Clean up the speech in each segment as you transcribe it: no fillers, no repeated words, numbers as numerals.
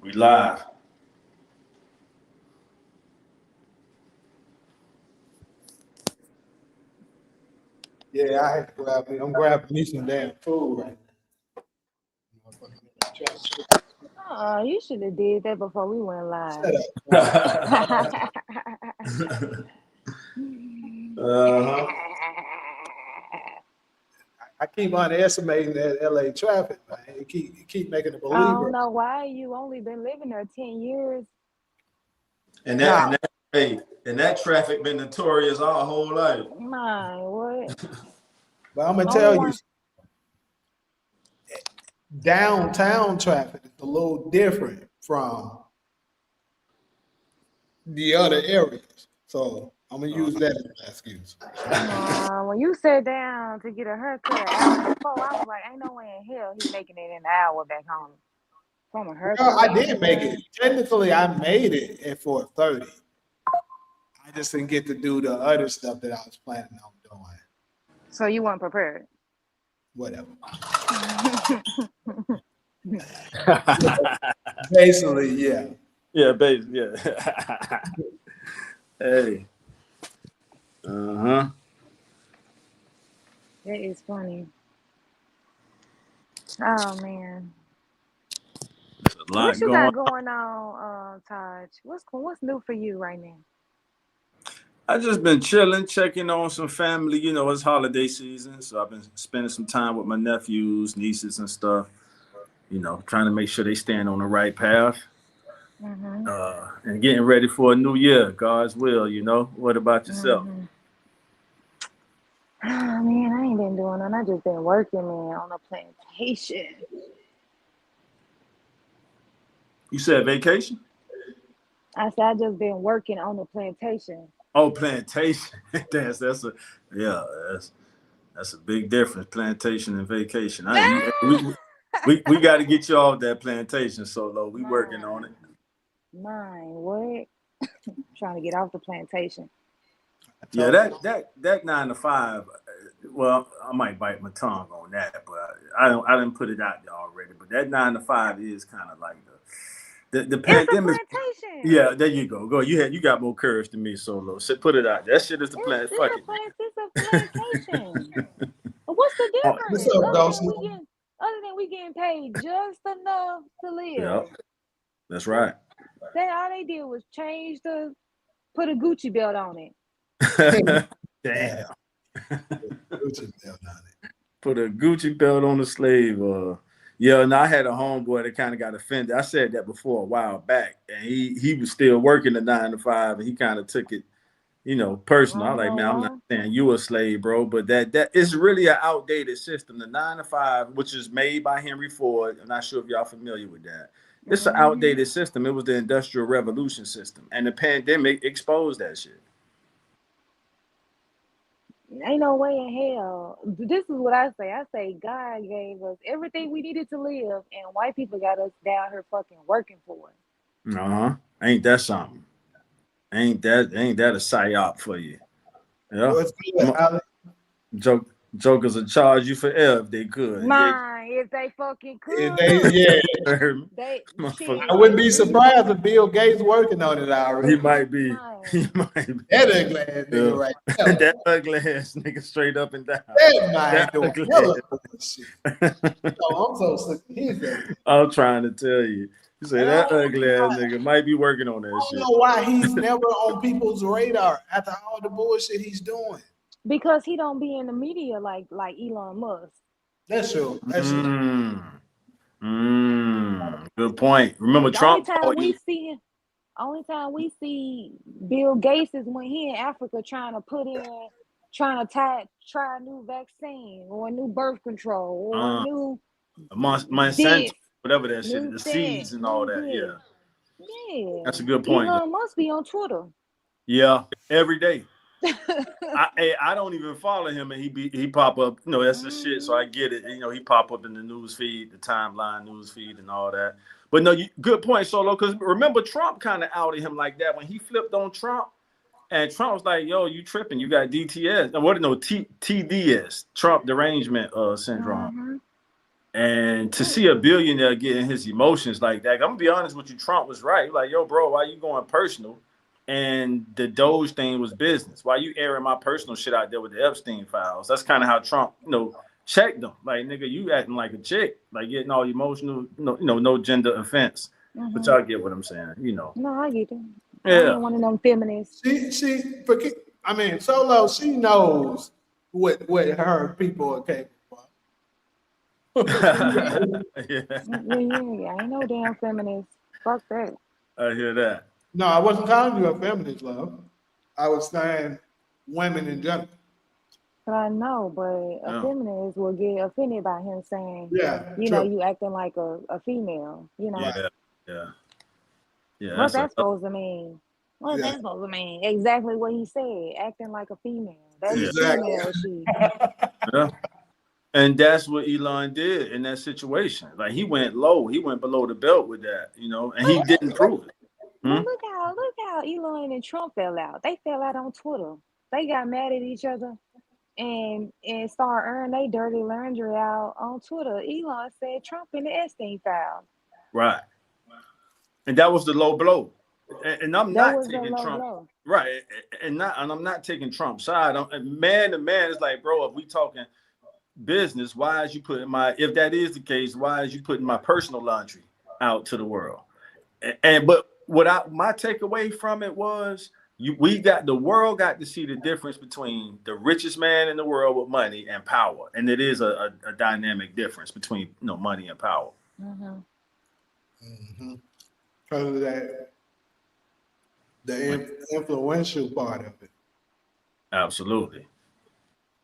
We live. Yeah, I had to grab me. I'm grabbing me some damn food right Oh, you should have did that before we went now. live. Shut up. Uh-huh. I keep underestimating that LA traffic, man. You keep making a I don't believer. know why you only been living there 10 years. And Nah, that traffic been notorious our whole life. My, what? but I'm gonna Only tell you, one. downtown traffic is a little different from the other areas. So I'm gonna use that as an excuse. When you sat down to get a haircut an hour before, I was like, ain't no way in hell he making it in an hour back home from a Well, haircut. I did make it. Technically, I made it at 4:30. I just didn't get to do the other stuff that I was planning on doing. So you weren't prepared. Whatever. Basically, yeah. Yeah, baby. Yeah. Hey. Uh-huh. That is funny. Oh man. There's a What lot you going. got going on, Taj? What's new for you right now? I just been chilling, checking on some family. You know, it's holiday season, so I've been spending some time with my nephews, nieces, and stuff. You know, trying to make sure they stand on the right path. Mm-hmm. And getting ready for a new year, God's will. You know, what about yourself? Mm-hmm. Oh man, I ain't been doing nothing. I just been working, man, on a plantation. You said vacation? I said I just been working on the plantation. Oh, plantation. that's a yeah. That's a big difference. Plantation and vacation. We got to get you off that plantation, Solo. We working on it. Mine, what? Trying to get off the plantation. Yeah, that 9 to 5. Well, I might bite my tongue on that, but I didn't put it out there already. But that 9 to 5 is kind of like the It's a pandemic. plantation. Yeah, there you go. Go. You got more courage than me, Solo. So put it out. That shit is the plan. Fuck it. It's a plantation. But what's the Oh, What's difference? up, Dawson? Other than we getting paid just enough to yeah, live. that's right. All they did was put a Gucci belt on it. Damn. Gucci belt on it. Put a Gucci belt on the slave. Yeah, and I had a homeboy that kind of got offended. I said that before a while back, and he was still working the 9 to 5, and he kind of took it, you know, personal. I was like, man, I'm not saying you a slave, bro, but that is really an outdated system. The 9 to 5, which is made by Henry Ford. I'm not sure if y'all familiar with that. It's an outdated system. It was the Industrial Revolution system, and the pandemic exposed that shit. Ain't no way in hell. This is what I say. I say God gave us everything we needed to live, and white people got us down here fucking working for it. Ain't that something? Ain't that a psyop for you? Yeah. What's good, Alex? Jokers would charge you for air if they could. Mine, if they fucking could. Yeah. I wouldn't be surprised if Bill Gates working on it already. He might be. He might be. That ugly ass nigga right there. That ugly ass nigga straight up and down. That man doing hella shit. I'm so sick of his. I'm trying to tell you. You say that ugly ass nigga might be working on that shit. I don't know why he's never on people's radar after all the bullshit he's doing. Because he don't be in the media like Elon Musk. That's true. Good point. Remember the Trump? Only time we see Bill Gates is when he in Africa trying to try a new vaccine or a new birth control or a new Monsanto, whatever that shit, the seeds and all that. Yeah, that's a good point. Elon must be on Twitter. Yeah, every day. I don't even follow him, and he pop up. You know, that's the shit. So I get it. You know, he pop up in the news feed, the timeline news feed, and all that. But no, good point, Solo. Because remember, Trump kind of outed him like that when he flipped on Trump, and Trump was like, "Yo, you tripping? You got DTS? TDS, Trump derangement syndrome." And to see a billionaire getting his emotions like that, I'm gonna be honest with you, Trump was right. Like, yo, bro, why you going personal? And the Doge thing was business. Why you airing my personal shit out there with the Epstein files? That's kind of how Trump, checked them. Like, nigga, you acting like a chick, like getting all emotional. No gender offense, but y'all get what I'm saying. No, I get it. I Yeah. ain't one of them feminists. Solo, she knows what her people are capable Yeah, Yeah. I ain't no damn feminist. Fuck that. I hear that. No, I wasn't calling you a feminist, love. I was saying women in general. But I know, but a Yeah, feminist will get offended by him saying, Yeah, true. you acting like a female, yeah, Right. yeah, yeah. What's That's that supposed to mean? What's Yeah, that supposed to mean? Exactly what he said, acting like a female. That's yeah, exactly. female shit. yeah. And that's what Elon did in that situation. Like, he went low, he went below the belt with that, and he didn't prove it. But Hmm? look how Elon and Trump fell out. They fell out on Twitter. They got mad at each other and started airing their dirty laundry out on Twitter. Elon said Trump in the Epstein files. Right. And that was the low blow. And I'm That not was a taking low Trump. blow. Right. And I'm not taking Trump's side. Man to man, it's like, bro, if we talking business, why is you putting if that is the case, why is you putting my personal laundry out to the world? But my takeaway from it was, the world got to see the difference between the richest man in the world with money and power. And it is a dynamic difference between money and power. Mm-hmm. Because of that, the influential part of it. Absolutely.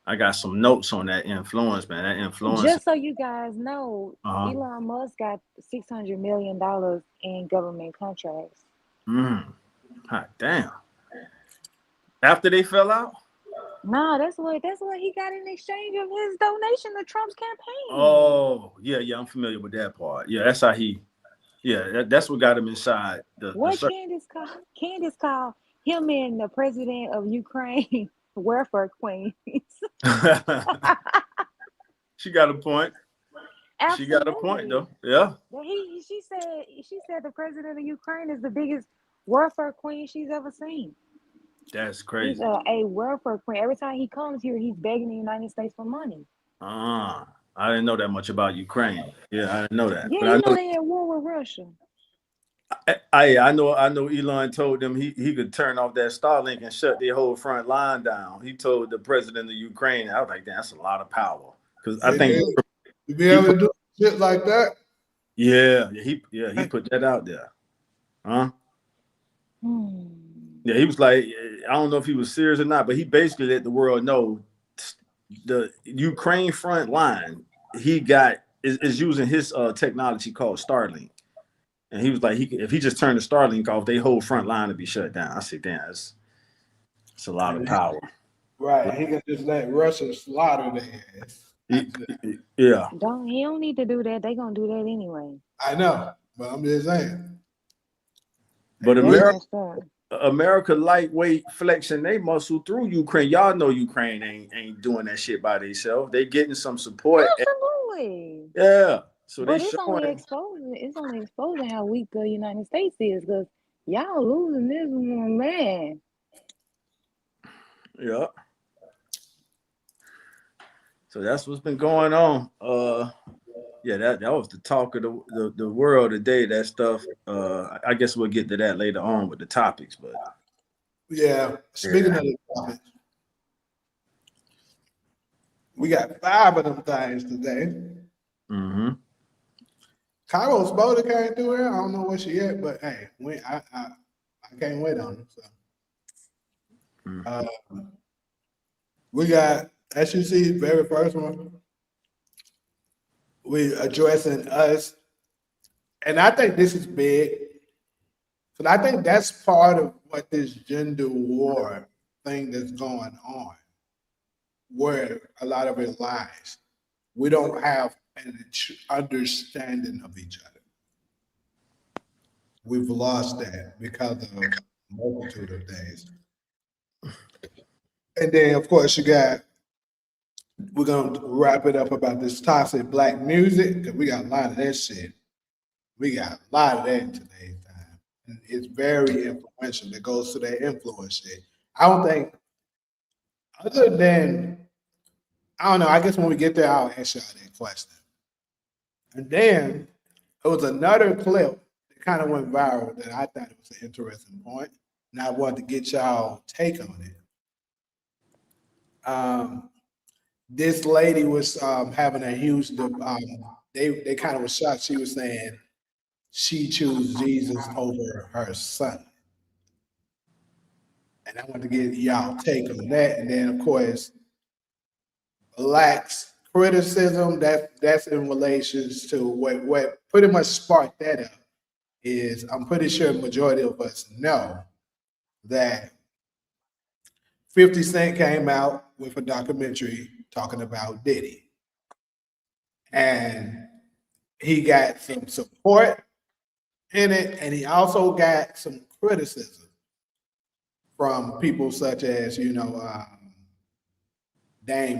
I got some notes on that influence, man. That influence. Just so you guys know, Uh-huh. Elon Musk got $600 million in government contracts. Hot damn. After they fell out? Nah, that's what he got in exchange of his donation to Trump's campaign. Oh, yeah, I'm familiar with that part. Yeah, that's how that's what got him inside the What circle. Candace called? Candace called him and the president of Ukraine welfare queens. She got a point. She got a point Absolutely. though. Yeah. But she said the president of Ukraine is the biggest welfare queen she's ever seen. That's He's crazy. a welfare queen. Every time he comes here, he's begging the United States for money. I didn't know that much about Ukraine. Yeah, I didn't know that. Yeah, But I you know know they at war with Russia. I know Elon told them he could turn off that Starlink and shut their whole front line down. He told the president of Ukraine. I was like, that's a lot of power. Because I It think is. To be he able put to do shit like that. he put that out there. Huh? Hmm. Yeah, he was like, I don't know if he was serious or not, but he basically let the world know the Ukraine front line he got is using his technology called Starlink. And he was like, if he just turned the Starlink off, they whole front line would be shut down. I said, damn, it's a lot of power. Right. He can just let Russia slaughter their ass. Yeah. He don't need to do that. They gonna do that anyway. I know, but I'm just saying. But That's America, messed up. America lightweight flexing they muscle through Ukraine. Y'all know Ukraine ain't doing that shit by themselves. They getting some support. Absolutely. Yeah. So they But it's only showing. exposing how weak the United States is because y'all losing this one, man. Yeah. So that's what's been going on. Yeah, that was the talk of the world today. That stuff. I guess we'll get to that later on with the topics, but Yeah. Speaking of the topic, we got 5 of them things today. Mm-hmm. Carlos Boda came through here. I don't know where she at, but hey, I can't wait on him. So we got, as you see, very first one. We addressing us, and I think this is big. But I think that's part of what this gender war thing that's going on, where a lot of it lies. We don't have an understanding of each other. We've lost that because of a multitude of things. And then, of course, you got we're gonna wrap it up about this toxic black music because we got a lot of that shit. We got a lot of that in today's time. And it's very influential. That goes to that influence shit. I don't think, other than, I don't know, I guess when we get there, I'll ask y'all that question. And then there was another clip that kind of went viral that I thought it was an interesting point, and I wanted to get y'all take on it. This lady was having a huge, they kind of was shocked. She was saying she chose Jesus over her son. And I want to get y'all take on that. And then, of course, lax criticism. That's in relations to what pretty much sparked that up is I'm pretty sure the majority of us know that 50 Cent came out with a documentary talking about Diddy. And he got some support in it, and he also got some criticism from people such as, Dame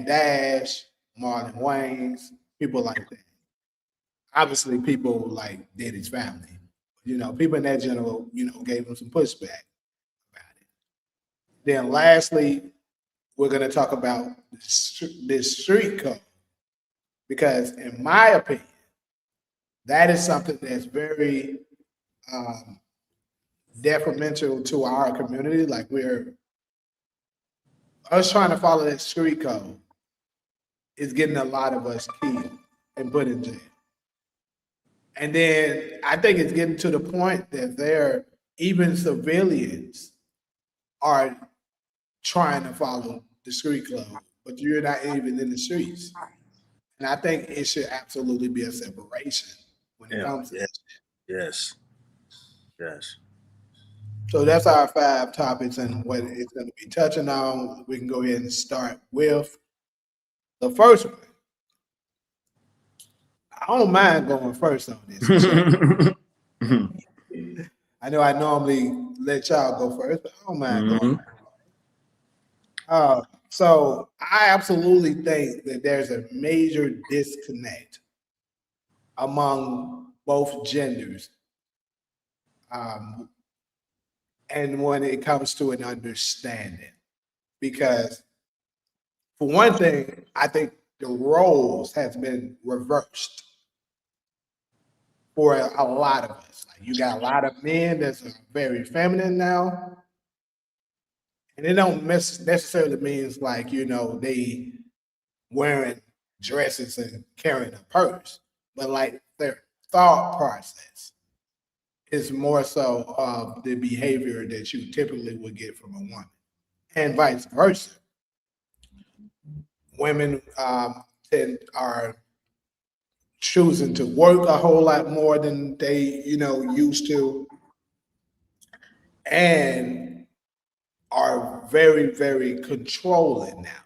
Dash, Marlon Wayans, people like that. Obviously, people like Diddy's family. People in that general, gave him some pushback about it. Then lastly, we're going to talk about this street code because in my opinion, that is something that's very detrimental to our community. Like we're us trying to follow that street code is getting a lot of us killed and put in jail. And then I think it's getting to the point that there even civilians are trying to follow the street code, but you're not even in the streets. And I think it should absolutely be a separation when it Yeah. comes to Yeah. that. Yes. Yes. So that's our 5 topics and what it's going to be touching on. We can go ahead and start with the first one. I don't mind going first on this. I know I normally let y'all go first, but I don't mind going. So I absolutely think that there's a major disconnect among both genders, um, and when it comes to an understanding, because for one thing, I think the roles has been reversed for a lot of us. Like you got a lot of men that's very feminine now, and it don't necessarily means like they wearing dresses and carrying a purse, but like their thought process is more so of the behavior that you typically would get from a woman, and vice versa. Women are choosing to work a whole lot more than they used to, and are very very controlling now.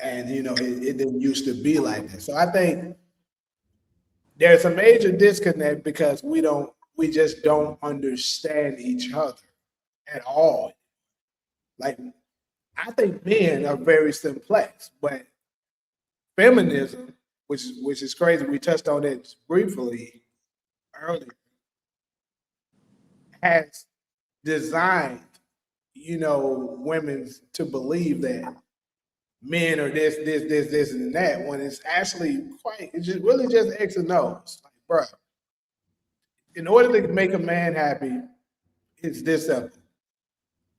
And it didn't used to be like that. So I think there's a major disconnect because we just don't understand each other at all. Like I think men are very simplex, but feminism, which is crazy, we touched on it briefly earlier, has designed women to believe that men are this, and that. When it's actually it's just really just X and O's. Like, bro, in order to make a man happy, it's this simple.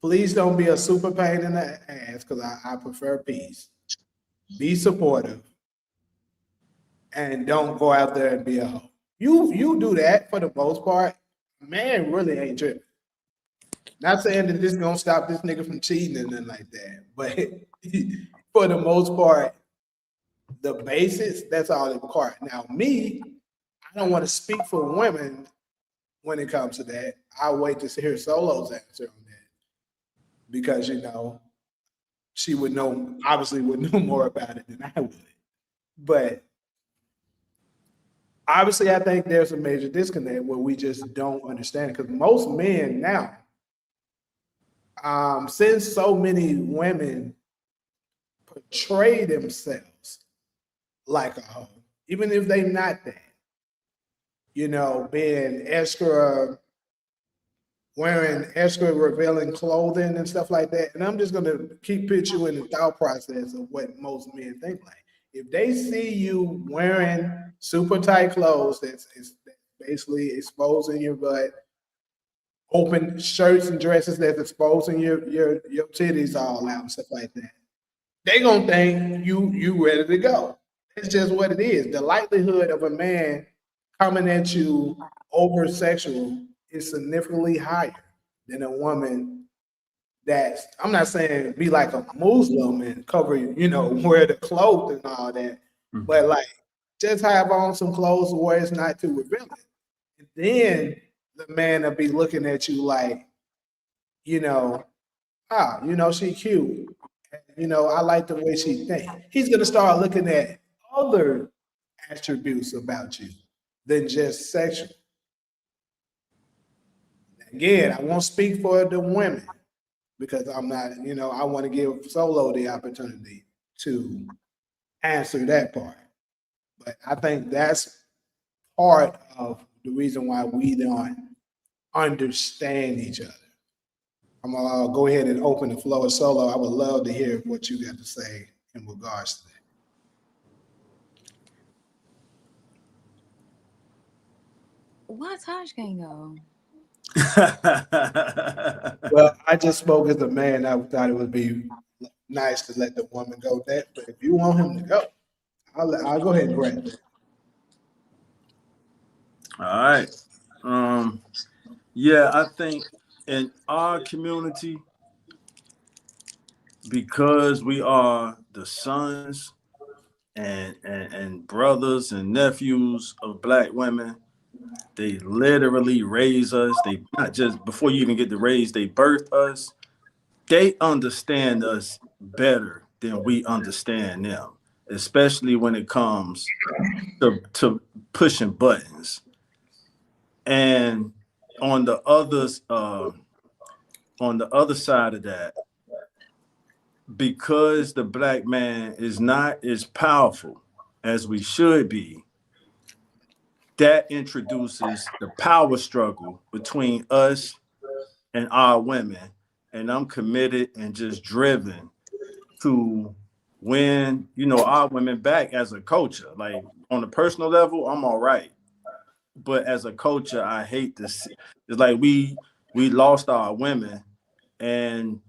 Please don't be a super pain in the ass because I prefer peace. Be supportive and don't go out there and be a hoe. You do that for the most part. Man really ain't tripping. Not saying that this gonna stop this nigga from cheating and nothing like that, but for the most part, the basics, that's all it requires. Now, me, I don't want to speak for women when it comes to that. I'll wait to hear Solo's answer on that because she would know, obviously would know more about it than I would. But obviously, I think there's a major disconnect where we just don't understand because most men now, since so many women portray themselves like a hoe, even if they not that. Being extra, wearing extra revealing clothing and stuff like that. And I'm just gonna keep put you in the thought process of what most men think like. If they see you wearing super tight clothes that's basically exposing your butt, open shirts and dresses that's exposing your titties all out and stuff like that, they gonna think you ready to go. It's just what it is. The likelihood of a man coming at you over sexual is significantly higher than a woman that's, I'm not saying be like a Muslim and cover, wear the clothes and all that, but like just have on some clothes where it's not too revealing. And then the man will be looking at you like, you know, she cute. I like the way she thinks. He's gonna start looking at other attributes about you than just sexual. Again, I won't speak for the women because I'm not, I want to give Solo the opportunity to answer that part. But I think that's part of the reason why we don't understand each other. I'm gonna go ahead and open the floor. Solo, I would love to hear what you got to say in regards to that. Why Taj can't go? Well, I just spoke as a man. I thought it would be nice to let the woman go that, but if you want him to go, I'll go ahead and grant that. All right. Um, yeah, I think in our community, because we are the sons and brothers and nephews of black women, they literally raise us. They not just before you even get to raise, they birth us. They understand us better than we understand them, especially when it comes to pushing buttons. And on the others, on the other side of that, because the black man is not as powerful as we should be, that introduces the power struggle between us and our women. And I'm committed and just driven to win, our women back as a culture. Like on a personal level, I'm all right. But as a culture, I hate this. It's like we lost our women, and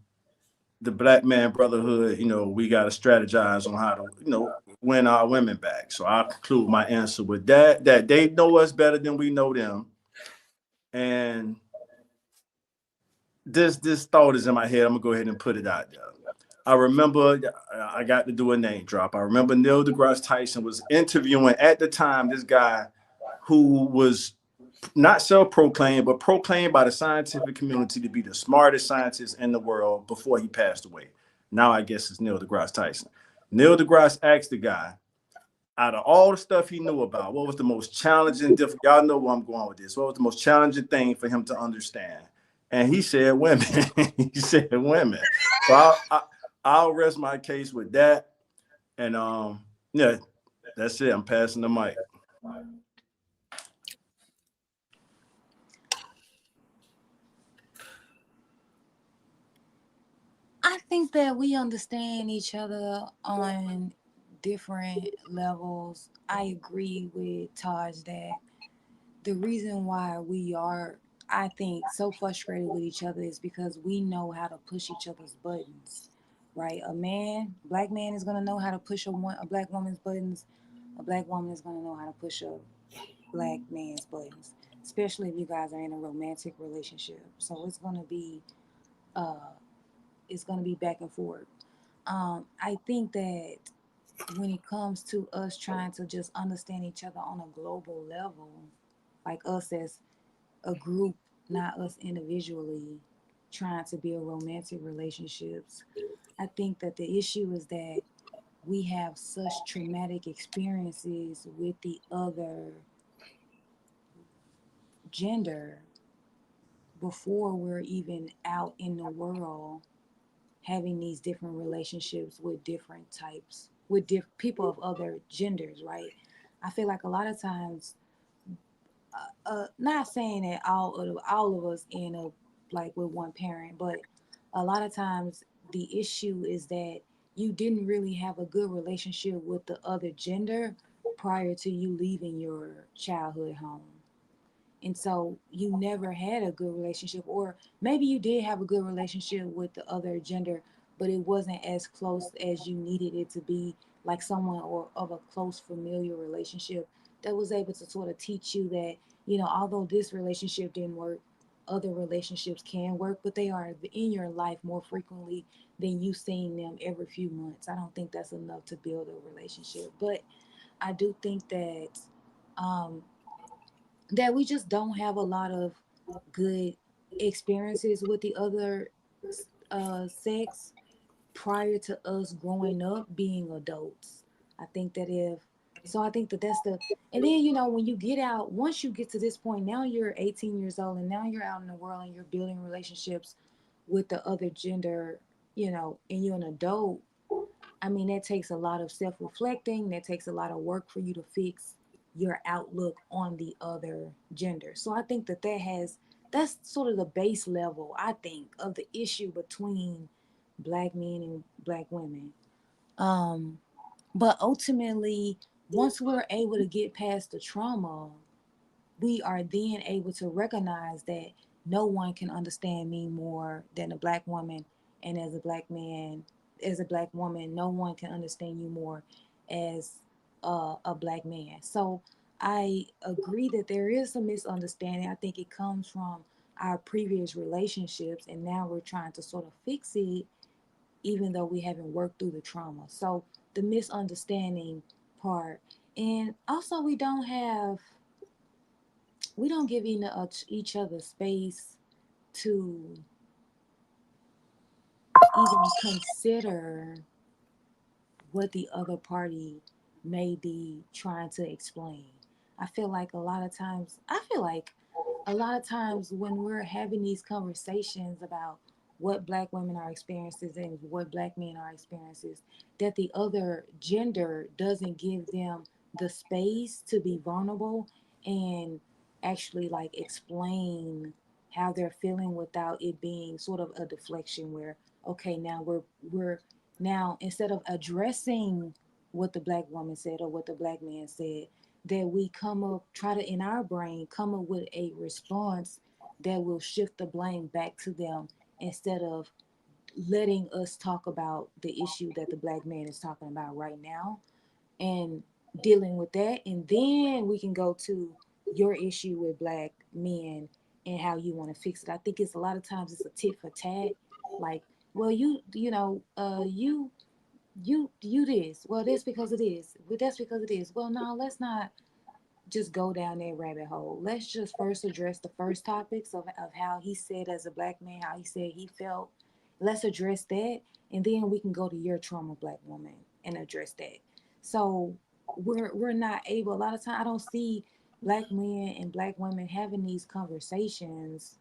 the black man brotherhood, we got to strategize on how to, win our women back. So I'll conclude my answer with that they know us better than we know them. And this thought is in my head. I'm gonna go ahead and put it out there. I remember I got to do a name drop. I remember Neil deGrasse Tyson was interviewing at the time this guy who was not self-proclaimed, but proclaimed by the scientific community to be the smartest scientist in the world before he passed away. Now I guess it's Neil deGrasse Tyson. Neil deGrasse asked the guy, out of all the stuff he knew about, what was the most challenging, y'all know where I'm going with this. What was the most challenging thing for him to understand? And he said women. He said women. So I'll rest my case with that. And yeah, that's it. I'm passing the mic. I think that we understand each other on different levels. I agree with Taj that the reason why we are, I think, so frustrated with each other is because we know how to push each other's buttons, right? Black man is gonna know how to push a black woman's buttons. A black woman is gonna know how to push a black man's buttons, especially if you guys are in a romantic relationship. So uh, it's gonna be back and forth. I think that when it comes to us trying to just understand each other on a global level, like us as a group, not us individually trying to build romantic relationships. I think that the issue is that we have such traumatic experiences with the other gender before we're even out in the world having these different relationships with different types, with people of other genders, right? I feel like a lot of times, not saying that all of us end up like with one parent, but a lot of times the issue is that you didn't really have a good relationship with the other gender prior to you leaving your childhood home. And so you never had a good relationship, or maybe you did have a good relationship with the other gender, but it wasn't as close as you needed it to be, like someone or of a close familiar relationship that was able to sort of teach you that, although this relationship didn't work, other relationships can work, but they are in your life more frequently than you seeing them every few months. I don't think that's enough to build a relationship, but I do think um, that we just don't have a lot of good experiences with the other sex prior to us growing up being adults. I think that if so, I think that that's the and then when you get out, once you get to this point, now you're 18 years old and now you're out in the world and you're building relationships with the other gender, and you're an adult. I mean, that takes a lot of self reflecting. That takes a lot of work for you to fix your outlook on the other gender. So I think that's sort of the base level, I think, of the issue between black men and black women. Um, but ultimately, once we're able to get past the trauma, we are then able to recognize that no one can understand me more than a black woman, and as a black man, as a black woman, no one can understand you more as a black man. So I agree that there is a misunderstanding. I think it comes from our previous relationships, and now we're trying to sort of fix it, even though we haven't worked through the trauma. So the misunderstanding part, and also we don't give each other space to even consider what the other party may be trying to explain. I feel like a lot of times when we're having these conversations about what black women are experiencing and what black men are experiencing, that the other gender doesn't give them the space to be vulnerable and actually like explain how they're feeling without it being sort of a deflection where, okay, now we're now instead of addressing what the black woman said or what the black man said, that we come up, try to in our brain come up with a response that will shift the blame back to them instead of letting us talk about the issue that the black man is talking about right now and dealing with that, and then we can go to your issue with black men and how you want to fix it. I think it's a lot of times it's a tit for tat, like, well, you this, well, this because it is, well, that's because it is. Well, no, let's not just go down that rabbit hole. Let's just first address the first topics of how he said as a black man, how he said he felt. Let's address that. And then we can go to your trauma, black woman, and address that. So we're not able, a lot of time I don't see black men and black women having these conversations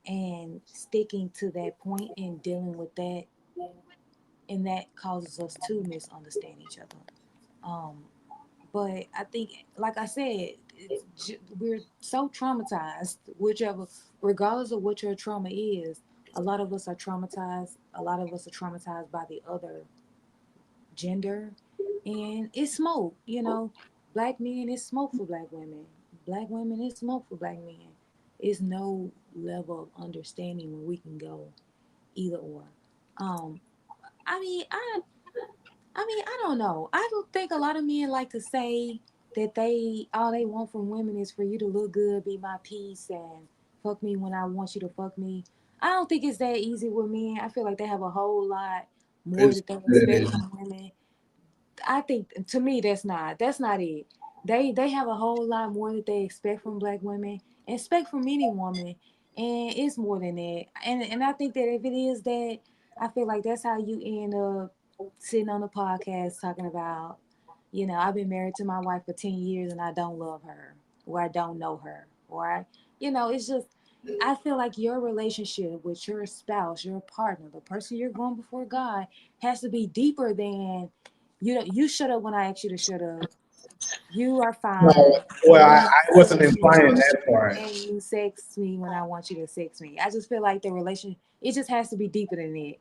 and sticking to that point and dealing with that, and that causes us to misunderstand each other. Um, but I think, like I said, we're so traumatized, whichever, regardless of what your trauma is. A lot of us are traumatized. A lot of us are traumatized by the other gender, and it's smoke. Black men is smoke for black women. Black women is smoke for black men. It's no level of understanding where we can go either or. Um, I mean, I don't know. I don't think a lot of men like to say that they all they want from women is for you to look good, be my piece, and fuck me when I want you to fuck me. I don't think it's that easy with men. I feel like they have a whole lot more It's that they expect it from women. I think to me that's not it. They have a whole lot more that they expect from black women, and expect from any woman, and it's more than that. And I think that if it is that, I feel like that's how you end up sitting on the podcast talking about, I've been married to my wife for 10 years and I don't love her, or I don't know her, or it's just. I feel like your relationship with your spouse, your partner, the person you're going before God, has to be deeper than you shut up when I ask you to shut up. You are No, fine. well, And I you wasn't and implying you that part. and you sex me when I want you to sex me. I just feel like the relation it just has to be deeper than that.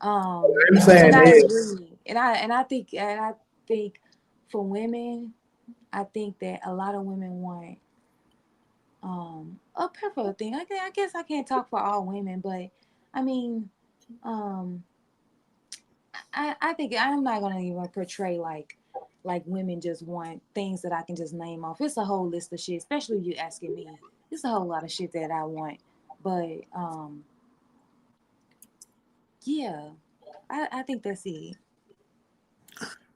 I'm And saying I is, agree. And I think for women, I think that a lot of women want a preferable thing. I guess I can't talk for all women, but I mean, um I think I'm not gonna even portray like women just want things that I can just name off. It's a whole list of shit, especially if you asking me. It's a whole lot of shit that I want. But yeah, I think that's it.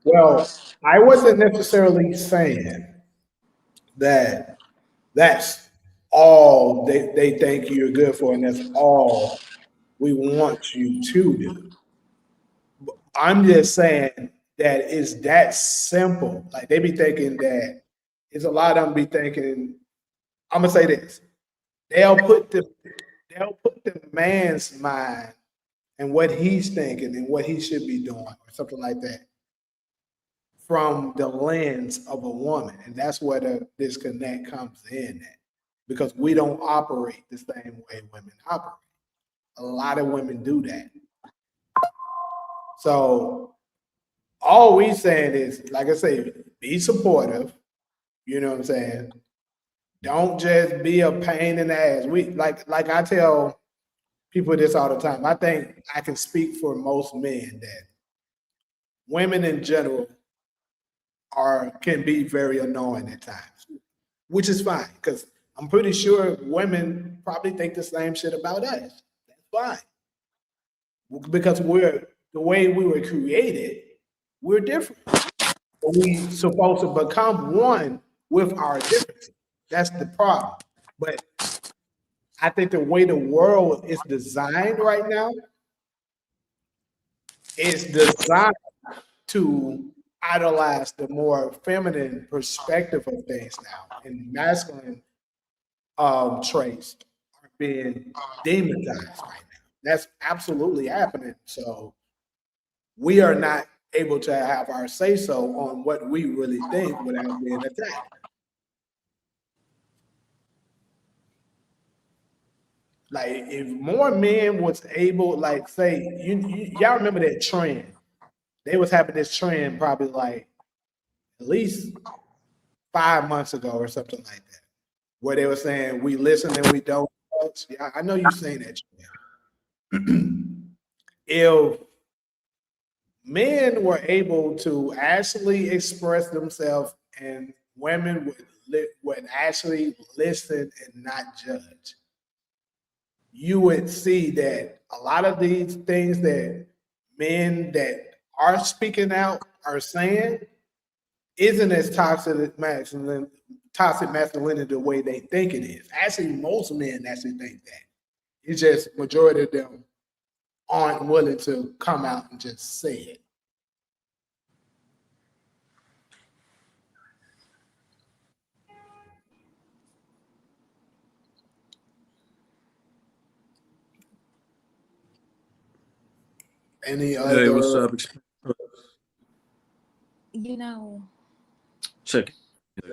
well, I wasn't necessarily saying that that's all they think you're good for, and that's all we want you to do. I'm just saying that it's that simple. Like they be thinking that it's a lot of them be thinking. I'm gonna say this. They'll put the they'll put the man's mind and what he's thinking and what he should be doing or something like that from the lens of a woman, and that's where the disconnect comes in at because we don't operate the same way women operate. A lot of women do that. So all we saying is, like I say, be supportive. You know what I'm saying? Don't just be a pain in the ass. We like I tell people this all the time. I think I can speak for most men that women in general are can be very annoying at times, which is fine because I'm pretty sure women probably think the same shit about us. That's fine because we're the way we were created. We're different. We supposed to become one with our differences. That's the problem. But I think the way the world is designed right now is designed to idolize the more feminine perspective of things now, and masculine traits are being demonized right now. That's absolutely happening. So we are not able to have our say so on what we really think without being attacked. Like if more men was able, like say, y'all remember that trend? They was having this trend probably like at least 5 months ago or something like that, where they were saying we listen and we don't touch. Yeah, I know you've seen that trend. If men were able to actually express themselves and women would actually listen and not judge, you would see that a lot of these things that men that are speaking out are saying isn't as toxic masculinity the way they think it is. Actually, most men actually think that. It's just majority of them aren't willing to come out and just say it. Any Hey, what's other? up? You know, Check it.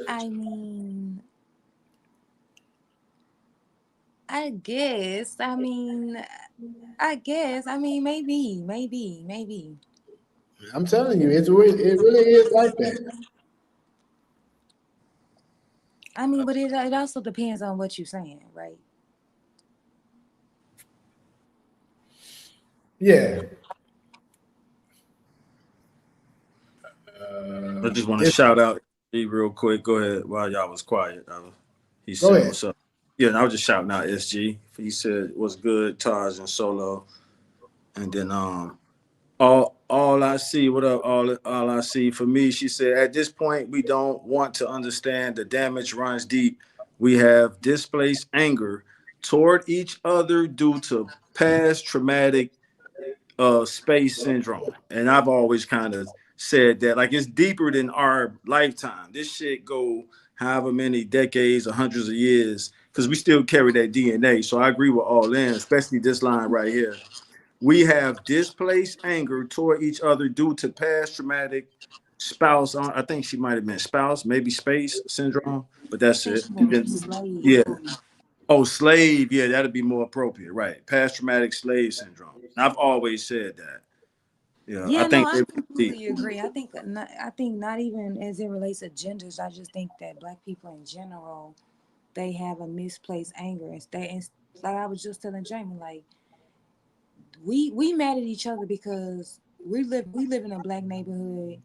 I mean, I guess. I mean, maybe. I'm telling you, it really is like that. I mean, but it also depends on what you're saying, right? Yeah. I just want to It's, shout out SG real quick. Go ahead while y'all was quiet. He go said, ahead. "What's up?" Yeah, and I was just shouting out SG. He said, "What's good, Taj and Solo?" And then all I see, what up? All I see for me, she said, at this point, we don't want to understand the damage runs deep. We have displaced anger toward each other due to past traumatic space syndrome. And I've always kind of said that like it's deeper than our lifetime. This shit go however many decades or hundreds of years. because we still carry that DNA. So I agree with all in, especially this line right here. We have displaced anger toward each other due to past traumatic spouse. I think she might have been spouse, maybe space syndrome, but that's think it. she And meant then, slave. yeah. Oh, slave. Yeah, that'd be more appropriate, right? Past traumatic slave syndrome. I've always said that. Yeah, I Yeah, no, think I they deep. completely agree. I think not even as it relates to genders. I just think that black people in general, they have a misplaced anger. And like I was just telling Jamie, like we mad at each other because we live in a black neighborhood,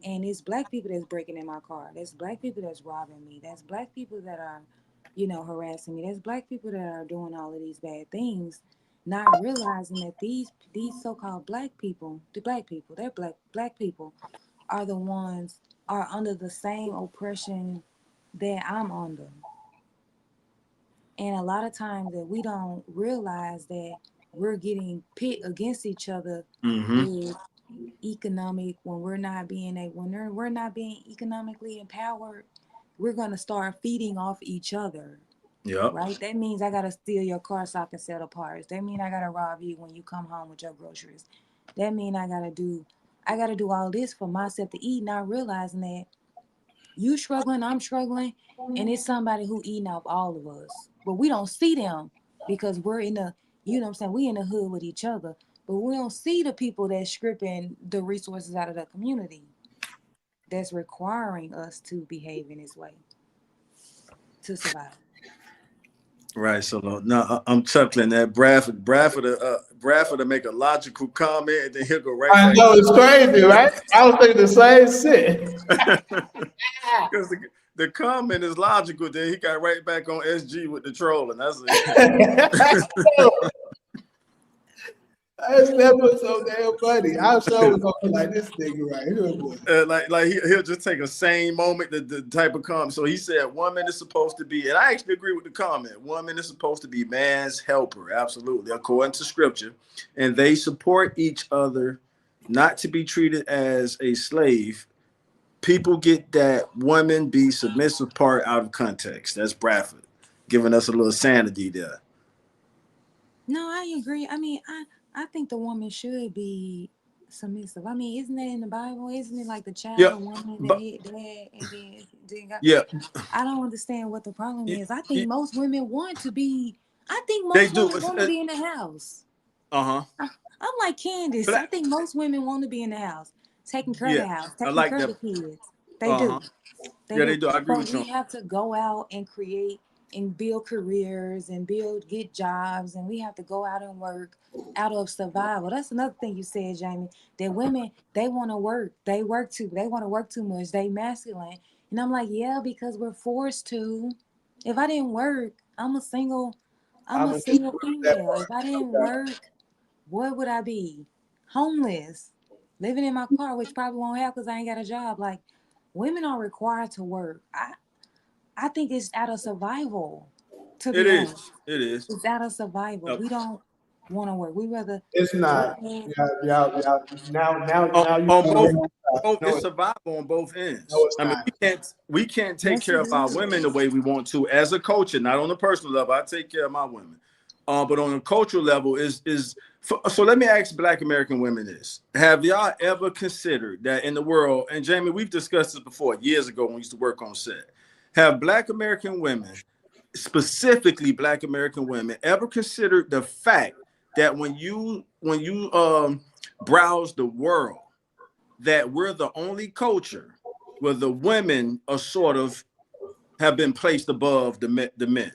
and it's black people that's breaking in my car. There's black people that's robbing me. That's black people that are, harassing me. There's black people that are doing all of these bad things, not realizing that these so-called black people, the black people, they're black people, are the ones are under the same oppression that I'm under. And a lot of times that we don't realize that we're getting pit against each other Mm-hmm. with economic when we're not being a when we're not being economically empowered, we're gonna start feeding off each other. Yep. Right? That means I gotta steal your car so I can sell the parts. That means I gotta rob you when you come home with your groceries. That means I gotta do all this for myself to eat, not realizing that you struggling, I'm struggling, and it's somebody who eating off all of us. But we don't see them because we're in the, we in the hood with each other. But we don't see the people that's stripping the resources out of the community that's requiring us to behave in this way to survive. Right. So now I'm chuckling at Bradford to make a logical comment and then he'll go right I back. know it's crazy, right? I was thinking the same shit. Because the comment is logical. Then he got right back on SG with the trolling. That's it. That's never so damn funny. I'm sure was gonna be like this nigga right here, boy. Like he'll just take a sane moment, the type of comment. So he said, woman is supposed to be, and I actually agree with the comment. Woman is supposed to be man's helper, absolutely, according to scripture, and they support each other, not to be treated as a slave. People get that woman be submissive part out of context. That's Bradford giving us a little sanity there. No, I agree. I think the woman should be submissive. I mean, isn't that in the Bible? Isn't it like the child Yeah, of woman that but hit dad and then got yeah, I don't understand what the problem y- is. I think y- most women want to be. I think they most do. women want to be in the house. Uh-huh. I'm like Candace. I Black. think most women want to be in the house, taking care of Yeah, the house, I taking like care of that. the kids. They Uh-huh. do. They Yeah, they do. do. I agree But with you we on. have to go out and create and build careers and get jobs, and we have to go out and work out of survival. That's another thing you said, Jamie. That women they want to work. They want to work too much. They masculine, and I'm like, yeah, because we're forced to. If I didn't work, I'm I'm a gonna single that female. part. If I didn't Okay. work, what would I be? Homeless, living in my car, which probably won't happen because I ain't got a job. Like, women are required to work. I think it's out of survival. To It be honest, is. It is. it's out of survival. Uh, We don't want to work. We rather It's go not. ahead. Yeah. Now you on can both, bring it up. it's survival on both No, ends. it's I mean, not. we can't take Yes, care it of our is. women the way we want to as a culture, not on a personal level. I take care of my women, but on a cultural level is. So let me ask Black American women this: have y'all ever considered that in the world? And Jamie, we've discussed this before years ago when we used to work on set. Have Black American women, specifically Black American women, ever considered the fact that when you browse the world, that we're the only culture where the women are sort of have been placed above the men.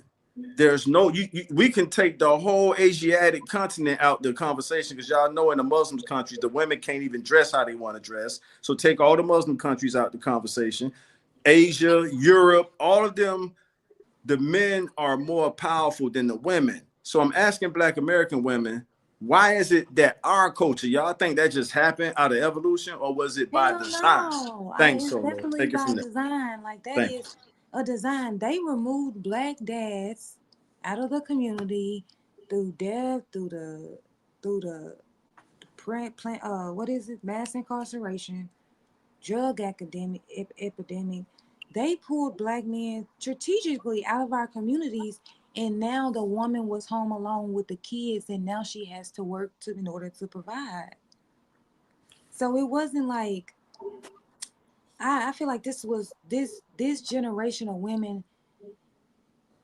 There's no we can take the whole Asiatic continent out the conversation because y'all know in the Muslim countries the women can't even dress how they want to dress. So take all the Muslim countries out the conversation. Asia, Europe, all of them, the men are more powerful than the women. So I'm asking Black American women, why is it that our culture, y'all think that just happened out of evolution, or was it by Hell design? no. Thanks, It's Solo. definitely Take it by from there. design. Like that Thank you. is a design. They removed black dads out of the community through death, through the what is it? Mass incarceration, drug epidemic. They pulled black men strategically out of our communities And now the woman was home alone with the kids, and now she has to work to in order to provide. So it wasn't like I feel like this generation of women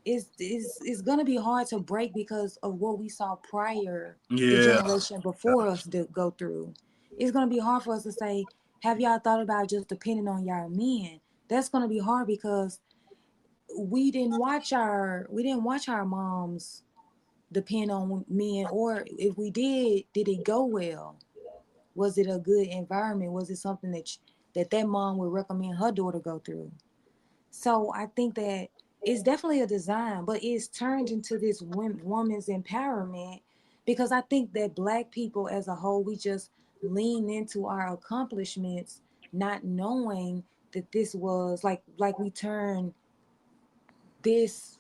is gonna be hard to break because of what we saw prior, the Yeah. generation before us to go through. It's gonna be hard for us to say, have y'all thought about just depending on y'all men? That's gonna be hard because we didn't watch our moms depend on men, or if we did it go well? Was it a good environment? Was it something that mom would recommend her daughter go through? So I think that it's definitely a design, but it's turned into this woman's empowerment because I think that Black people as a whole, we just lean into our accomplishments, not knowing that this was like we turn this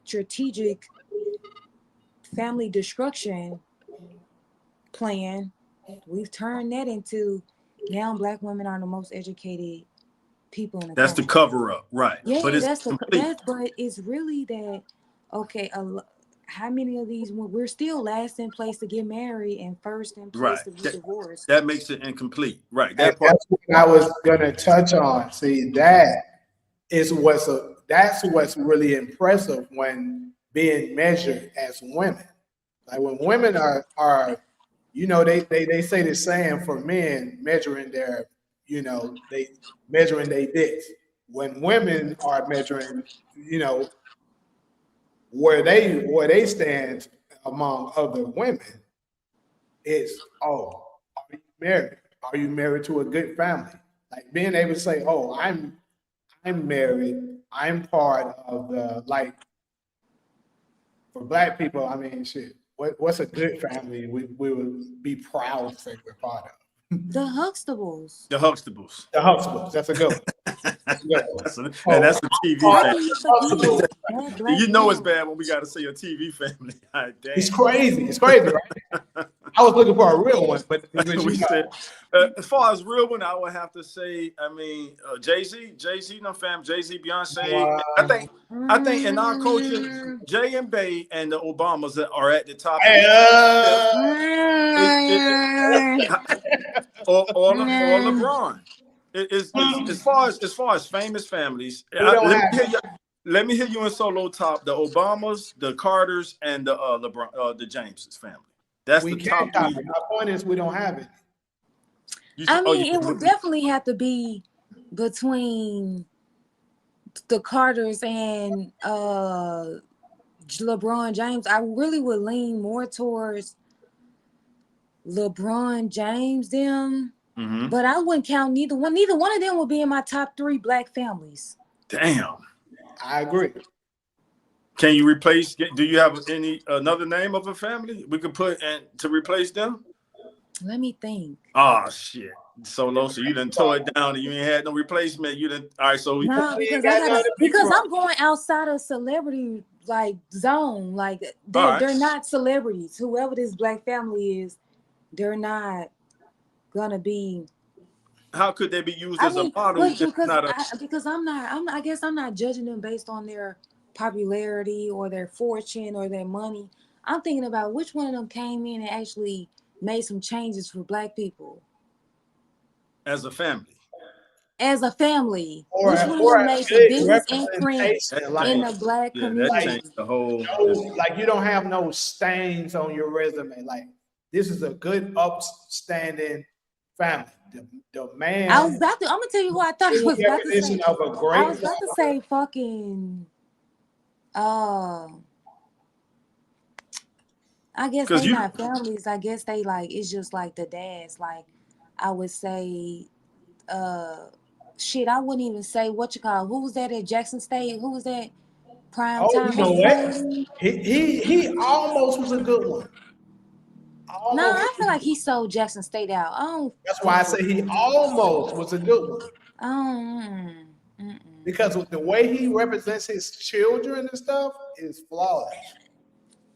strategic family destruction plan, we've turned that into now Black women are the most educated people in the That's the country. cover up, right? But Yeah, it's that's complete, but it's really that okay. How many of these we're still last in place to get married and first in place right? to be That, divorced? that makes it incomplete, right? And That part. that's what I was gonna touch on. See, that's what's really impressive when being measured as women. Like when women are they say the saying for men measuring they measuring their dicks. When women are measuring, you know, where they stand among other women, it's are you married? Are you married to a good family? Like being able to say, oh, I'm married. I'm part of the like for Black people. I mean, shit. What's a good family? We would be proud to say we're part of. The Huxtables. The Huxtables. The Huxtables. That's a good one. That's a good one. And Oh, that's a TV How part family. of can you the Huxtables. forget that Black You know it's man? bad when we got to say a TV family. God It's damn. crazy. It's crazy, right? I was looking for a real one, but We said, as far as real one, I would have to say, I mean, Jay Z, no fam, Jay-Z, Beyonce. wow. I think in our culture, Mm, Jay and Bay and the Obamas are at the top of Hey, the list. mm, Or mm. LeBron. It's as far as famous families. we don't Let me have hear you. Let me hear you in solo top. The Obamas, the Carters, and the LeBron, the Jameses family. That's we the can't top have three. it. My point is we don't have it. I Oh, you. mean, it would definitely have to be between the Carters and LeBron James. I really would lean more towards LeBron James them, Mm-hmm. but I wouldn't count neither one. Neither one of them would be in my top three Black families. Damn. I agree. Can you replace? Do you have any another name of a family we could put and to replace them? Let me think. Oh shit. Solo. So you done tore it down and you ain't had no replacement. You done all right. So No, We ain't because I got gotta none to pick because from. I'm going outside of celebrity like zone. Like all they're right. not celebrities. Whoever this Black family is, they're not gonna be. How could they be used I as a mean, model but if it's not a because I guess I'm not judging them based on their popularity or their fortune or their money. I'm thinking about which one of them came in and actually made some changes for Black people as a family? as a family. or Which a, one of or them a made the good biggest imprint representation, That in changed. the Black Yeah, that like community? changed the whole. no, like you don't have no stains on your resume. Like this is a good, upstanding family. The I was man, about to. I'm gonna tell you who I thought I true was about to definition say. of a I great was about to father. say fucking. Uh, I guess Because they you, not families. I guess they like it's just like the dads. Like I would say, uh, shit. I wouldn't even say what you call. Who was that at Jackson State? Who was that? Prime Oh, time. you know What's his what? name? He almost was a good one. No, Almost. I feel like he sold Jackson State out. I don't That's why I fuck say with he him. almost was a good one I don't. because with the way he represents his children and stuff is flawless.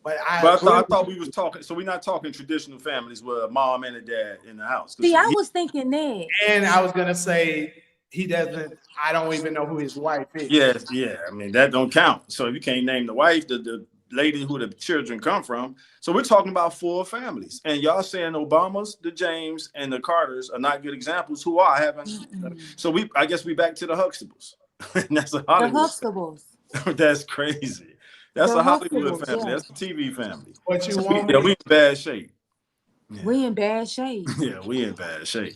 But I but agree. I thought we was talking. So we're not talking traditional families where a mom and a dad in the house. Because See, I was thinking that. And I was gonna say he doesn't. I don't even know who his wife is. Yes, yeah. I mean, that don't count. So if you can't name the wife, the lady who the children come from. So we're talking about full families. And y'all saying Obamas, the James, and the Carters are not good examples. Who are? I haven't. Mm-mm. So I guess we back to the Huxtables. And that's a The Hollywood Huxtables. family. That's crazy. That's The a Hollywood Huxtables, family. yeah. That's a TV family. What you So want yeah, me? we in bad shape. Yeah. We in bad shape. Yeah, we in bad shape.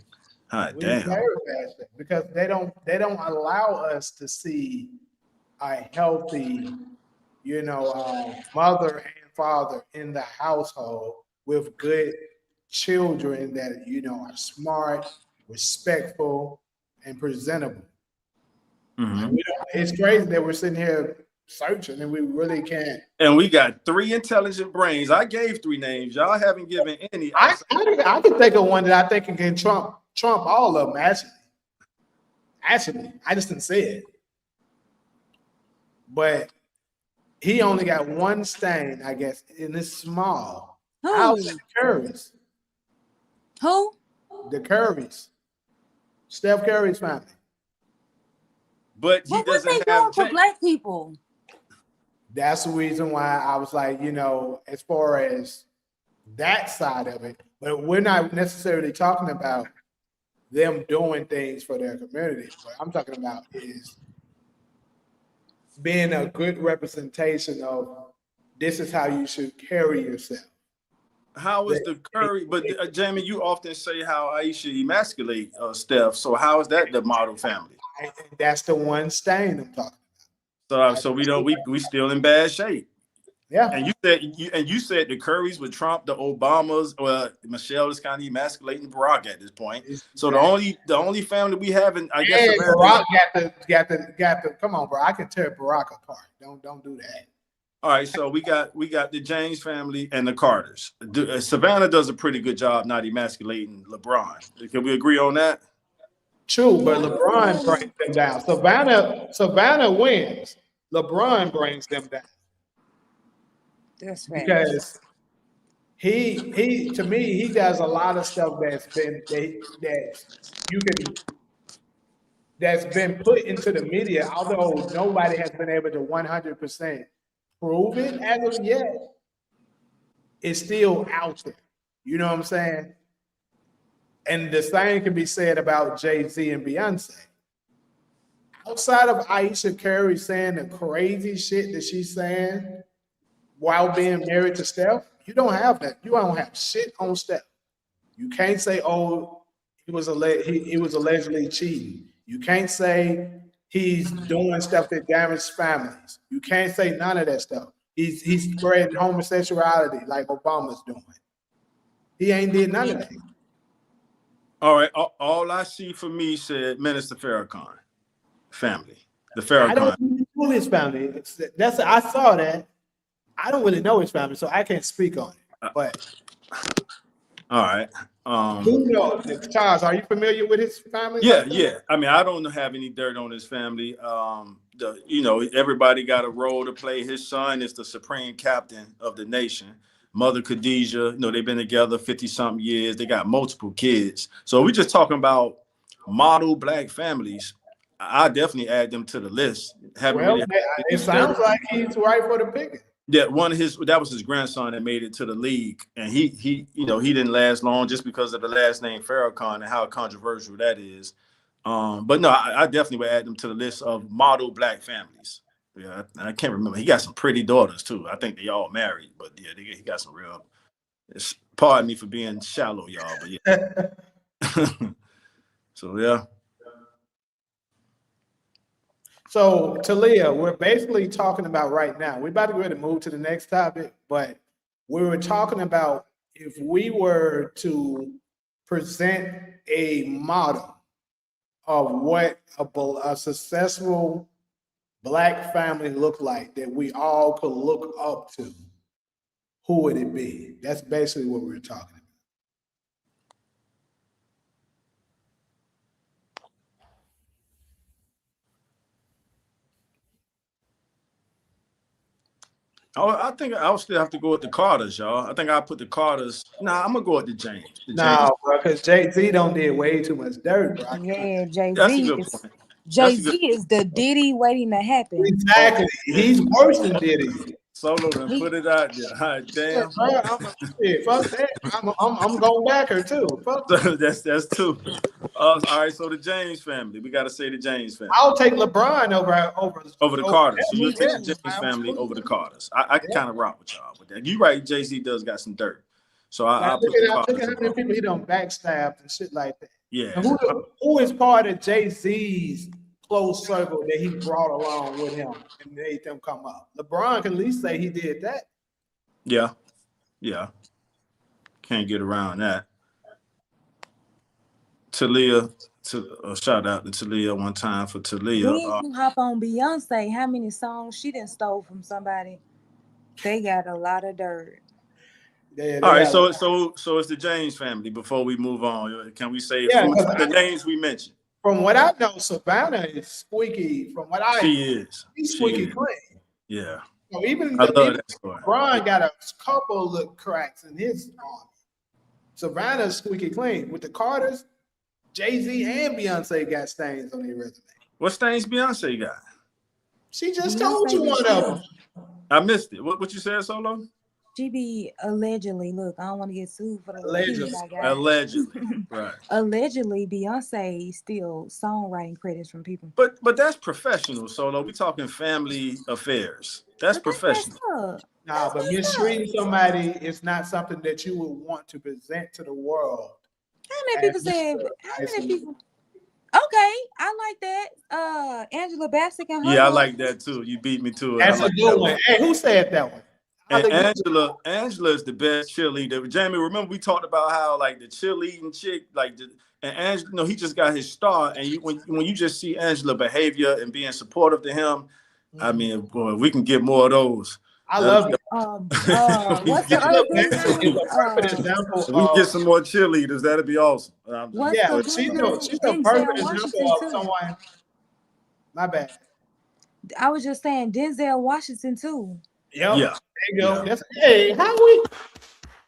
Hot We damn. very bad shape because they don't allow us to see a healthy, mother and father in the household with good children that are smart, respectful, and presentable. Like Hmm. we don't, it's crazy that we're sitting here searching and we really can't. And we got three intelligent brains. I gave three names. Y'all haven't given any I outside. I, I can think of one that I think can trump all of them. Actually, I just didn't say it, but he only got one stain, I guess, and it's small. I'll say Who? the Currys. Who? The Currys. Steph Curry's family. But he But what they doesn't have doing for James. black people? That's the reason why I was like, as far as that side of it, but we're not necessarily talking about them doing things for their community. What I'm talking about is being a good representation of this is how you should carry yourself. How is the Curry? But Jamie, you often say how Aisha emasculate Steph. So how is that the model family? That's the one stain I'm talking So about. so we don't we still in bad shape. Yeah. And you said the Currys would trump the Obamas. Well, Michelle is kind of emasculating Barack at this point. So the Exactly. only family we have, in I guess, And Savannah is Barack got the come on, bro. I can tear Barack apart. Don't do that. all right. So we got the James family and the Carters. Savannah does a pretty good job not emasculating LeBron. Can we agree on that? True, but Not LeBron necessarily. brings them down. Savannah wins. LeBron brings them down That's facts. because he to me he does a lot of stuff you can that's been put into the media, although nobody has been able to 100% prove it as of yet. It's still out there. You know what I'm saying? And the same can be said about Jay-Z and Beyonce. Outside of Aisha Curry saying the crazy shit that she's saying while being married to Steph, you don't have that. You don't have shit on Steph. You can't say, "Oh, he was allegedly cheating." You can't say he's doing stuff that damaged families. You can't say none of that stuff. He's spreading homosexuality like Obama's doing. He ain't did none of that. All right. All I see for me said Minister Farrakhan family. The I don't Farrakhan. really know his family. That's I saw that. I don't really know his family, so I can't speak on it. But All right. who knows? Charles, are you familiar with his family Yeah, like that? yeah. I mean, I don't have any dirt on his family. Everybody got a role to play. His son is the supreme captain of the nation. Mother Khadijah, they've been together 50 something years. They got multiple kids. So we're just talking about model black families. I definitely add them to the list. Haven't Well, really had it any dirt. sounds like he's right for the picking. Yeah, that was his grandson that made it to the league, and he didn't last long just because of the last name Farrakhan and how controversial that is. But no, I definitely would add them to the list of model black families. Yeah, I can't remember. He got some pretty daughters too. I think they all married, but yeah, he got some real. Pardon me for being shallow, y'all, but yeah. So yeah. So, Talia, we're basically talking about right now. We're about to go ahead and move to the next topic, but we were talking about if we were to present a model of what a successful black family looked like that we all could look up to, who would it be? That's basically what we were talking about. Oh, I think I'll still have to go with the Carters, y'all. I think I'll put the Carters. Nah, I'm gonna go with the James. The James. No, bro, because Jay-Z don't did way too much dirt, bro. I can't. Yeah, That's a good point. That's Jay a good Z is the Diddy waiting to happen. oh, Exactly. He's worse than Diddy. Solo done He put it out there. All right, Yeah, damn. bro, shit, fuck that. I'm going back her too. Fuck. So that's two. All right, so the James family. We gotta say the James family. I'll take LeBron over Over the over Carters. So them. you'll me take Yeah, the too. James family over the absolutely. Carters. I Yeah. kind of rock with y'all with that. You right, Jay-Z does got some dirt. So Like, I'll put the look Carters at how many above. people he done backstabbed and shit like that. And Yeah. who is part of Jay-Z's close circle that he brought along with him and made them come up? LeBron can at least say he did that. Yeah. Yeah. Can't get around that. Talia, to shout out to Talia one time for Talia. Then you hop on Beyonce. How many songs she done stole from somebody? They got a lot of dirt. All They right, have, so it's the James family. Before we move on, can we say yeah, from 'cause the names we mentioned? from what I know, Savannah is squeaky. From what I She is. he's She squeaky is. clean. Yeah. So even I love even that story. LeBron got a couple of cracks in his arm. Savannah's squeaky clean. With the Carters, Jay-Z and Beyonce got stains on their resume. What stains Beyonce got? She just told Beyonce you be one of them. I missed it. What you said, Solo? She be allegedly. Look, I don't want to get sued for the little Allegedly. piece I got. Allegedly. Right. Allegedly, Beyonce steal songwriting credits from people. But that's professional, Solo. We talking family affairs. That's But that's messed professional. up. Nah, That's but messed mistreating up. somebody is not something that you would want to present to the world. How many as people said? How many nice. people? Okay, I like that. Angela Bassett and Yeah, I her. like that too. You beat me to it. I That's a like that good one. one. Hey, who said that one? I And think Angela is the best cheerleader. Jamie, remember we talked about how like the cheerleading chick, and Angela, he just got his star. And when you just see Angela behavior and being supportive to him, I mean, boy, we can get more of those. I That'll love be it. we What's the get, other Angela dude's Bassett is name? a perfect example we can of get some more cheerleaders. That'll be awesome. What's yeah, the But dude's she's a name? perfect Denzel example Washington of too. someone. My bad. I was just saying Denzel Washington too. Yep. yeah, There you go. yeah, That's hey, how we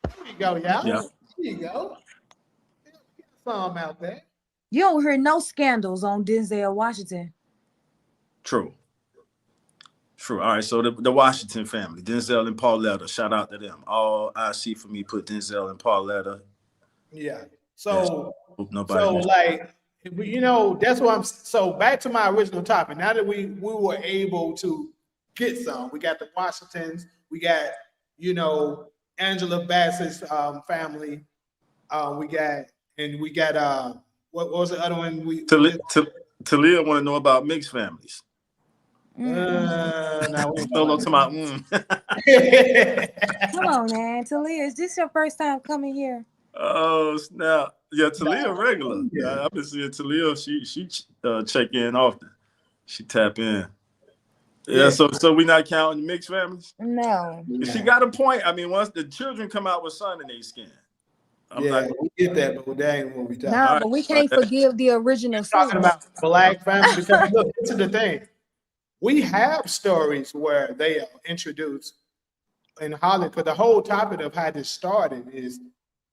there you go, y'all. yeah. There you go. Some out there. You don't hear no scandals on Denzel Washington. True. True. All right. So the Washington family, Denzel and Pauletta. Shout out to them. All I see for me put Denzel and Pauletta. Yeah. Yes. So Hope nobody missed. like that's what I'm so back to my original topic. Now that we were able to get some, we got the Washingtons, we got Angela Bassett's family, we got what was the other one Talia want to know about mixed families. now we Solo to my Come on, man. Talia, is this your first time coming here? Oh snap! Yeah, Talia regular. Yeah. I've been seeing Talia. She check in often. She tap in. Yeah. So we not counting mixed families. No. She got a point. I mean, once the children come out with sun in their skin, I'm not. we get that, but that ain't what we talking No, about. but we can't forgive the original Talking sin. about black family because look, this is the thing. We have stories where they are introduced in Hollywood. Because the whole topic of how this started is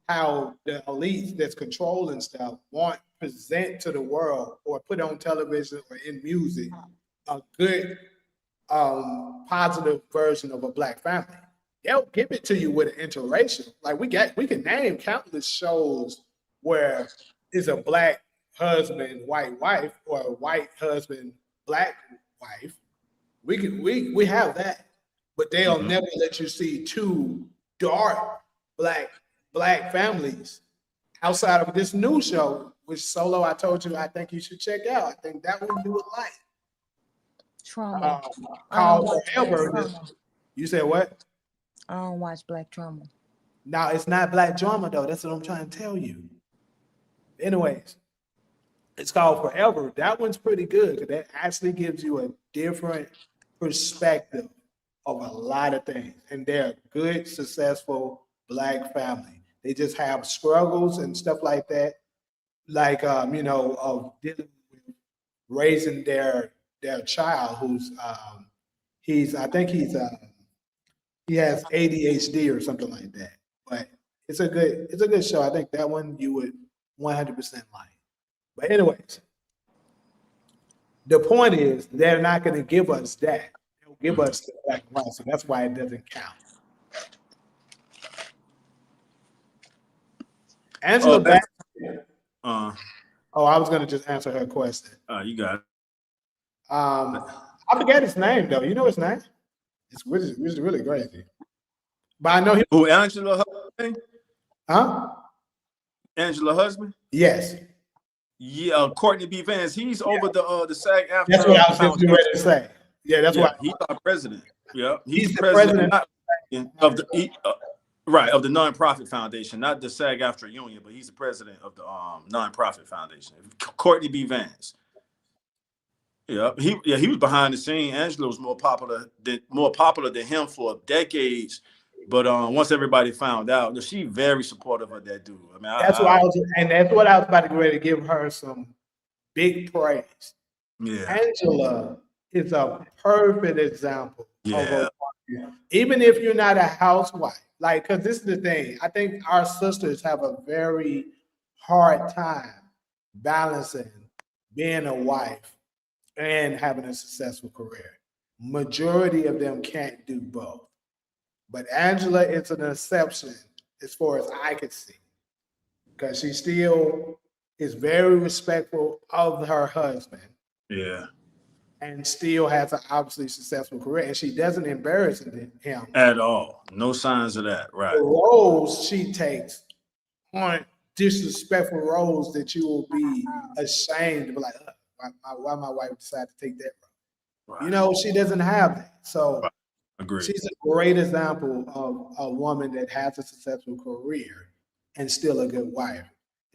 how the elites that's controlling stuff want to present to the world or put on television or in music a good, positive version of a black family. They'll give it to you with an interracial. Like we can name countless shows where it's a black husband, white wife, or a white husband, black wife. We have that, but they'll never let you see two dark black families outside of this new show, which Solo I told you I think you should check out. I think that one you would like. Trauma. Called Forever. You said what? I don't watch black trauma. Now it's not black drama though. That's what I'm trying to tell you. Anyways, it's called Forever. That one's pretty good because that actually gives you a different perspective of a lot of things. And they're a good, successful black family. They just have struggles and stuff like that, like of dealing with raising their child who's I think he's he has ADHD or something like that. But it's a good show. I think that one you would 100% like. But anyways, the point is they're not going to give us that. They'll give us the black and white, so that's why it doesn't count. Angela That's Bassett. uh, Oh, I was going to just answer her question. you got Um, I forget his name though. You know his name? It's really crazy. But I know he. who Angela husband? Huh? Angela husband? Yes. Yeah, Courtney B. Vance. He's over the SAG That's what after I was just foundation. ready to say. Yeah, that's Yeah, why he's our president. Yeah, he's he's the the president president. not of the right of the nonprofit foundation, not the SAG after union, but he's the president of the nonprofit foundation. Courtney B. Vance. He was behind the scene. Angela was more popular than him for decades. But once everybody found out, she very supportive of that dude. I mean, That's why and that's what I was about to get ready to give her some big praise. yeah, Angela is a perfect example of a yeah, woman. Even if you're not a housewife, like, because this is the thing, I think our sisters have a very hard time balancing being a wife and having a successful career. Majority of them can't do both. But Angela is an exception as far as I could see, because she still is very respectful of her husband yeah. and still has an obviously successful career, and she doesn't embarrass him. At all. No signs of that. The Right. roles she takes aren't disrespectful roles that you will be ashamed to be like, why my wife decided to take that role? You Right. know, she doesn't have that. So Right. Agree. she's a great example of a woman that has a successful career and still a good wife,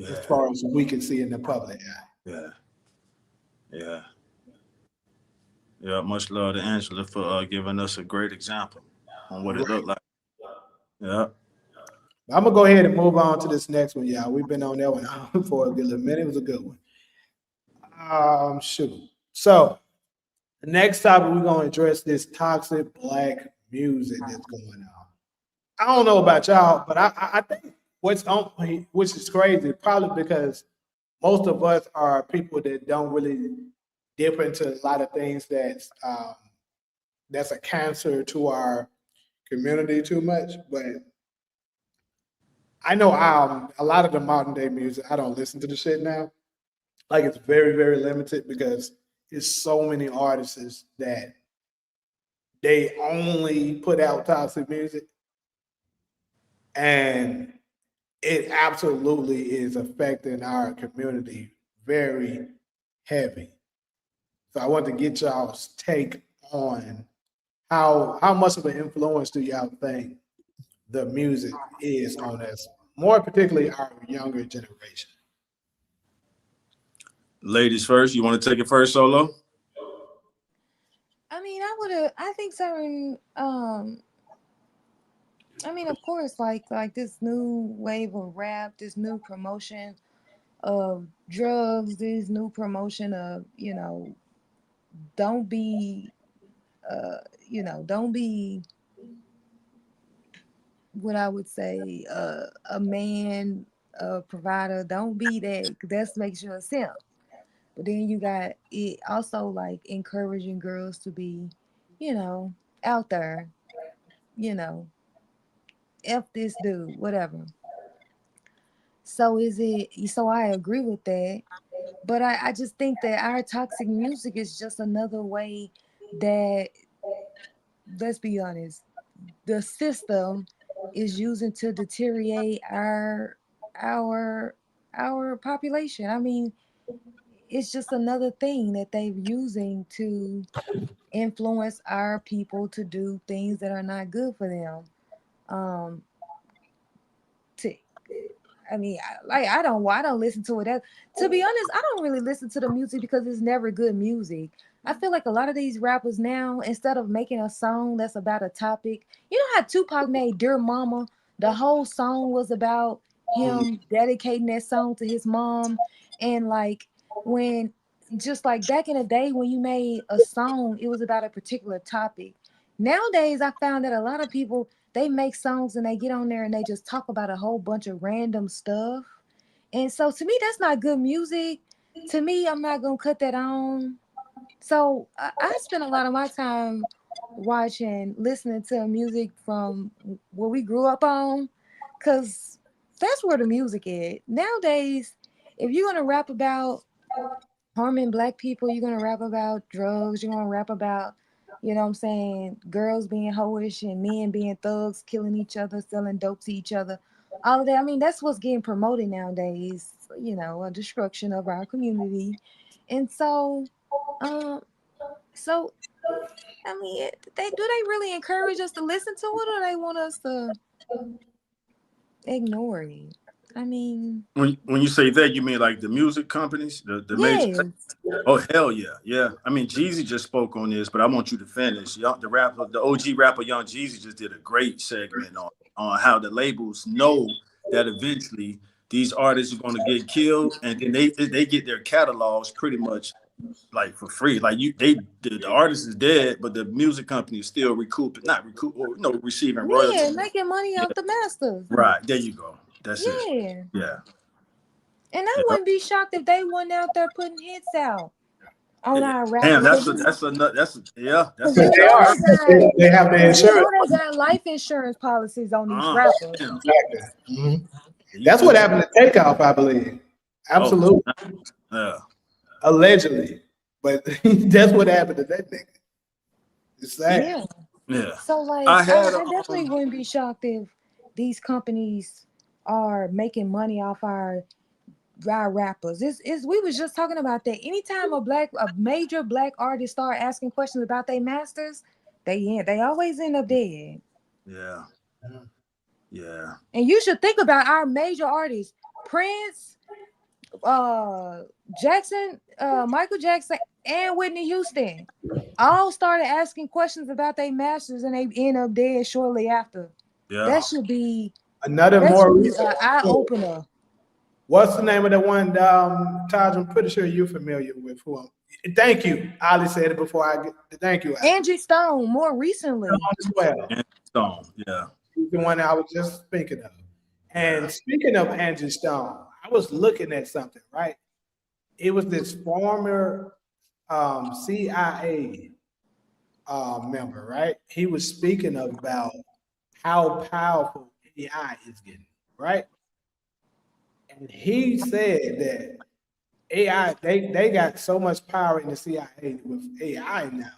as Yeah. far as we can see in the public eye. Yeah. Yeah. Yeah. Much love to Angela for giving us a great example on what it Right. looked like. Yeah. I'm gonna go ahead and move on to this next one, y'all. We've been on that one for a good little minute. It was a good one. Shoot. So the next topic we're gonna address this toxic black music that's going on. I don't know about y'all, but I think what's on, which is crazy, probably because most of us are people that don't really dip into a lot of things that's a cancer to our community too much. But I know a lot of the modern day music, I don't listen to the shit now. Like it's very, very limited because it's so many artists that they only put out toxic music, and it absolutely is affecting our community very heavy. So I want to get y'all's take on how much of an influence do y'all think the music is on us, more particularly our younger generation. Ladies first. You want to take it first, Solo? I mean, I think certain I mean, of course, like this new wave of rap, this new promotion of drugs, this new promotion of, don't be don't be what I would say a man, a provider. Don't be that. That makes you a simp. But then you got it also like encouraging girls to be, you know, out there, you know, F this dude, whatever. So I agree with that. But I just think that our toxic music is just another way that, let's be honest, the system is using to deteriorate our our population. I mean, it's just another thing that they're using to influence our people to do things that are not good for them. Um, to I mean, I don't listen to it. To be honest, I don't really listen to the music because it's never good music. I feel like a lot of these rappers now, instead of making a song that's about a topic, you know how Tupac made "Dear Mama," the whole song was about him dedicating that song to his mom, and like when, just like back in the day when you made a song, it was about a particular topic. Nowadays, I found that a lot of people they make songs and they get on there and they just talk about a whole bunch of random stuff. And so to me, that's not good music. To me, I'm not gonna cut that on. So I spend a lot of my time watching, listening to music from where we grew up on, cause that's where the music is. Nowadays, if you're gonna rap about harming black people, you're gonna rap about drugs, you're gonna rap about, you know what I'm saying, girls being hoish and men being thugs, killing each other, selling dope to each other. All of that. I mean, that's what's getting promoted nowadays, you know, a destruction of our community. And um, so I mean, they do they really encourage us to listen to it, or they want us to ignore it? I mean, When you say that, you mean like the music companies, the major. yes, Oh hell yeah, yeah. I mean, Jeezy just spoke on this, but I want you to finish. The rapper, the OG rapper, Young Jeezy, just did a great segment on how the labels know that eventually these artists are going to get killed, and then they get their catalogs pretty much like for free. Like the artist is dead, but the music company is still recouping, not recoup, or receiving yeah, royalties. making money Yeah, off the masters. right. There you go. That's it. Yeah. Yeah. And I Yeah. wouldn't be shocked if they went out there putting hits out on Yeah. our Damn, rappers. that's a that's a that's a, yeah, that's Cause a you They know tough. are. they got, They have the cause you insurance. know they got life insurance policies on these Uh, rappers. damn. Exactly. Mhm. You That's what put happened to Takeoff, I believe. oh Absolutely. yeah, Allegedly. But that's what happened to that nigga. It's sad. Yeah. yeah. So like I I, had I definitely wouldn't be shocked if these companies are making money off our rappers. It's we was just talking about that. Anytime a major black artist start asking questions about their masters, they always end up dead. yeah, yeah, And you should think about our major artists, Prince, uh Jackson, Michael Jackson, and Whitney Houston. All started asking questions about their masters and they end up dead shortly after. yeah. That should be Another that more should be recent. an eye opener. What's the name of the one, Taj? I'm pretty sure you're familiar with who. Thank you. Ali said it before I get. Thank you, Ali. Angie Stone, more recently. As well. And Stone, yeah, He's the one I was just speaking of. yeah. And speaking of Angie Stone, I was looking at something, right? It was this former CIA member, right? He was speaking about how powerful AI is getting, right? And he said that AI, they got so much power in the CIA with AI now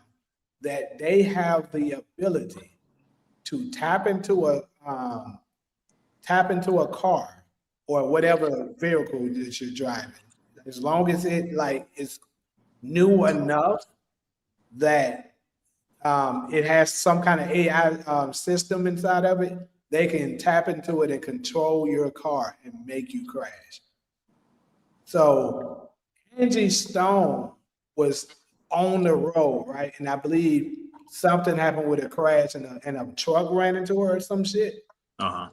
that they have the ability to tap into a car or whatever vehicle that you're driving, as long as it like is new enough that it has some kind of AI system inside of it, they can tap into it and control your car and make you crash. So Angie Stone was on the road, right? And I believe something happened with a crash and a truck ran into her or some shit. Uh-huh.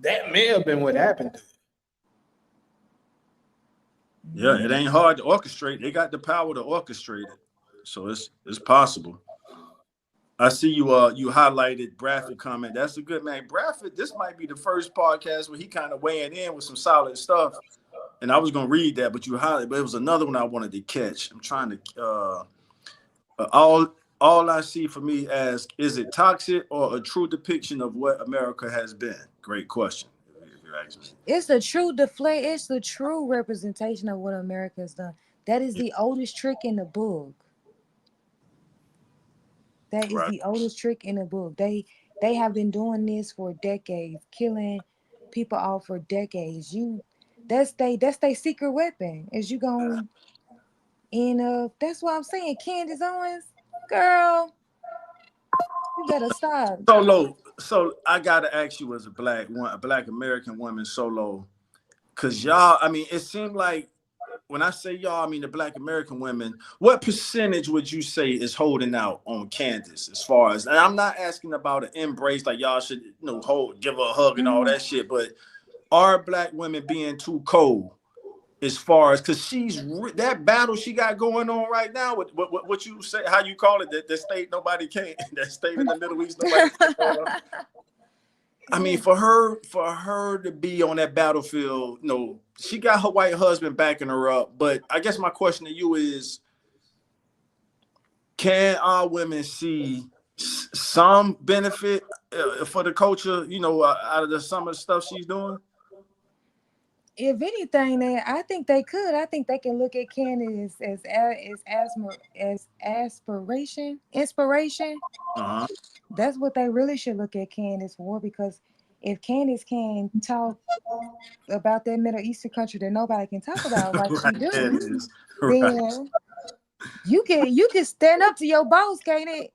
That may have been what happened to her. Yeah, it ain't hard to orchestrate. They got the power to orchestrate it. So it's possible. I see you highlighted Bradford comment. That's a good man. Bradford, this might be the first podcast where he kind of weighing in with some solid stuff. And I was gonna read that, but you highlighted, but it was another one I wanted to catch. I'm trying to all I see for me as is it toxic or a true depiction of what America has been? Great question. If you ask me. It's the true deflate. It's the true representation of what America's done. That is the oldest trick in the book. That is Right. the oldest trick in the book. They have been doing this for decades, killing people off for decades. That's they secret weapon. Is you going end up? That's what I'm saying. Candace Owens, girl, you better stop. Solo. So I gotta ask you as a black American woman, Solo, because y'all, I mean, it seemed like when I say y'all, I mean the black American women, what percentage would you say is holding out on Candace as far as, and I'm not asking about an embrace, like y'all should, give her a hug and all Mhm. that shit, but are black women being too cold as far as because that battle she got going on right now with what you say, how you call it, that state nobody can, that state in the Middle East nobody can. I mean, for her to be on that battlefield, she got her white husband backing her up. But I guess my question to you is, can our women see some benefit for the culture, out of some of the stuff she's doing? If anything, I think they could. I think they can look at Candace as inspiration. Uh-huh. That's what they really should look at Candace for, because if Candace can talk about that Middle Eastern country that nobody can talk about like she Right, that do, is right. then you can stand up to your boss, can't it?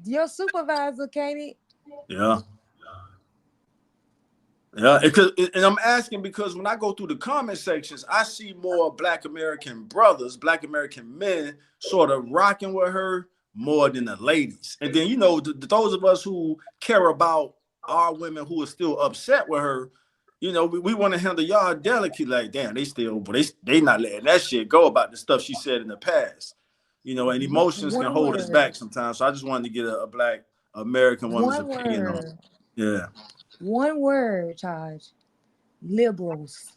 Your supervisor, can't it? Yeah. Yeah, and I'm asking because when I go through the comment sections, I see more Black American brothers, Black American men sort of rocking with her more than the ladies. And then, those of us who care about our women who are still upset with her, we want to handle y'all delicately. Like, damn, they not letting that shit go about the stuff she said in the past. And emotions can One hold us word. back sometimes. So I just wanted to get a Black American woman's One opinion on it. word. Yeah. One word, Taj. Liberals.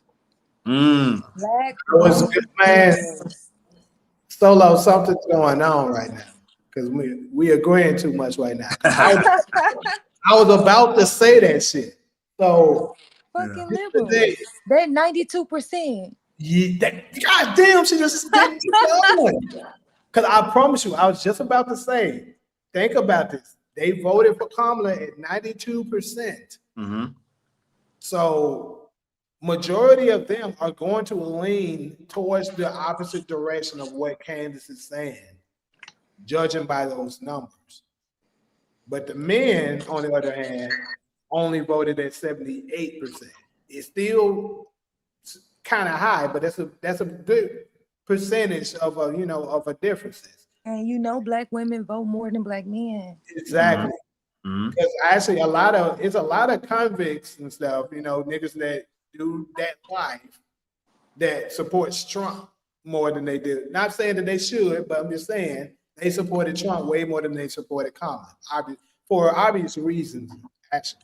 Mm. Black Was women man, liberals. Solo, something's going on right now because we agreeing too much right now. I was about to say that shit. So Fucking today, liberals. They're 92%. God damn, she just didn't keep going. Because I promise you, I was just about to say, think about this. They voted for Kamala at 92%. Mm-hmm. So majority of them are going to lean towards the opposite direction of what Candace is saying, judging by those numbers. But the men, on the other hand, only voted at 78%. It's still kind of high, but that's a good percentage of a differences. And Black women vote more than Black men. Exactly. Mm-hmm. Because actually it's a lot of convicts and stuff, niggas that do that life that supports Trump more than they do. Not saying that they should, but I'm just saying they supported Trump way more than they supported Kamala. For obvious reasons, actually.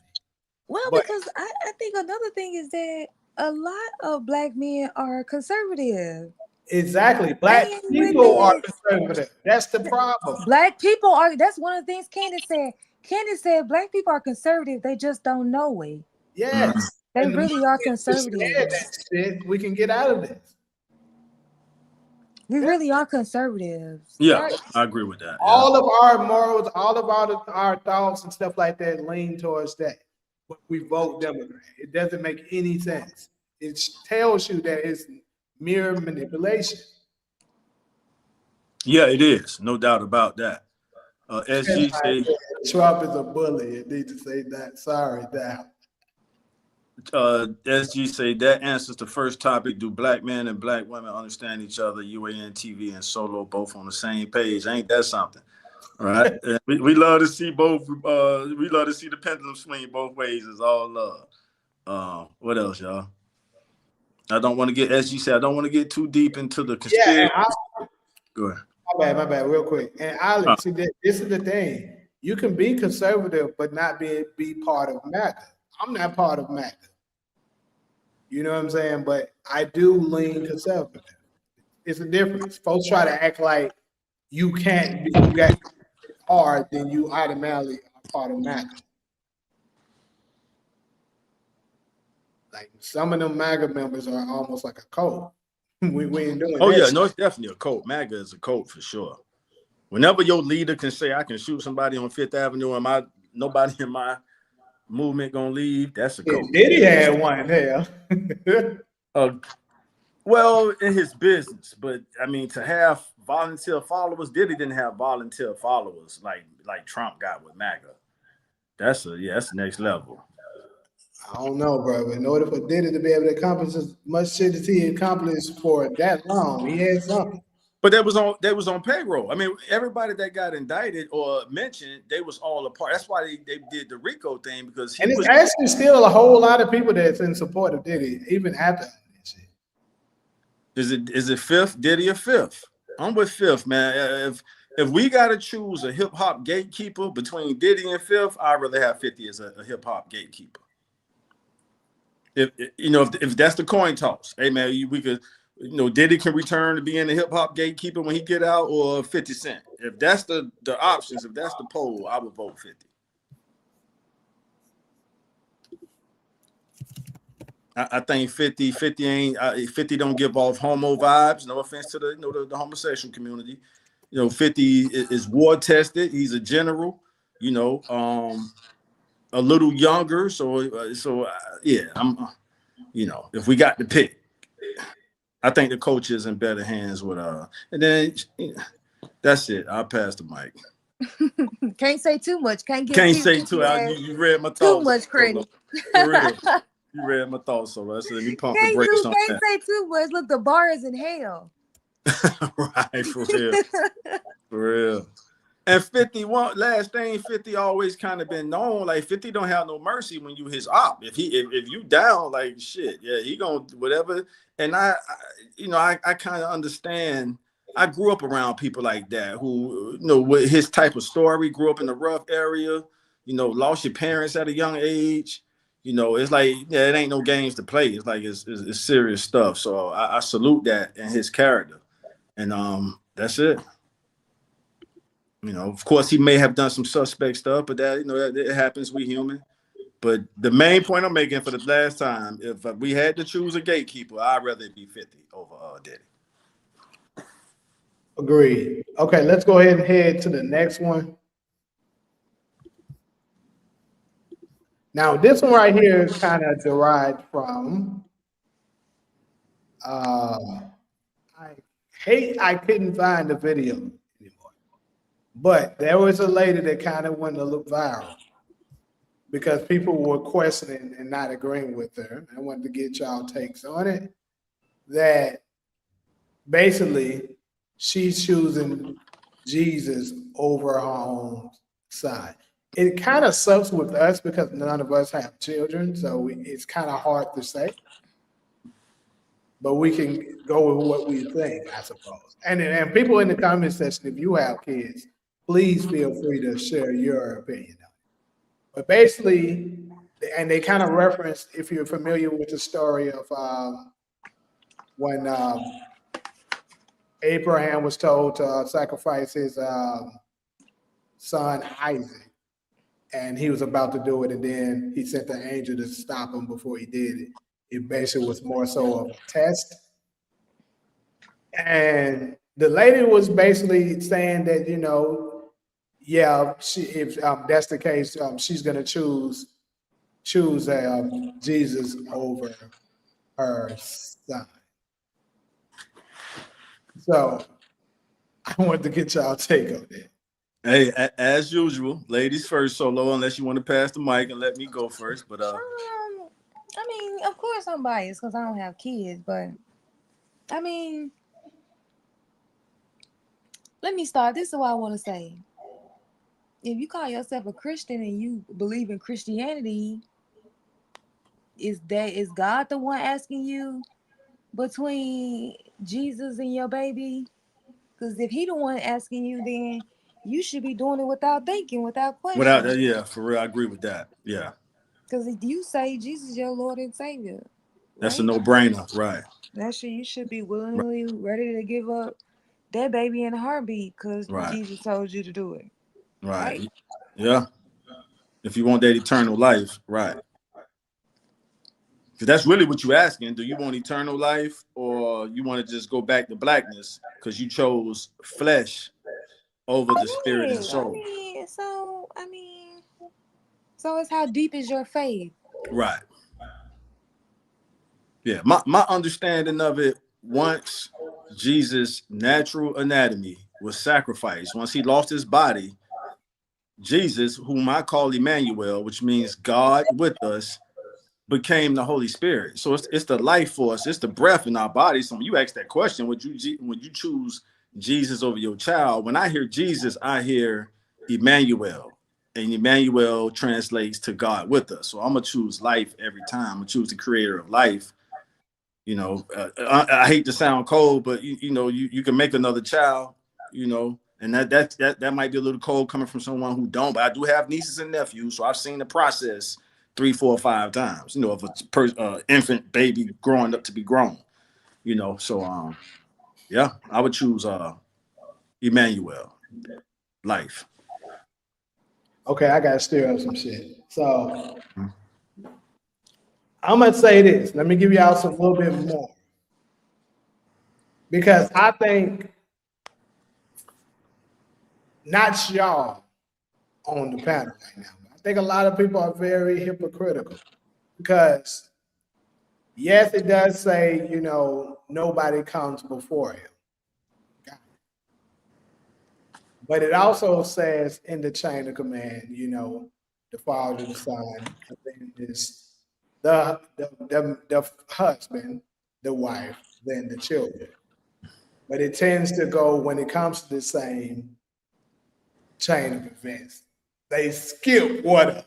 Well, But because I think another thing is that a lot of Black men are conservative. exactly, Black They ain't people are really. conservative. That's the problem. Black people are. That's one of the things Candace said. Candace said Black people are conservative. They just don't know it. Yes. They And the really are moment we said conservative. that shit, we can get out of this. We really are conservatives. Yeah, I agree with that. Yeah. All of our morals, all of our thoughts and stuff like that lean towards that. But we vote Democrat. It doesn't make any sense. It tells you that it's mere manipulation. Yeah, it is. No doubt about that. SG say, Trump is a bully. You need to say that. Sorry, that. SG say that answers the first topic. Do Black men and Black women understand each other? UAN TV and Solo both on the same page. Ain't that something? All right. we love to see both. We love to see the pendulum swing both ways. It's all love. What else, y'all? I don't want to get, SG said, I don't want to get too deep into the Yeah, conspiracy. Go ahead. my bad, real quick. And Alex, see, this is the thing. You can be conservative, but not be part of MAGA. I'm not part of MAGA. You know what I'm saying? But I do lean conservative. It's a difference. Folks try to act like you can't be you got hard, then you automatically are part of MAGA. Like some of them MAGA members are almost like a cult. we ain't doing Oh, that yeah, shit. no, it's definitely a cult. MAGA is a cult for sure. Whenever your leader can say, I can shoot somebody on Fifth Avenue and nobody in my movement gonna leave, that's a cult. Diddy had one there. Well, in his business, but I mean, to have volunteer followers, Diddy didn't have volunteer followers like Trump got with MAGA. That's the next level. I don't know, bro. But in order for Diddy to be able to accomplish as much shit as he accomplished for that long, he had something. But that was on payroll. I mean, everybody that got indicted or mentioned, they was all a part. That's why they did the RICO thing, because And it's actually still a whole lot of people that's in support of Diddy, even after that shit. Is it fifth? Diddy or fifth? I'm with fifth, man. If we gotta choose a hip hop gatekeeper between Diddy and fifth, I'd rather have 50 as a hip hop gatekeeper. If if that's the coin toss, hey man, we could, Diddy can return to being the hip hop gatekeeper when he get out, or 50 Cent. If that's the options, if that's the poll, I would vote 50. I think 50 ain't 50 don't give off homo vibes. No offense to the homosexual community. 50 is war tested. He's a general. A little younger. Yeah, if we got to pick, I think the coach is in better hands with and then that's it. I'll pass the mic. Can't say too much. Can't give Can't say too. people You read my too thoughts. much credit. For real. You read my thoughts, so let me pump the brakes on Can't that. say too much. Look, the bar is in hell. Right, for real. For real. And 51, last thing, 50 always kind of been known. Like 50 don't have no mercy when you his op. If you down, like shit, yeah, he gonna whatever. And I kind of understand. I grew up around people like that who, with his type of story, grew up in a rough area, lost your parents at a young age. It's like, yeah, it ain't no games to play. It's like it's serious stuff. So I salute that and his character. And that's it. Of course, he may have done some suspect stuff, but that it happens. We human. But the main point I'm making for the last time, if we had to choose a gatekeeper, I'd rather it be 50 over Diddy. Agreed. Okay, let's go ahead and head to the next one. Now, this one right here is kind of derived from. I couldn't find the video anymore, but there was a lady that kind of went a little viral because people were questioning and not agreeing with her. I wanted to get y'all takes on it. That basically she's choosing Jesus over her own son. It kind of sucks with us because none of us have children, so it's kind of hard to say. But we can go with what we think, I suppose. And people in the comment section, if you have kids, please feel free to share your opinion. But basically, and they kind of reference, if you're familiar with the story of when Abraham was told to sacrifice his son Isaac, and he was about to do it, and then he sent the angel to stop him before he did it. It basically was more so of a test. And the lady was basically saying that, yeah, if that's the case, she's going to choose Jesus over her son. So I wanted to get y'all take on that. Hey, as usual, ladies first, Solo, unless you want to pass the mic and let me go first. But I mean, of course I'm biased because I don't have kids, but I mean, let me start. This is what I want to say. If you call yourself a Christian and you believe in Christianity, is God the one asking you between Jesus and your baby? Because if he the one asking you, then you should be doing it without thinking, without questioning. Yeah, for real, I agree with that. Yeah. Because if you say Jesus is your Lord and Savior, That's a right? no-brainer, right? You should be willingly ready to give up that baby in a heartbeat because Right. Jesus told you to do it. Right. Yeah. If you want that eternal life, right. Because that's really what you're asking. Do you want eternal life, or you want to just go back to blackness because you chose flesh over the spirit and soul? So it's how deep is your faith? Right. Yeah. My understanding of it, once Jesus' natural anatomy was sacrificed, once he lost his body, Jesus, whom I call Emmanuel, which means God with us, became the Holy Spirit. So it's the life force, it's the breath in our body. So when you ask that question, would you choose Jesus over your child? When I hear Jesus, I hear Emmanuel, and Emmanuel translates to God with us. So I'm gonna choose life every time. I'm gonna choose the creator of life You know, I hate to sound cold, but you know, you can make another child. You know, and that might be a little cold coming from someone who don't. But I do have nieces and nephews, so I've seen the process 3, 4, 5 times. You know, of a infant baby growing up to be grown. You know, so yeah, I would choose Emmanuel life. Okay, I gotta stir up some shit. So I'm gonna say this. Let me give y'all some little bit more. Because I think not y'all on the panel right now. I think a lot of people are very hypocritical because yes, it does say, you know, nobody comes before him. But it also says in the chain of command, you know, the father, the son, and then is the husband, the wife, then the children. But it tends to go when it comes to the same chain of events. They skip what?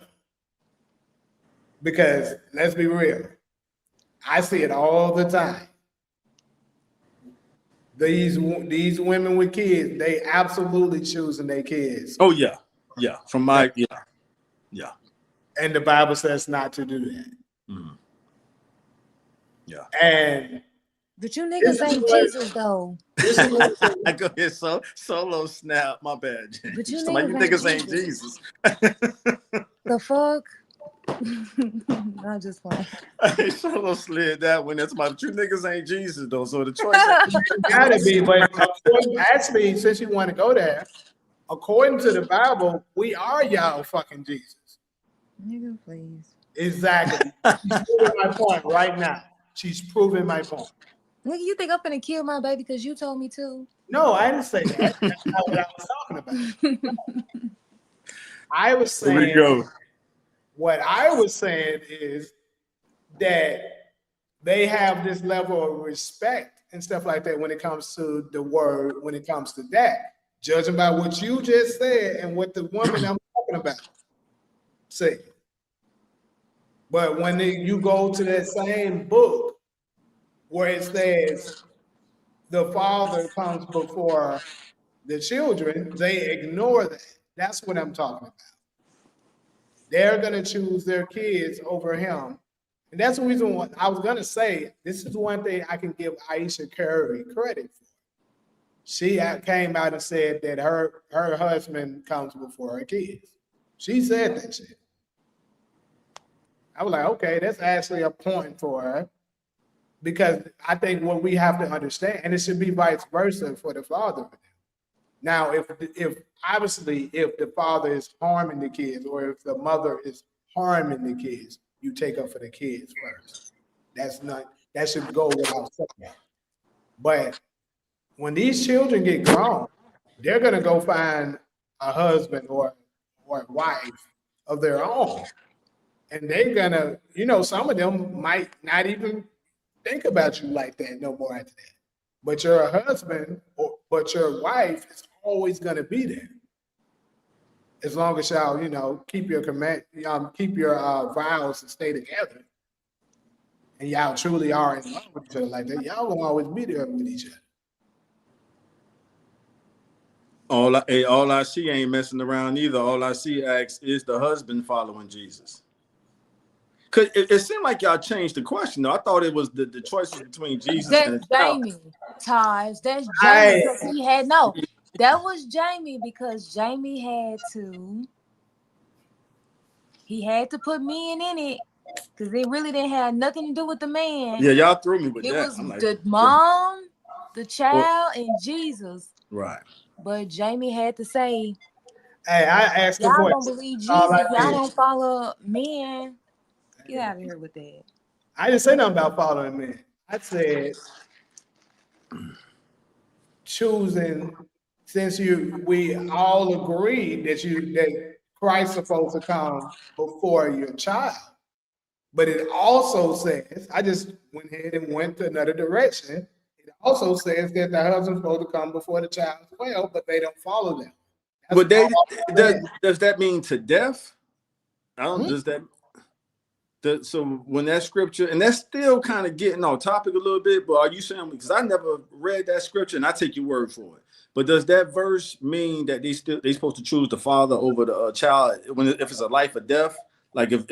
Because let's be real, I see it all the time. These women with kids, they absolutely choosing their kids. Oh yeah, yeah. From my yeah. And the Bible says not to do that. Mm-hmm. Yeah. And But you niggas ain't Jesus though. I go ahead, solo snap. My bad, But you James. Somebody, you niggas ain't Jesus. The fuck? I'm just playing. Solo slid that one. That's my. But you niggas ain't Jesus though. So the choice. gotta be, but actually, since you want to go there, according to the Bible, we are y'all fucking Jesus. Nigga, please. Exactly. She's proving my point right now. She's proving my point. Nigga, you think I'm finna kill my baby because you told me to? No, I didn't say that. That's not what I was talking about. I was saying, what I was saying is that they have this level of respect and stuff like that when it comes to the word, when it comes to that. Judging by what you just said and what the woman I'm talking about said. But when you go to that same book where it says the father comes before the children, they ignore that. That's what I'm talking about. They're going to choose their kids over him. And that's the reason why I was going to say, this is one thing I can give Aisha Curry credit for. She came out and said that her husband comes before her kids. She said that shit. I was like, okay, that's actually a point for her. Because I think what we have to understand, and it should be vice versa for the father. Now, if obviously if the father is harming the kids or if the mother is harming the kids, you take up for the kids first. That should go without saying. But when these children get grown, they're gonna go find a husband or a wife of their own. And they're gonna, you know, some of them might not even think about you like that no more after that. But your husband but your wife is always gonna be there. As long as y'all, you know, keep your keep your vows and stay together. And y'all truly are in love with each other like that, y'all will always be there with each other. All I see ain't messing around either. All I see is the husband following Jesus. Cause it seemed like y'all changed the question though. I thought it was the choices between Jesus and That's the child. Jamie, Taj. That's Jamie because he had no. That was Jamie because Jamie had to put men in it because it really didn't have nothing to do with the man. Yeah, y'all threw me with it that. It was like, the mom, the child, and Jesus. Right. But Jamie had to say, hey, I asked the question. Y'all don't believe Jesus. Y'all don't follow men. Get out of here with that. I didn't say nothing about following men. I said choosing, since we all agreed that Christ is supposed to come before your child. But it also says, I just went ahead and went to another direction. It also says that the husband's supposed to come before the child as well, but they don't follow them. But does that mean to death? I don't. Does that? So when that scripture, and that's still kind of getting off topic a little bit, but are you saying, because I never read that scripture and I take your word for it, but does that verse mean that they supposed to choose the father over the child if it's a life or death? Like if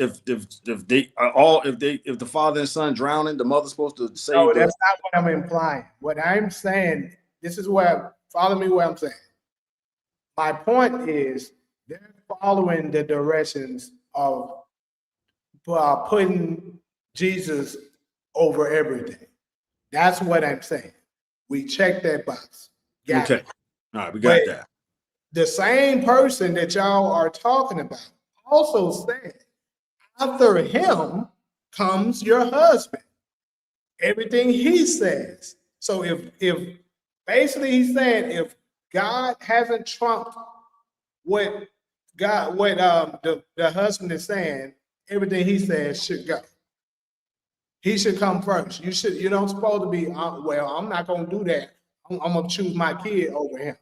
they are all if the father and son drowning, the mother's supposed to No, save the. that's not what I'm implying. What I'm saying, this is where, follow me where I'm saying. My point is they're following the directions of putting Jesus over everything. That's what I'm saying. We check that box. Got Okay, it. all right, we But got that. the same person that y'all are talking about also said, after him comes your husband. Everything he says. So if basically he's saying if God hasn't trumped what the husband is saying, everything he says should go. He should come first. You don't supposed to be well, I'm not gonna do that. I'm gonna choose my kid over him.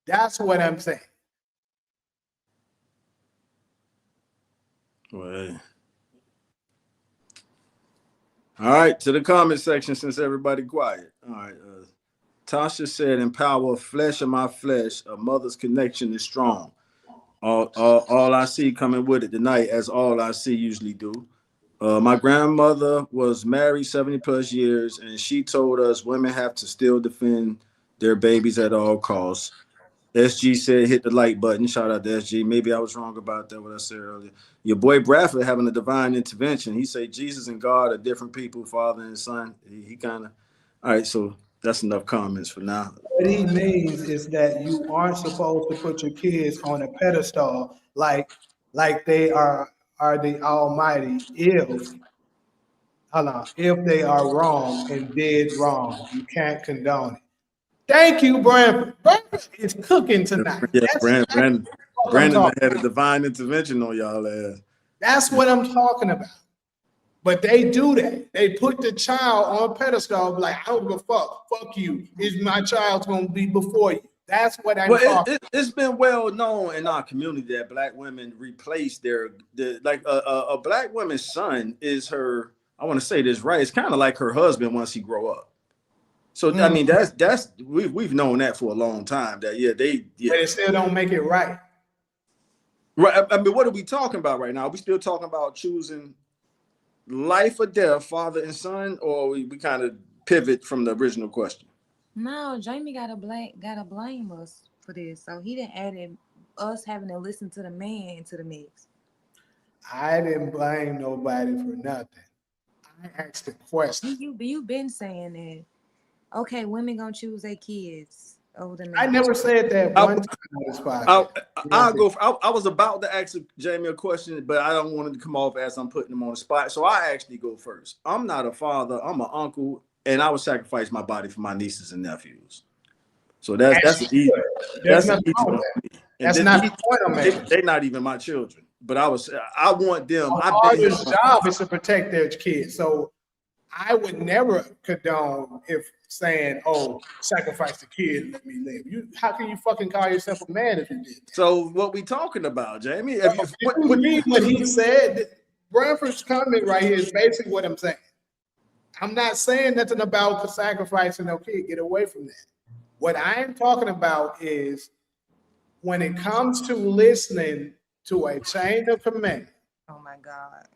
That's what I'm saying. Well, all right, to the comment section since everybody quiet. All right, Tasha said, "In power of flesh of my flesh, a mother's connection is strong. All I see coming with it tonight, as all I see usually do. My grandmother was married 70 plus years, and she told us women have to still defend their babies at all costs. SG said, hit the like button. Shout out to SG. Maybe I was wrong about that, what I said earlier. Your boy Bradford having a divine intervention. He said Jesus and God are different people, father and son. He kind of, all right, so that's enough comments for now. What he means is that you aren't supposed to put your kids on a pedestal like they are the Almighty. If they are wrong and did wrong, you can't condone it. Thank you, Brandon. Brandon is cooking tonight. Yeah, That's what I'm Brandon talking had a about. divine intervention on y'all ass. That's what I'm talking about. But they do that. They put the child on a pedestal, like, I don't give a fuck. Fuck you. Is my child's gonna be before you? That's what I'm Well, talking it's been well known in our community that black women replace like a black woman's son is her. I want to say this right. It's kind of like her husband once he grow up. So I about. mean that's we've known that for a long time. That But it still don't make it right. right. I mean, what are we talking about right now? Are we still talking about choosing life or death, father and son, or we kind of pivot from the original question? No, Jamie gotta blame us for this. So he didn't add us having to listen to the man into the mix. I didn't blame nobody for nothing. I asked the question. You been saying that. Okay, women gonna choose their kids over the I man. never said that I, one time on this I, podcast. I'll go. I was about to ask Jamie a question, but I don't want it to come off as I'm putting him on the spot. So I actually go first. I'm not a father. I'm an uncle, and I would sacrifice my body for my nieces and nephews. So As that's you an easy should. There's that's an nothing easy wrong one with for that. me. And That's then not the point I'm making. they're not even my children. But I want them. A I've been here. father's job is to protect their kids. So I would never condone if saying, "Oh, sacrifice the kid, let me live." How can you fucking call yourself a man if you did that? So what we talking about, Jamie? Bro, if you read what he said, Branford's comment right here is basically what I'm saying. I'm not saying nothing about sacrificing no kid. Get away from that. What I am talking about is when it comes to listening to a chain of command, Oh my God.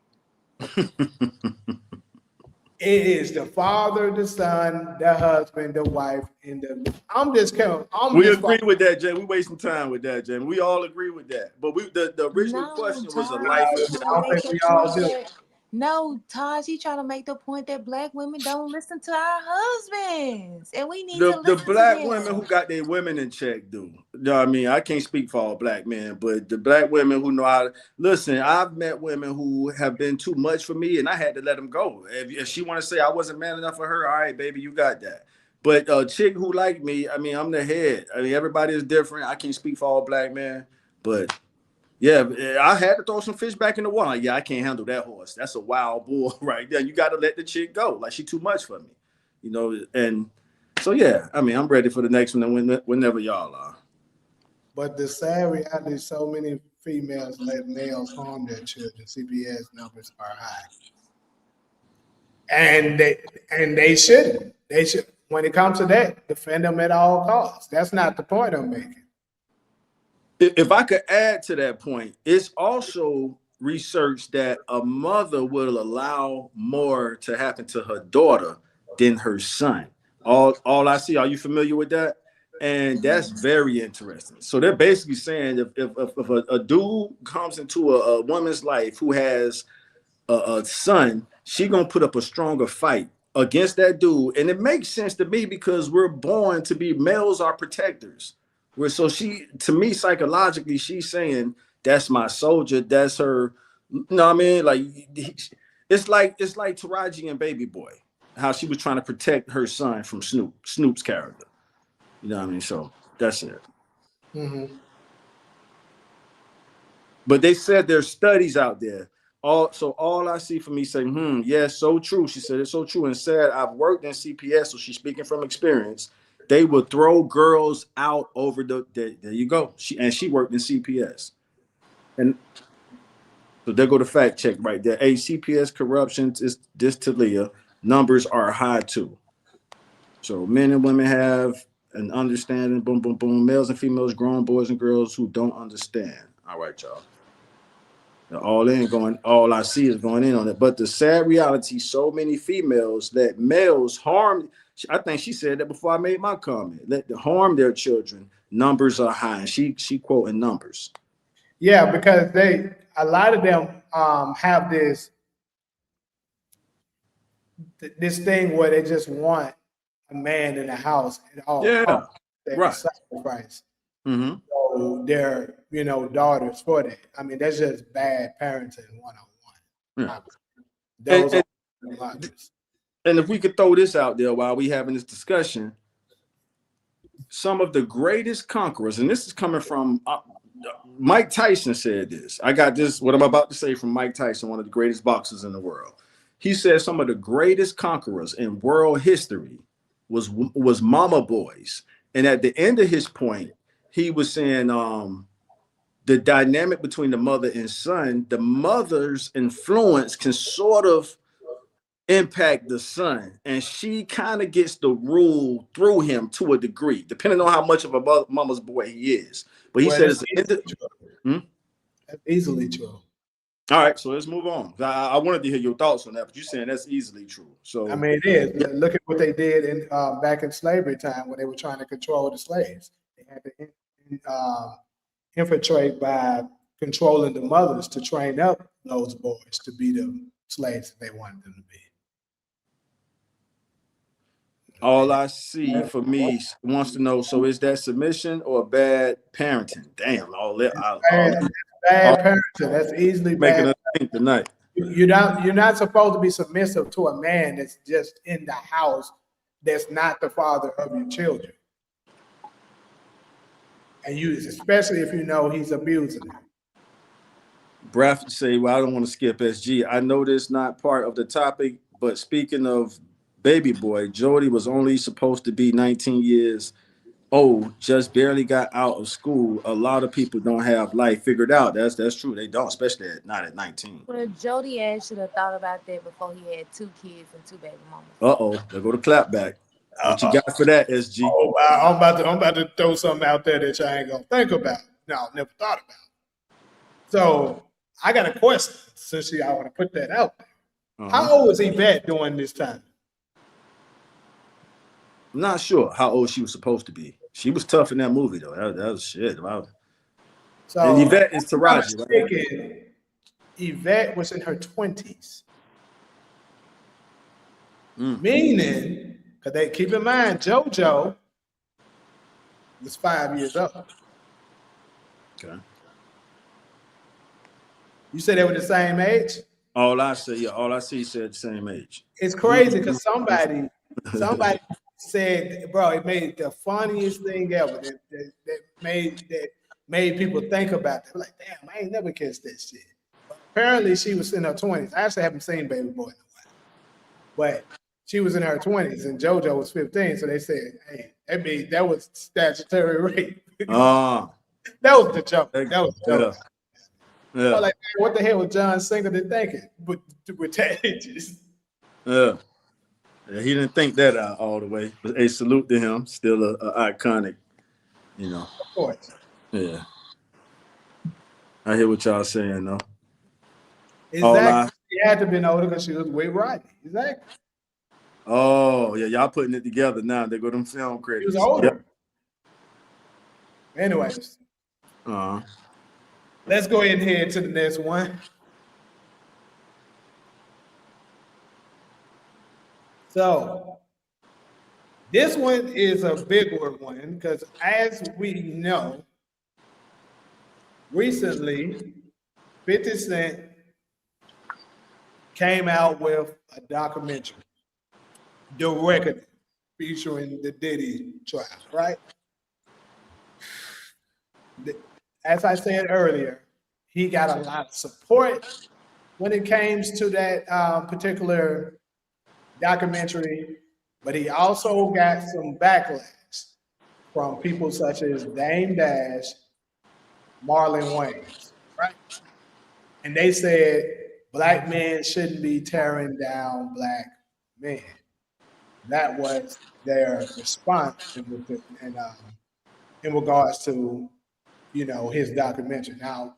it is the father, the son, the husband, the wife, and the. I'm We just agree following. with that, Jamie. We wasting time with that, Jamie. We all agree with that. But the original No, question was a Taj, life he or I trying death. to don't make think the we all point do. that no, Taj, he trying to make the point that black women don't listen to our husbands, and we need to The listen to black women who them. got their women in check do. You know what I mean? I can't speak for all black men, but the black women who know how to listen, I've met women who have been too much for me and I had to let them go. If she want to say I wasn't man enough for her, all right, baby, you got that. But a chick who like me, I mean, I'm the head. I mean, everybody is different. I can't speak for all black men, but yeah, I had to throw some fish back in the water. Like, yeah, I can't handle that horse. That's a wild bull right there. You got to let the chick go. Like she too much for me, you know. And so yeah, I mean, I'm ready for the next one whenever y'all are. But the sad reality is so many females let males harm their children. CPS numbers are high, and they shouldn't. They should, when it comes to that, defend them at all costs. That's not the point I'm making. If I could add to that point, it's also research that a mother will allow more to happen to her daughter than her son. All I see, are you familiar with that? And that's very interesting. So they're basically saying if a dude comes into a woman's life who has a son, she gonna put up a stronger fight against that dude. And it makes sense to me because we're born to be, males are protectors. We're, so she, to me, psychologically, she's saying that's my soldier, that's her. You know what I mean? Like it's like Taraji and Baby Boy, how she was trying to protect her son from Snoop's character. You know what I mean? So that's it. Mm-hmm. But they said there's studies out there. All I see for me saying, yes, so true. She said it's so true, and said I've worked in CPS, so she's speaking from experience. They would throw girls out over there you go. She worked in CPS. And so there go the fact check right there. Hey, CPS corruption is this Talia. Numbers are high too. So men and women have an understanding, boom, boom, boom. Males and females, grown boys and girls who don't understand. All right, y'all. All I see is going in on it. But the sad reality, so many females let males harm. I think she said that before I made my comment. Let them harm their children. Numbers are high. And she quoting numbers. Yeah, because a lot of them have this thing where they just want a man in the house at all Yeah, costs. They right. sacrifice Mm-hmm. so their daughters for that. I mean, that's just bad parenting 101. Yeah. Those And, are mothers. and if we could throw this out there while we having this discussion, some of the greatest conquerors, and this is coming from Mike Tyson said this. I got this, what I'm about to say, from Mike Tyson, one of the greatest boxers in the world. He said some of the greatest conquerors in world history was mama boys. And at the end of his point, he was saying the dynamic between the mother and son, the mother's influence can sort of impact the son, and she kind of gets the rule through him to a degree, depending on how much of a mama's boy he is. But he said that's easily true. All right, so let's move on. I wanted to hear your thoughts on that, but you're saying that's easily true. So I mean, it is. Yeah. Look at what they did in back in slavery time when they were trying to control the slaves. They had to infiltrate by controlling the mothers to train up those boys to be the slaves that they wanted them to be. all I see for me wants to know, so is that submission or bad parenting? Damn, Bad parenting. That's easily making bad. us think tonight. You're not supposed to be submissive to a man that's just in the house, that's not the father of your children. And you, especially if you know he's abusing them. Braff say, well, I don't want to skip SG. I know this not part of the topic, but speaking of Baby Boy, Jody was only supposed to be 19 years old, just barely got out of school. A lot of people don't have life figured out. That's true. They don't, especially not at 19. Well, Jody ass should have thought about that before he had 2 kids and 2 baby mamas. There go the clap back. What you got for that, SG? Oh, wow. I'm about to throw something out there that y'all ain't gonna think about. No, never thought about. So I got a question, since I want to put that out there. How old was Yvette during this time? I'm not sure how old she was supposed to be. She was tough in that movie, though. That was shit. Wow. So, and Yvette is Taraji, right? Yvette was in her 20s. Meaning, because they keep in mind, JoJo was 5 years old. Okay. You said they were the same age? All I see said the same age. It's crazy because somebody said, bro, it made the funniest thing ever that made people think about that. Like, damn, I ain't never kissed that shit. But apparently she was in her 20s. I actually haven't seen Baby Boy in a while. But she was in her 20s and JoJo was 15. So they said, hey, that was statutory rape. That was the joke. That was the joke. I'm Yeah, like, man, what the hell was John Singleton thinking with that? Just, yeah. Yeah, he didn't think that out all the way. But a salute to him. Still a iconic, you know. of course. Yeah. I hear what y'all saying though. All Exactly. I She had to have been older because she was with Rodney. Exactly. Oh, yeah, y'all putting it together now. They go them film He was credits. Yep. older. Anyways, Uh let's go ahead and head to the next one. So this one is a bigger one because, as we know, recently 50 Cent came out with a documentary, The Reckoning, featuring the Diddy trial, right? As I said earlier, he got a lot of support when it came to that particular documentary, but he also got some backlash from people such as Dame Dash, Marlon Wayans, right? And they said black men shouldn't be tearing down black men. That was their response in regards to his documentary. Now,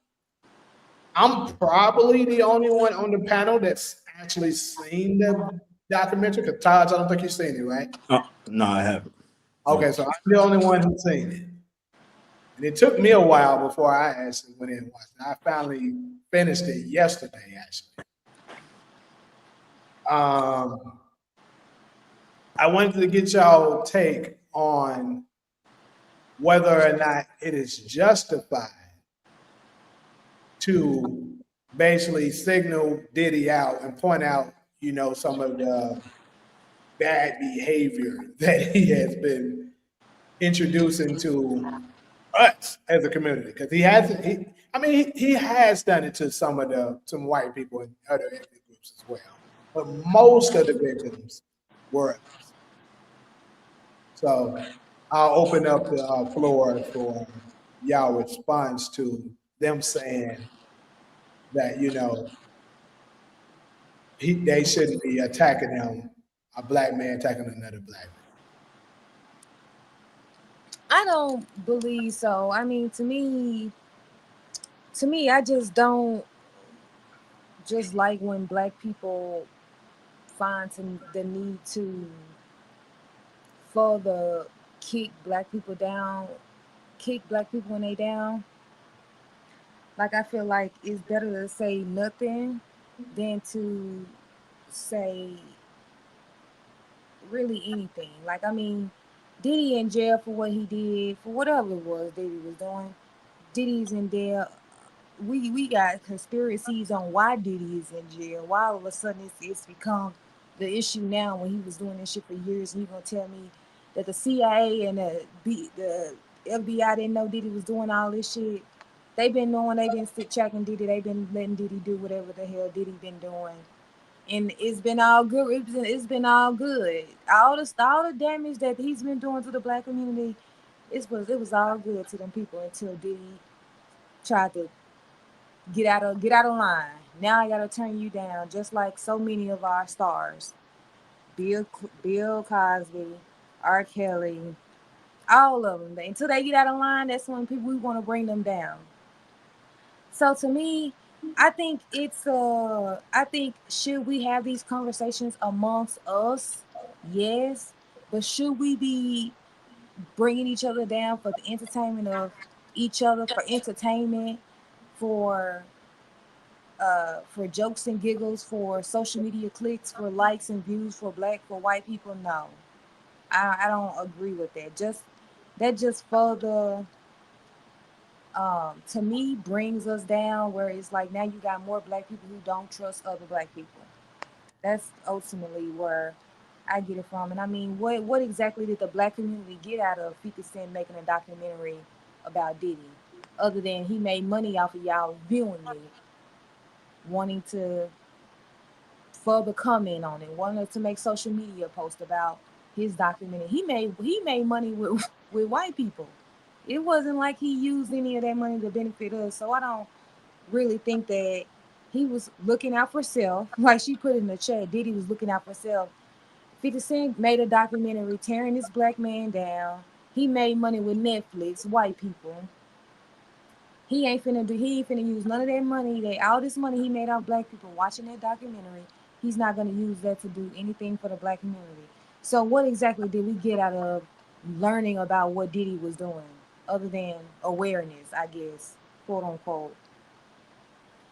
I'm probably the only one on the panel that's actually seen the documentary. Because Taj, I don't think you've seen it, right? no, I haven't. No. Okay, so I'm the only one who's seen it. And it took me a while before I actually went in and watched it. I finally finished it yesterday, actually. Um, I wanted to get y'all take on whether or not it is justified to basically signal Diddy out and point out, some of the bad behavior that he has been introducing to us as a community. Because he hasn't, he has done it to some white people and other ethnic groups as well. But most of the victims were us. So I'll open up the floor for y'all response to them saying that, they shouldn't be attacking him, a black man attacking another black man. I don't believe so. I mean, to me, I just don't just like when black people find the need to further kick black people when they down. Like I feel like it's better to say nothing than to say really anything. Like I mean, Diddy in jail for what he did, for whatever it was Diddy was doing. Diddy's in there. We got conspiracies on why Diddy is in jail. Why all of a sudden it's become the issue now when he was doing this shit for years. And you gonna tell me that the CIA and the FBI didn't know Diddy was doing all this shit? They've been knowing. They've been tracking Diddy. They've been letting Diddy do whatever the hell Diddy been doing, and it's been all good. It's been all good. All the damage that he's been doing to the black community, it was all good to them people until Diddy tried to get out of line. Now I gotta turn you down, just like so many of our stars, Bill Cosby, R. Kelly, all of them. Until they get out of line, that's when people we want to bring them down. So to me, I think should we have these conversations amongst us? Yes, but should we be bringing each other down for the entertainment of each other, for entertainment, for for jokes and giggles, for social media clicks, for likes and views, for white people? No, I don't agree with that. Just further, to me, brings us down where it's like now you got more black people who don't trust other black people. That's ultimately where I get it from. And I mean, what exactly did the black community get out of 50 Cent making a documentary about Diddy, other than he made money off of y'all viewing it, wanting to further comment on it, wanted to make social media post about his documentary. He made money with with white people. It wasn't like he used any of that money to benefit us. So I don't. really think that he was looking out for self. Like she put in the chat, Diddy was looking out for self. 50 Cent made a documentary tearing this black man down. He made money with Netflix, white people. He ain't finna use none of that money, that all this money he made off black people watching that documentary. He's not gonna use that to do anything for the black community. So what exactly did we get out of learning about what Diddy was doing? Other than awareness, I guess, quote unquote.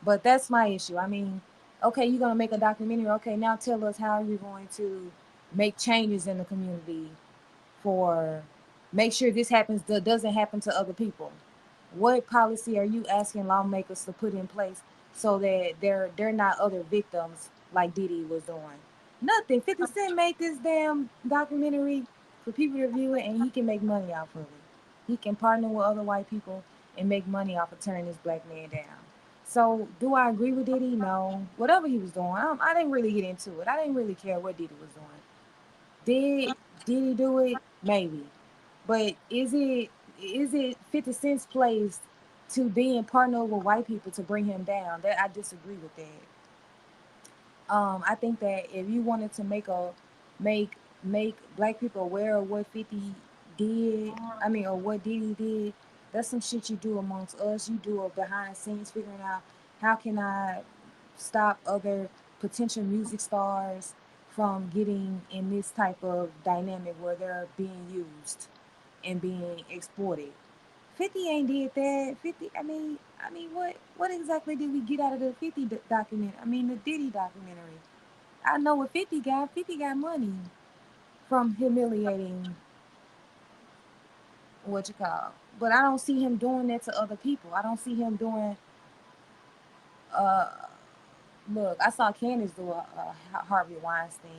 But that's my issue. I mean, okay, you're gonna make a documentary. Okay, now tell us how you're going to make changes in the community for make sure this happens that doesn't happen to other people. What policy are you asking lawmakers to put in place so that they're not other victims like Diddy was doing? Nothing. 50 Cent made this damn documentary for people to view it, and he can make money off of it. He can partner with other white people and make money off of turning this black man down. So, do I agree with Diddy? No. Whatever he was doing, I didn't really get into it. I didn't really care what Diddy was doing. Did Diddy do it? Maybe. But is it 50 Cent's place to be in partner with white people to bring him down? That I disagree with that. I think that if you wanted to make black people aware of what 50 did, I mean, or what Diddy did, that's some shit you do amongst us. You do it behind the scenes, figuring out how can I stop other potential music stars from getting in this type of dynamic where they're being used and being exploited. 50 ain't did that. 50, I mean, what exactly did we get out of the 50 document? I mean, the Diddy documentary. I know what 50 got. 50 got money from humiliating what you call. But I don't see him doing that to other people. I don't see him doing. Uh, Look, I saw Candace do a Harvey Weinstein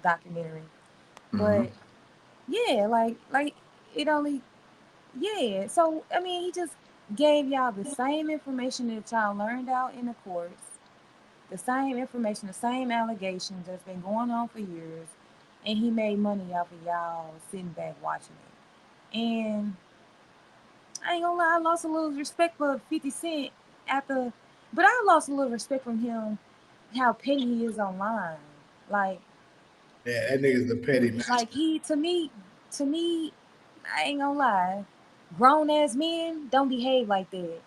documentary, Mm-hmm. but yeah, like it only yeah. So I mean, he just gave y'all the same information that y'all learned out in the courts, the same information, the same allegations that's been going on for years, and he made money off of y'all sitting back watching it. And I ain't gonna lie, I lost a little respect for 50 Cent after, but I lost a little respect from him how petty he is online. Like, Yeah, that nigga's the petty master. he to me, I ain't gonna lie, grown ass men don't behave like that.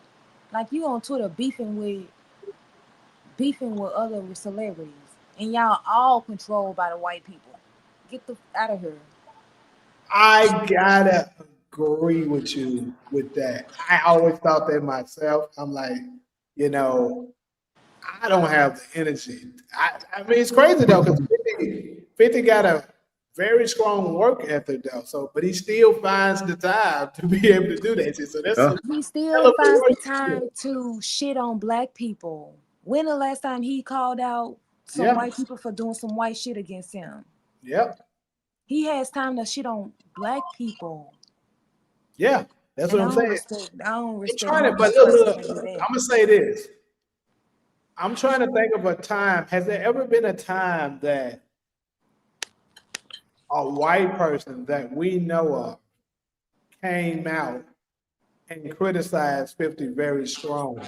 Like you on Twitter beefing with other celebrities, and y'all all controlled by the white people. Get the out of here. I gotta agree with you with that. I always thought that myself. I'm like, you know, I don't have the energy. I mean, it's crazy though, because 50 got a very strong work ethic though. So, but he still finds the time to be able to do that shit. So that's Yeah. some He hell still of a finds the work. time to shit on black people. When the last time he called out some Yeah, white people for doing some white shit against him? yep, He has time to shit on black people. yeah. That's And what I I'm don't saying. respect I don't I'm respect trying to, him but as a look, person look, that do that. I'm gonna say this. I'm trying to think of a time. Has there ever been a time that a white person that we know of came out and criticized 50 very strongly?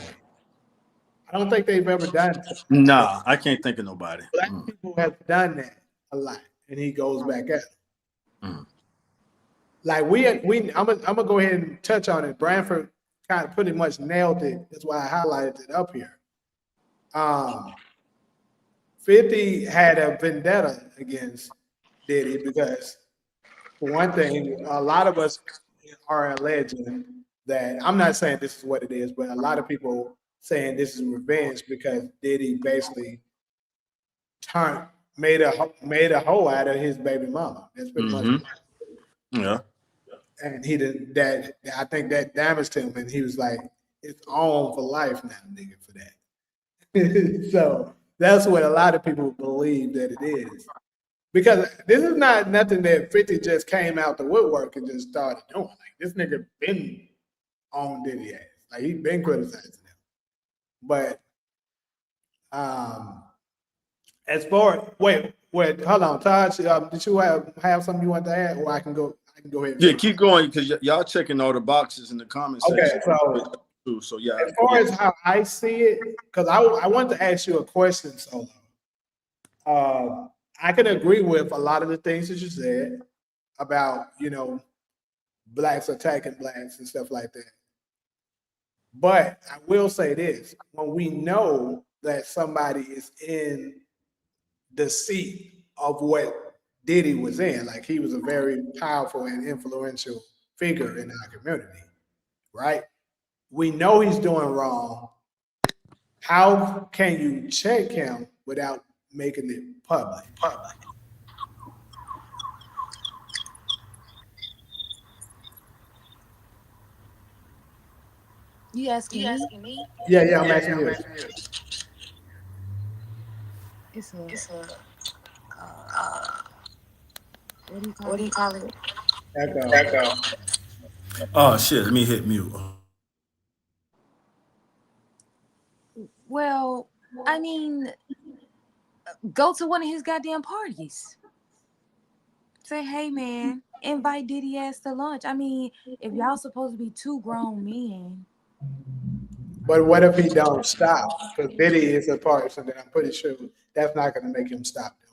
I don't think they've ever done something like that. Nah, I can't think of nobody. Black Mm, people have done that a lot, and he goes back at it. mm. Like I'm gonna go ahead and touch on it. Branford kind of pretty much nailed it. That's why I highlighted it up here. Um, 50 had a vendetta against Diddy because, for one thing, a lot of us are alleging that I'm not saying this is what it is, but a lot of people saying this is revenge because Diddy basically turned made a hoe out of his baby mama. That's pretty much, Mm-hmm. Yeah. and he did that. I think that damaged him, and he was like, "It's on for life now, nigga, for that." So that's what a lot of people believe that it is. Because this is not nothing that 50 just came out the woodwork and just started doing. Like this nigga been on Diddy ass. Like he been criticizing him. But um as far wait, hold on, Todd. Did you have something you want to add, or I can go ahead and Yeah, finish. keep going because y'all checking all the boxes in the comment Okay, section. so too. So yeah, As far yeah. as how I see it, because I want to ask you a question, Solo. I can agree with a lot of the things that you said about, blacks attacking blacks and stuff like that. But I will say this: when we know that somebody is in the seat of what Diddy was in, like he was a very powerful and influential figure in our community, right? We know he's doing wrong. How can you check him without making it public? You asking me? Yeah, yeah, I'm asking you. It's a what do you call it? Echo. Oh shit, let me hit mute. Well, I mean, go to one of his goddamn parties. Say, hey man, invite Diddy ass to lunch. I mean, if y'all supposed to be two grown men, But what if he don't stop? Because Diddy is a person that I'm pretty sure that's not going to make him stop doing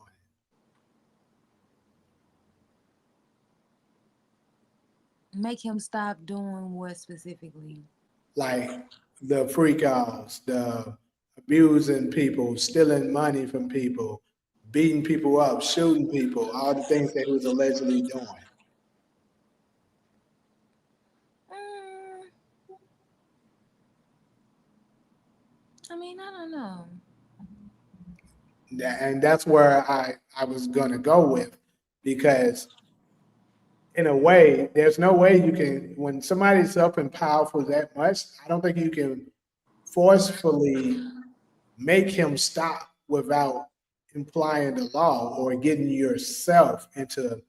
make him stop doing what specifically? it. Like the freak offs, the abusing people, stealing money from people, beating people up, shooting people, all the things that he was allegedly doing. Mm, I mean, I don't know. And that's where I was going to go with, because in a way, there's no way you can, when somebody's up and powerful that much, I don't think you can forcefully make him stop without implying the law or getting yourself into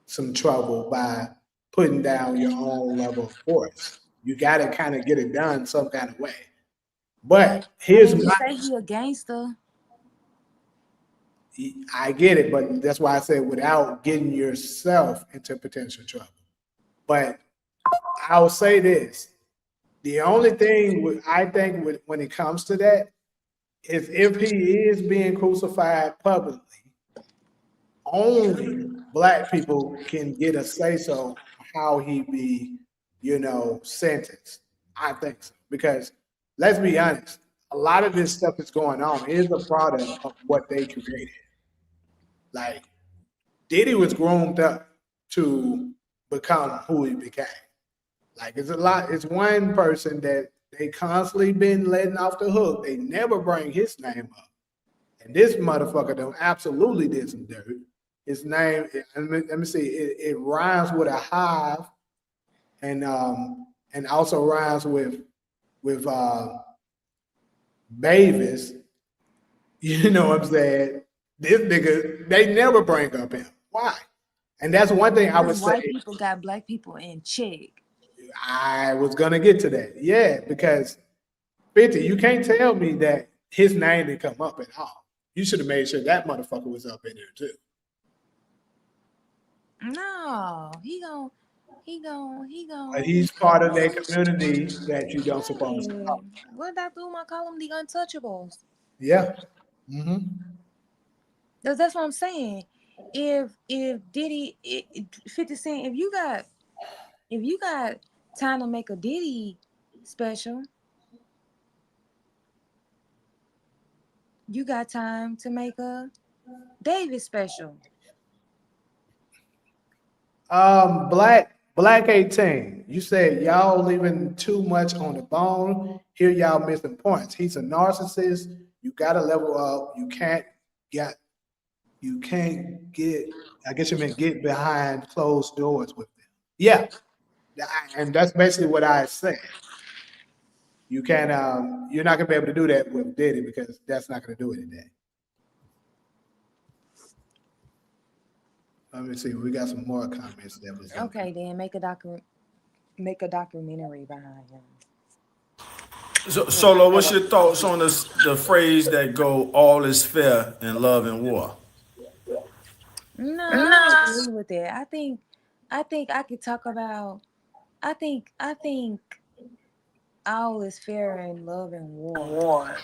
some trouble by putting down your own level of force. You got to kind of get it done some kind of way. But I here's mean, to my, say he a gangster, I get it, but that's why I said without getting yourself into potential trouble. But I'll say this: the only thing I think when it comes to that is if he is being crucified publicly, only black people can get a say so how he be, sentenced. I think so. Because let's be honest, a lot of this stuff that's going on is a product of what they created. Like Diddy was groomed up to become who he became. Like it's a lot, it's one person that they constantly been letting off the hook. They never bring his name up. And this motherfucker done absolutely did some dirt. His name, let me see, it rhymes with a hive, and also rhymes with Bavis. You know what I'm saying? This nigga, they never bring up him. Why? And that's one thing I because would say. white people got black people in check. I was gonna get to that. Yeah, because 50, you can't tell me that his name didn't come up at all. You should have made sure that motherfucker was up in there too. No, he But gon' he's part of that community that you don't supposed to yeah. talk. What did I do? I call them the untouchables. Yeah. Hmm. That's what I'm saying. If Diddy, 50 Cent, if you got time to make a Diddy special, you got time to make a David special. Black 18. You said y'all leaving too much on the bone. Here y'all missing points. He's a narcissist. You gotta level up. Get you can't get, I guess you meant get behind closed doors with them. Yeah. And that's basically what I said. You can't you're not gonna be able to do that with Diddy because that's not gonna do it today. Let me see. We got some more comments that was in Okay, then make a documentary behind him. So, Solo, what's your thoughts on this, the phrase that go "all is fair in love and war"? No, I don't agree with that. I think I could talk about. I think All is fair in love and war.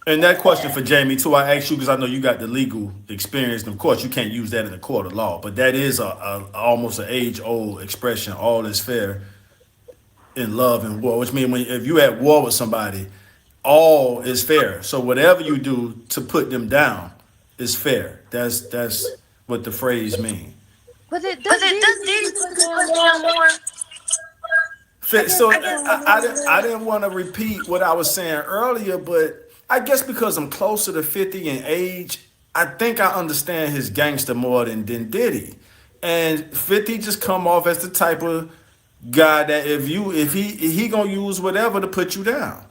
And that question for Jamie too, I asked you because I know you got the legal experience, and of course you can't use that in a court of law. But that is a almost an age old expression. All is fair in love and war, which means when if you at war with somebody, all is fair. So whatever you do to put them down is fair. That's what the phrase means. But it does Diddy need to be put down more? So I guess I'm a I little. didn't want to repeat what I was saying earlier, but I guess because I'm closer to 50 in age, I think I understand his gangster more than Diddy. And 50 just come off as the type of guy that if he gonna use whatever to put you down.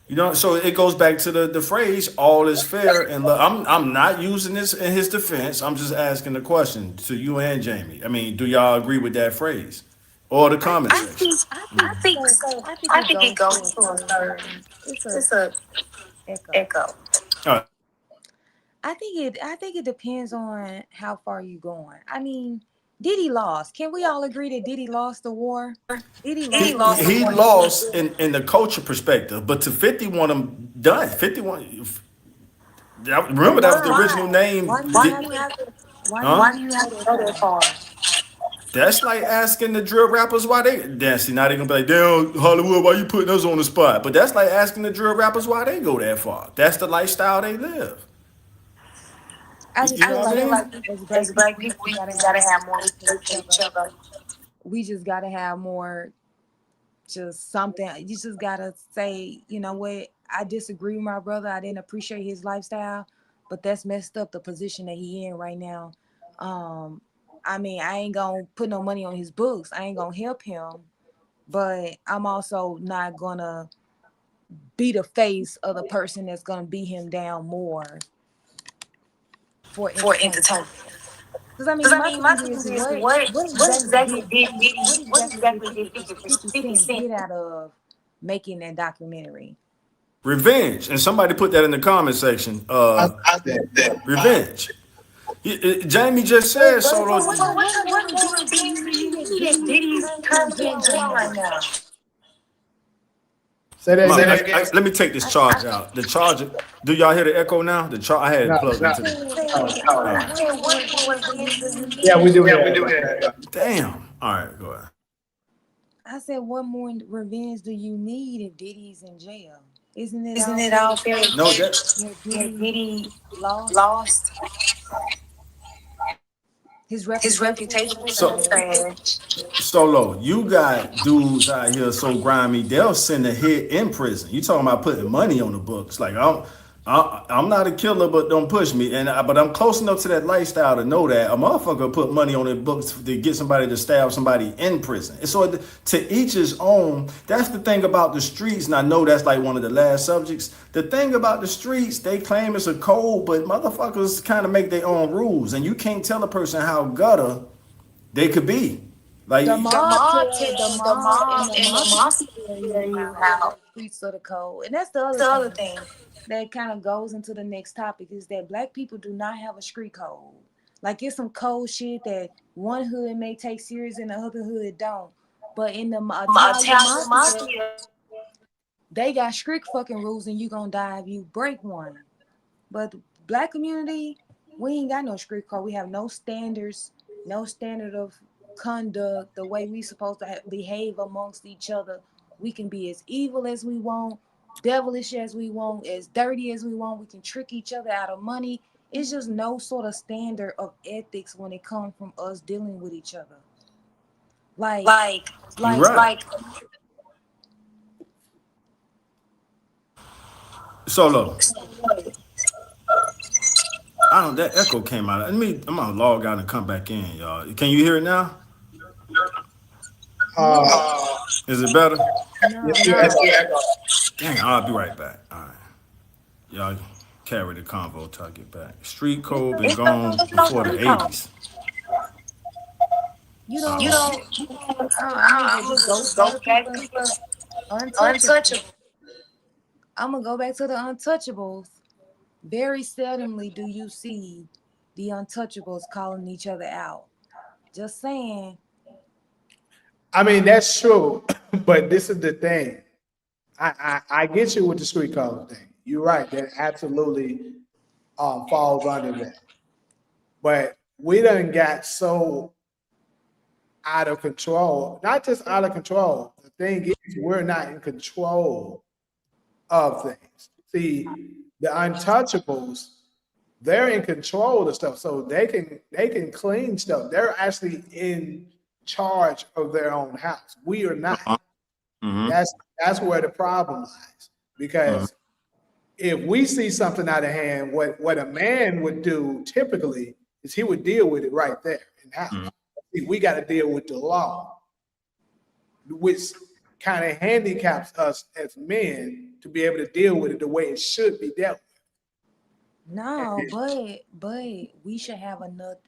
You know, so it goes back to the phrase "all is fair." And look, I'm not using this in his defense. I'm just asking the question to you and Jamie. I mean, do y'all agree with that phrase or the comment section? I think so. I think it goes to a certain. It's a echo. All right. I think it depends on how far you going. I mean, Diddy lost. Can we all agree that Diddy lost the war? Diddy lost the war. He lost in the culture perspective, but to 50 want him done. 51. But Remember that was the why? original name. Why do you have to? Why do you Huh? have to go that far? That's like asking the drill rappers why they dance. Now they gonna be like, damn, Hollywood, why you putting us on the spot? But that's like asking the drill rappers why they go that far. That's the lifestyle they live. I just You know feel what I like mean? as black people, we just gotta have more respect for each other. We just gotta have more, just something. You just gotta say, you know what? I disagree with my brother. I didn't appreciate his lifestyle, but that's messed up the position that he in right now. Um, I mean, I ain't gonna put no money on his books. I ain't gonna help him, but I'm also not gonna be the face of the person that's gonna beat him down more for entertainment. Because I mean, my thing is, what exactly did 50 Cent get out of making that documentary? Revenge. And somebody put that in the comment section. I said, Revenge. Jamie just said solo. But what revenge do you need if Diddy's currently in jail right now? say that again. Let me take this charge out. The charger. Do y'all hear the echo now? I had it No, plugged I into said, the. what more revenge do you yeah, we need? do have. Damn. All right, go ahead. I said, what more revenge do you need if Diddy's in jail? Isn't it all fairly No, that that Diddy lost? His reputation was so trash. Solo, you got dudes out here so grimy they'll send a hit in prison. You talking about putting money on the books? Like I'm not a killer, but don't push me. But I'm close enough to that lifestyle to know that a motherfucker put money on their books to get somebody to stab somebody in prison. And so to each his own. That's the thing about the streets, and I know that's like one of the last subjects. The thing about the streets, they claim it's a code, but motherfuckers kind of make their own rules, and you can't tell a person how gutter they could be. Like The mob and the mafia tell you how the streets of the code. And that's the other thing that kind of goes into the next topic is that black people do not have a street code. Like it's some code shit that one hood may take serious and the other hood don't. But in the Italian mafia, they got strict fucking rules and you gonna die if you break one. But the black community, we ain't got no street code. We have no standards, no standard of conduct, the way we supposed to behave amongst each other. We can be as evil as we want, devilish as we want, as dirty as we want. We can trick each other out of money. It's just no sort of standard of ethics when it comes from us dealing with each other. Like, you're like, right. Solo. I don't. That echo came out. I'm gonna log out and come back in, y'all. Can you hear it now? Is it better? no, Dang, I'll be right back. All right, y'all carry the convo till I get back. Street code been gone before the '80s. you don't. I'm gonna just go back to people untouchable. I'm gonna go back to the untouchables. Very seldomly do you see the untouchables calling each other out. Just saying. I mean, that's true, but this is the thing. I get you with the street code thing. You're right. That absolutely falls under that. But we done got so out of control. Not just out of control. The thing is, we're not in control of things. See, the untouchables, they're in control of stuff, so they can clean stuff. They're actually in charge of their own house. We are not. Uh-huh. Mm-hmm. That's where the problem lies. Uh-huh. Because if we see something out of hand, what a man would do typically is he would deal with it right there in the house. Mhm. See, we got to deal with the law, which kind of handicaps us as men to be able to deal with it the way it should be dealt No, with. but we should have enough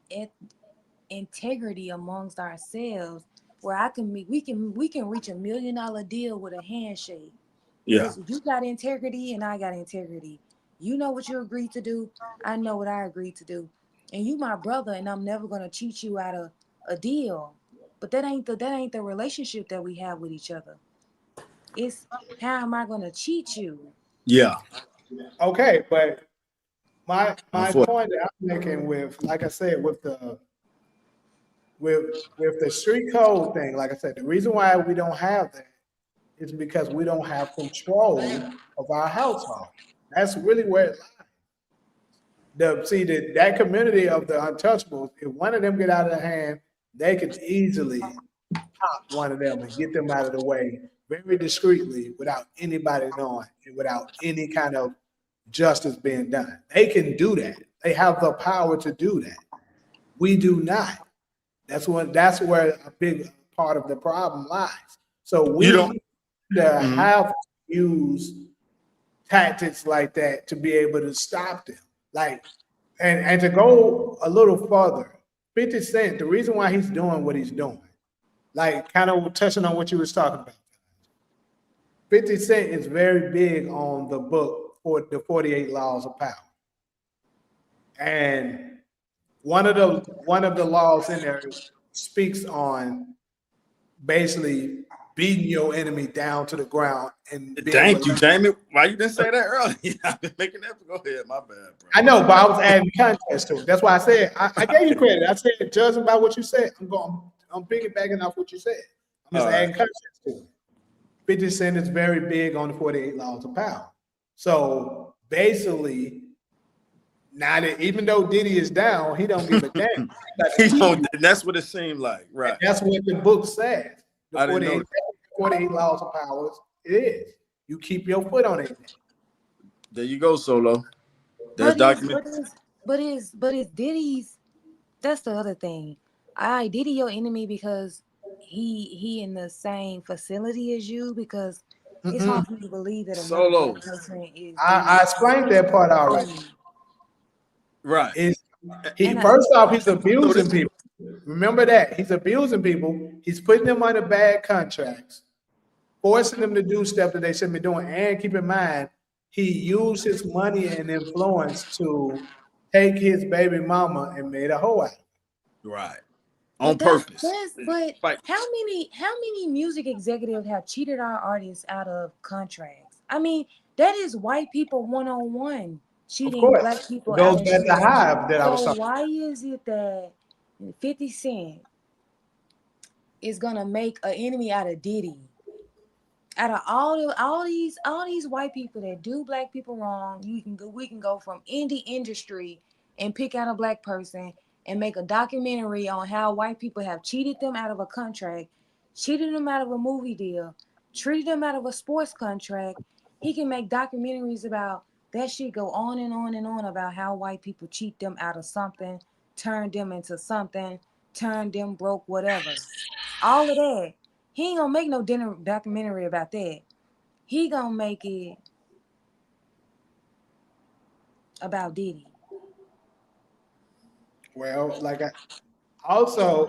integrity amongst ourselves where I can we can reach $1 million deal with a handshake. Yeah. Cause you got integrity and I got integrity. You know what you agreed to do. I know what I agreed to do. And you my brother, and I'm never gonna cheat you out of a deal. But that ain't the relationship that we have with each other. It's how am I gonna cheat you? Yeah. Okay, but my Unfortunately. point that I'm making with, like I said, with the street code thing, like I said, the reason why we don't have that is because we don't have control of our household. That's really where it lies. That community of the untouchables, if one of them get out of the hand, they could easily pop one of them and get them out of the way very discreetly without anybody knowing and without any kind of justice being done. They can do that. They have the power to do that. We do not. That's where a big part of the problem lies. So You don't. we to Mhm. have to use tactics like that to be able to stop them. Like, and to go a little further, 50 Cent, the reason why he's doing what he's doing, like kind of touching on what you was talking about. 50 Cent is very big on the book for the 48 Laws of Power. And one of the laws in there speaks on basically beating your enemy down to the ground and being Thank you, relentless. Jamie. Why you didn't say that earlier? I've been making that. Go ahead. My bad, bro. I know, but I was adding context to it. That's why I said I gave you credit. I said, judging by what you said, I'm piggybacking off what you said. I'm just All right. adding context to it. 50 Cent is very big on the 48 Laws of Power. So basically, now that even though Diddy is down, he don't give a damn. He got to He keep don't, you. that's what it seemed like. And Right. that's what the book says. The I didn't know 48, that. 48 Laws of Power it is. You keep your foot on it. There you go, Solo. That's But is document. but is Diddy's that's the other thing. I Diddy your enemy because he in the same facility as you because it's Mm-mm. hard for me to believe that another Solo. black person is I Diddy's explained that part already. enemy. Right. Is he And I first off he's So abusing this. people. Remember that he's abusing people. He's putting them under bad contracts, forcing them to do stuff that they shouldn't be doing. And keep in mind, he used his money and influence to take his baby mama and made a hoe out of Right. On but that's purpose. that's but Like how many music executives have cheated our artists out of contracts? I mean, that is white people one on one it. Of cheating course, black it people out goes of back to shit. Hive that I was So talking. why is it that 50 Cent is gonna make an enemy out of Diddy? Out of all these white people that do black people wrong, we can go from indie industry and pick out a black person and make a documentary on how white people have cheated them out of a contract, cheated them out of a movie deal, treated them out of a sports contract. He can make documentaries about that shit, go on and on and on about how white people cheat them out of something, turn them into something, turn them broke, whatever. All of that. He ain't gonna make no dinner documentary about that. He gonna make it about Diddy. Well, also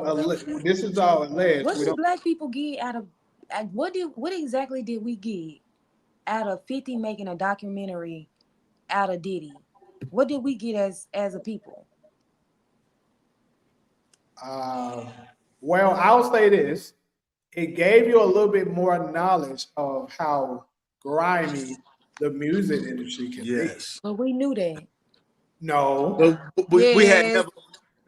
this is all alleged. What We did don't. black people get out of what exactly did we get out of 50 making a documentary out of Diddy? What did we get as a people? Uh, well, I'll say this. it gave you a little bit more knowledge of how grimy the music industry can be. Yes. But we knew that. No, Well, we had Yes. never.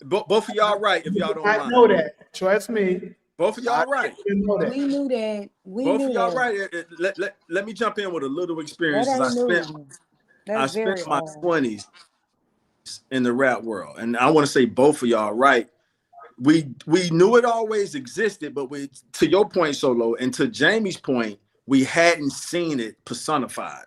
Both of y'all right, if you y'all did don't not mind. know that. Trust me, Both of a lot y'all of right. people didn't know that. We knew that. We Both of knew y'all that. right. Let me jump in with a little That experiences. ain't new. I That's spent very my old. 20s in the rap world, and I want to say both of y'all right. We knew it always existed, but we, to your point, Solo, and to Jamie's point, we hadn't seen it personified.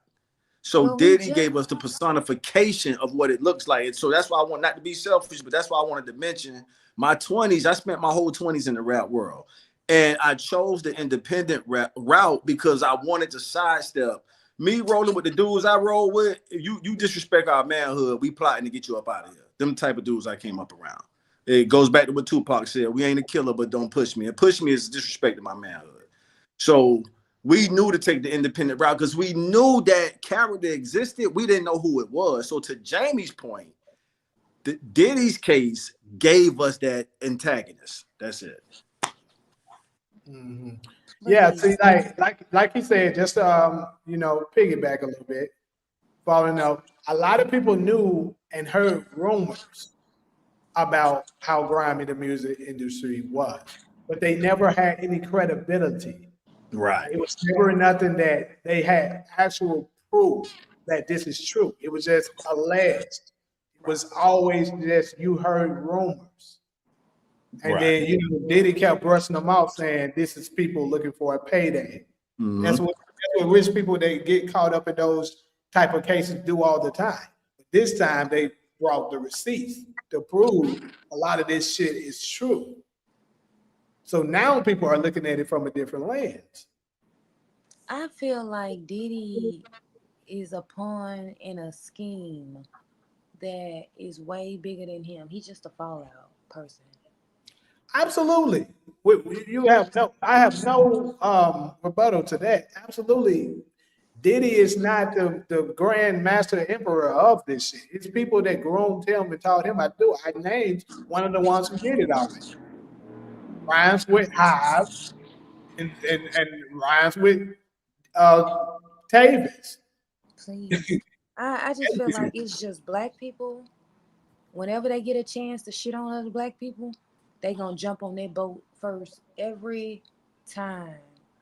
So Well, we Diddy just gave us the personification of what it looks like. And so that's why I want not to be selfish, but that's why I wanted to mention my 20s. I spent my whole 20s in the rap world. And I chose the independent rap route because I wanted to sidestep me rolling with the dudes I roll with. You disrespect our manhood, we plotting to get you up out of here. Them type of dudes I came up around. It goes back to what Tupac said: "We ain't a killer, but don't push me." And push me is disrespecting my manhood. So we knew to take the independent route because we knew that character existed. We didn't know who it was. So to Jamie's point, Diddy's case gave us that antagonist. That's it. Mhm. but Yeah, yeah. see, like you said, just piggyback a little bit. Following up, a lot of people knew and heard rumors about how grimy the music industry was, but they never had any credibility. Right. It was never nothing that they had actual proof that this is true. It was just alleged. It was always just you heard rumors. And Right. then, Diddy kept brushing them off saying this is people looking for a payday. Mm-hmm. That's what rich people they get caught up in those type of cases do all the time. But this time they brought the receipts to prove a lot of this shit is true. So now people are looking at it from a different lens. I feel like Diddy is a pawn in a scheme that is way bigger than him. He's just a fallout person. Absolutely. You have no, I have no rebuttal to that. Absolutely. Diddy is not the grand master emperor of this shit. It's people that groomed him and taught him how to do it. I named one of the ones who did it already. Rhymes with Hive and rhymes with uh, Tavis. Please. I just feel like it's just black people. Whenever they get a chance to shit on other black people, they gonna jump on their boat first every time.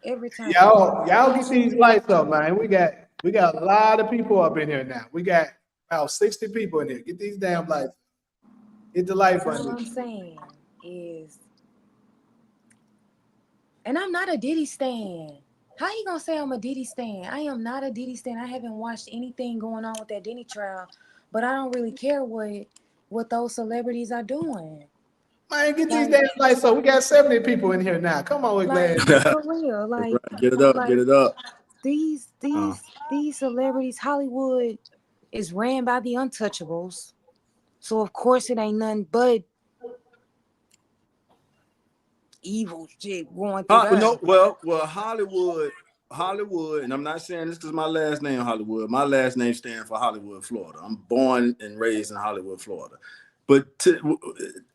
Every time. Y'all get these lights up, man. We got a lot of people up in here now. We got about 60 people in here. Get these damn lights. Hit the light All button. I'm saying is, and I'm not a Diddy stan. How you gonna say I'm a Diddy stan? I am not a Diddy stan. I haven't watched anything going on with that Diddy trial, but I don't really care what those celebrities are doing. Man, get these Like, damn lights up. We got 70 people in here now. Come on, we're like glad. for real. Right. Get it up. Get Like it up. these Uh, these these celebrities. Hollywood is ran by the untouchables, so of course it ain't nothing but evil shit going through there. no, well, Hollywood, and I'm not saying this because my last name Hollywood. My last name stands for Hollywood, Florida. I'm born and raised in Hollywood, Florida. But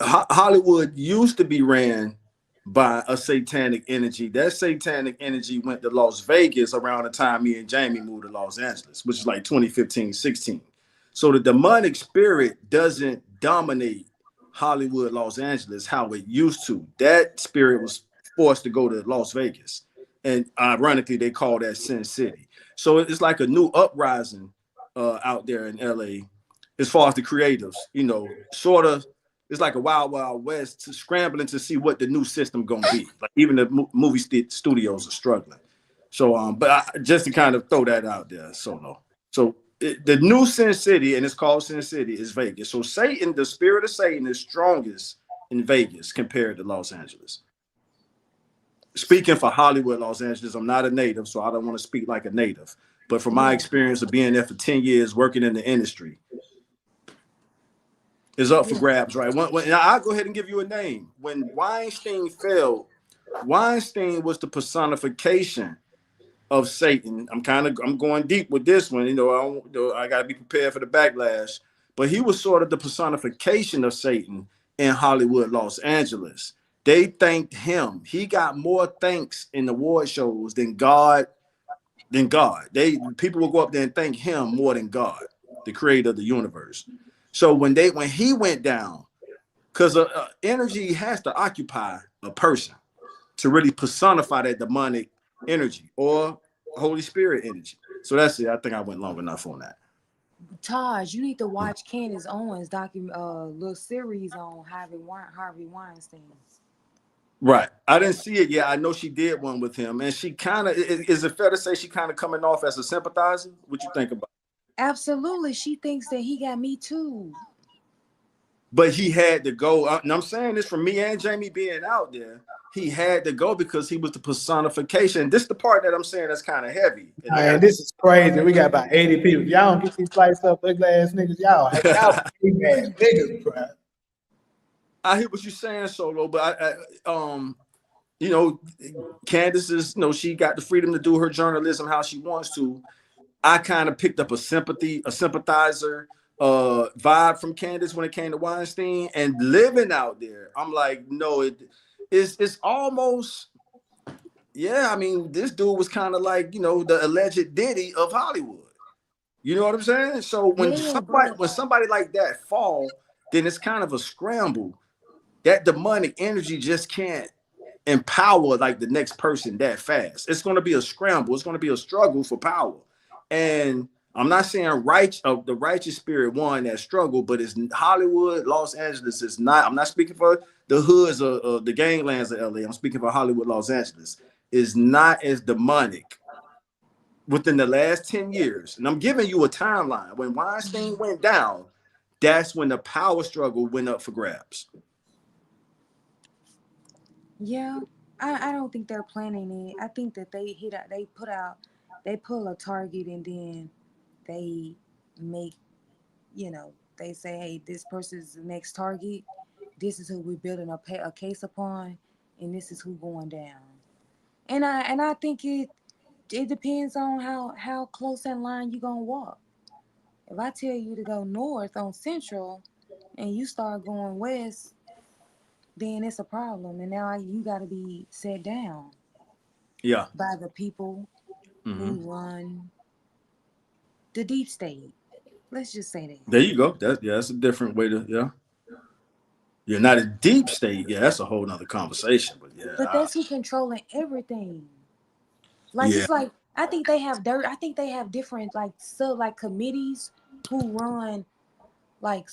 Hollywood used to be ran by a satanic energy. That satanic energy went to Las Vegas around the time me and Jamie moved to Los Angeles, which is like 2015, 16. So the demonic spirit doesn't dominate Hollywood, Los Angeles, how it used to. That spirit was forced to go to Las Vegas. And ironically, they call that Sin City. So it's like a new uprising out there in LA as far as the creatives, sort of. It's like a wild, wild west to scrambling to see what the new system gonna be. Like even the movie studios are struggling. So, just to kind of throw that out there, Solo. So the new Sin City, and it's called Sin City, is Vegas. So Satan, the spirit of Satan, is strongest in Vegas compared to Los Angeles. Speaking for Hollywood, Los Angeles, I'm not a native, so I don't want to speak like a native. But from my Yeah, experience of being there for 10 years, working in the industry, is up for yeah, grabs, right? I'll go ahead and give you a name. When Weinstein fell, Weinstein was the personification of Satan. I'm going deep with this one. I got to be prepared for the backlash. But he was sort of the personification of Satan in Hollywood, Los Angeles. they thanked him. He got more thanks in the award shows than God. People will go up there and thank him more than God, the creator of the universe. So when he went down, because energy has to occupy a person to really personify that demonic energy or Holy Spirit energy. So that's it. I think I went long enough on that. Taj, you need to watch Candace Owens little series on Harvey Weinstein. Right. I didn't see it yet. I know she did one with him, and she kind of is it fair to say she kind of coming off as a sympathizer? What you think about? Absolutely, she thinks that he got me too. But he had to go. And I'm saying this from me and Jamie being out there. He had to go because he was the personification. This is the part that I'm saying that's kind of heavy. And like Man, this is crazy. We got about 80 people. Y'all don't get these flights up, ugly ass niggas. Y'all big ass niggas, bro. I hear what you're saying, Solo, but you know, Candace is, she got the freedom to do her journalism how she wants to. I kind of picked up a sympathizer vibe from Candace when it came to Weinstein, and living out there, I'm like, no, it's almost, yeah. I mean, this dude was kind of like, the alleged Diddy of Hollywood. You know what I'm saying? So when Yeah, but somebody like that fall, then it's kind of a scramble. That demonic energy just can't empower like the next person that fast. It's going to be a scramble. It's going to be a struggle for power. And I'm not saying the righteous spirit won that struggle, but it's Hollywood, Los Angeles. It's not. I'm not speaking for the hoods of the ganglands of LA. I'm speaking for Hollywood, Los Angeles. Is not as demonic within the last 10 years. And I'm giving you a timeline. When Weinstein went down, that's when the power struggle went up for grabs. yeah, I don't think they're planning it. I think that they pull a target and then they make, they say, hey, this person is the next target. This is who we're building a case upon, and this is who going down. And I think it depends on how close in line you gonna walk. If I tell you to go north on Central, and you start going west, then it's a problem, and now you got to be set down Yeah. by the people who run the deep state. Let's just say that. There you go. That's a different way to, yeah. You're not a deep state. Yeah, that's a whole nother conversation. But But yeah, that's who controlling everything. Like yeah, it's like I think they have dirt. I think they have different committees who run like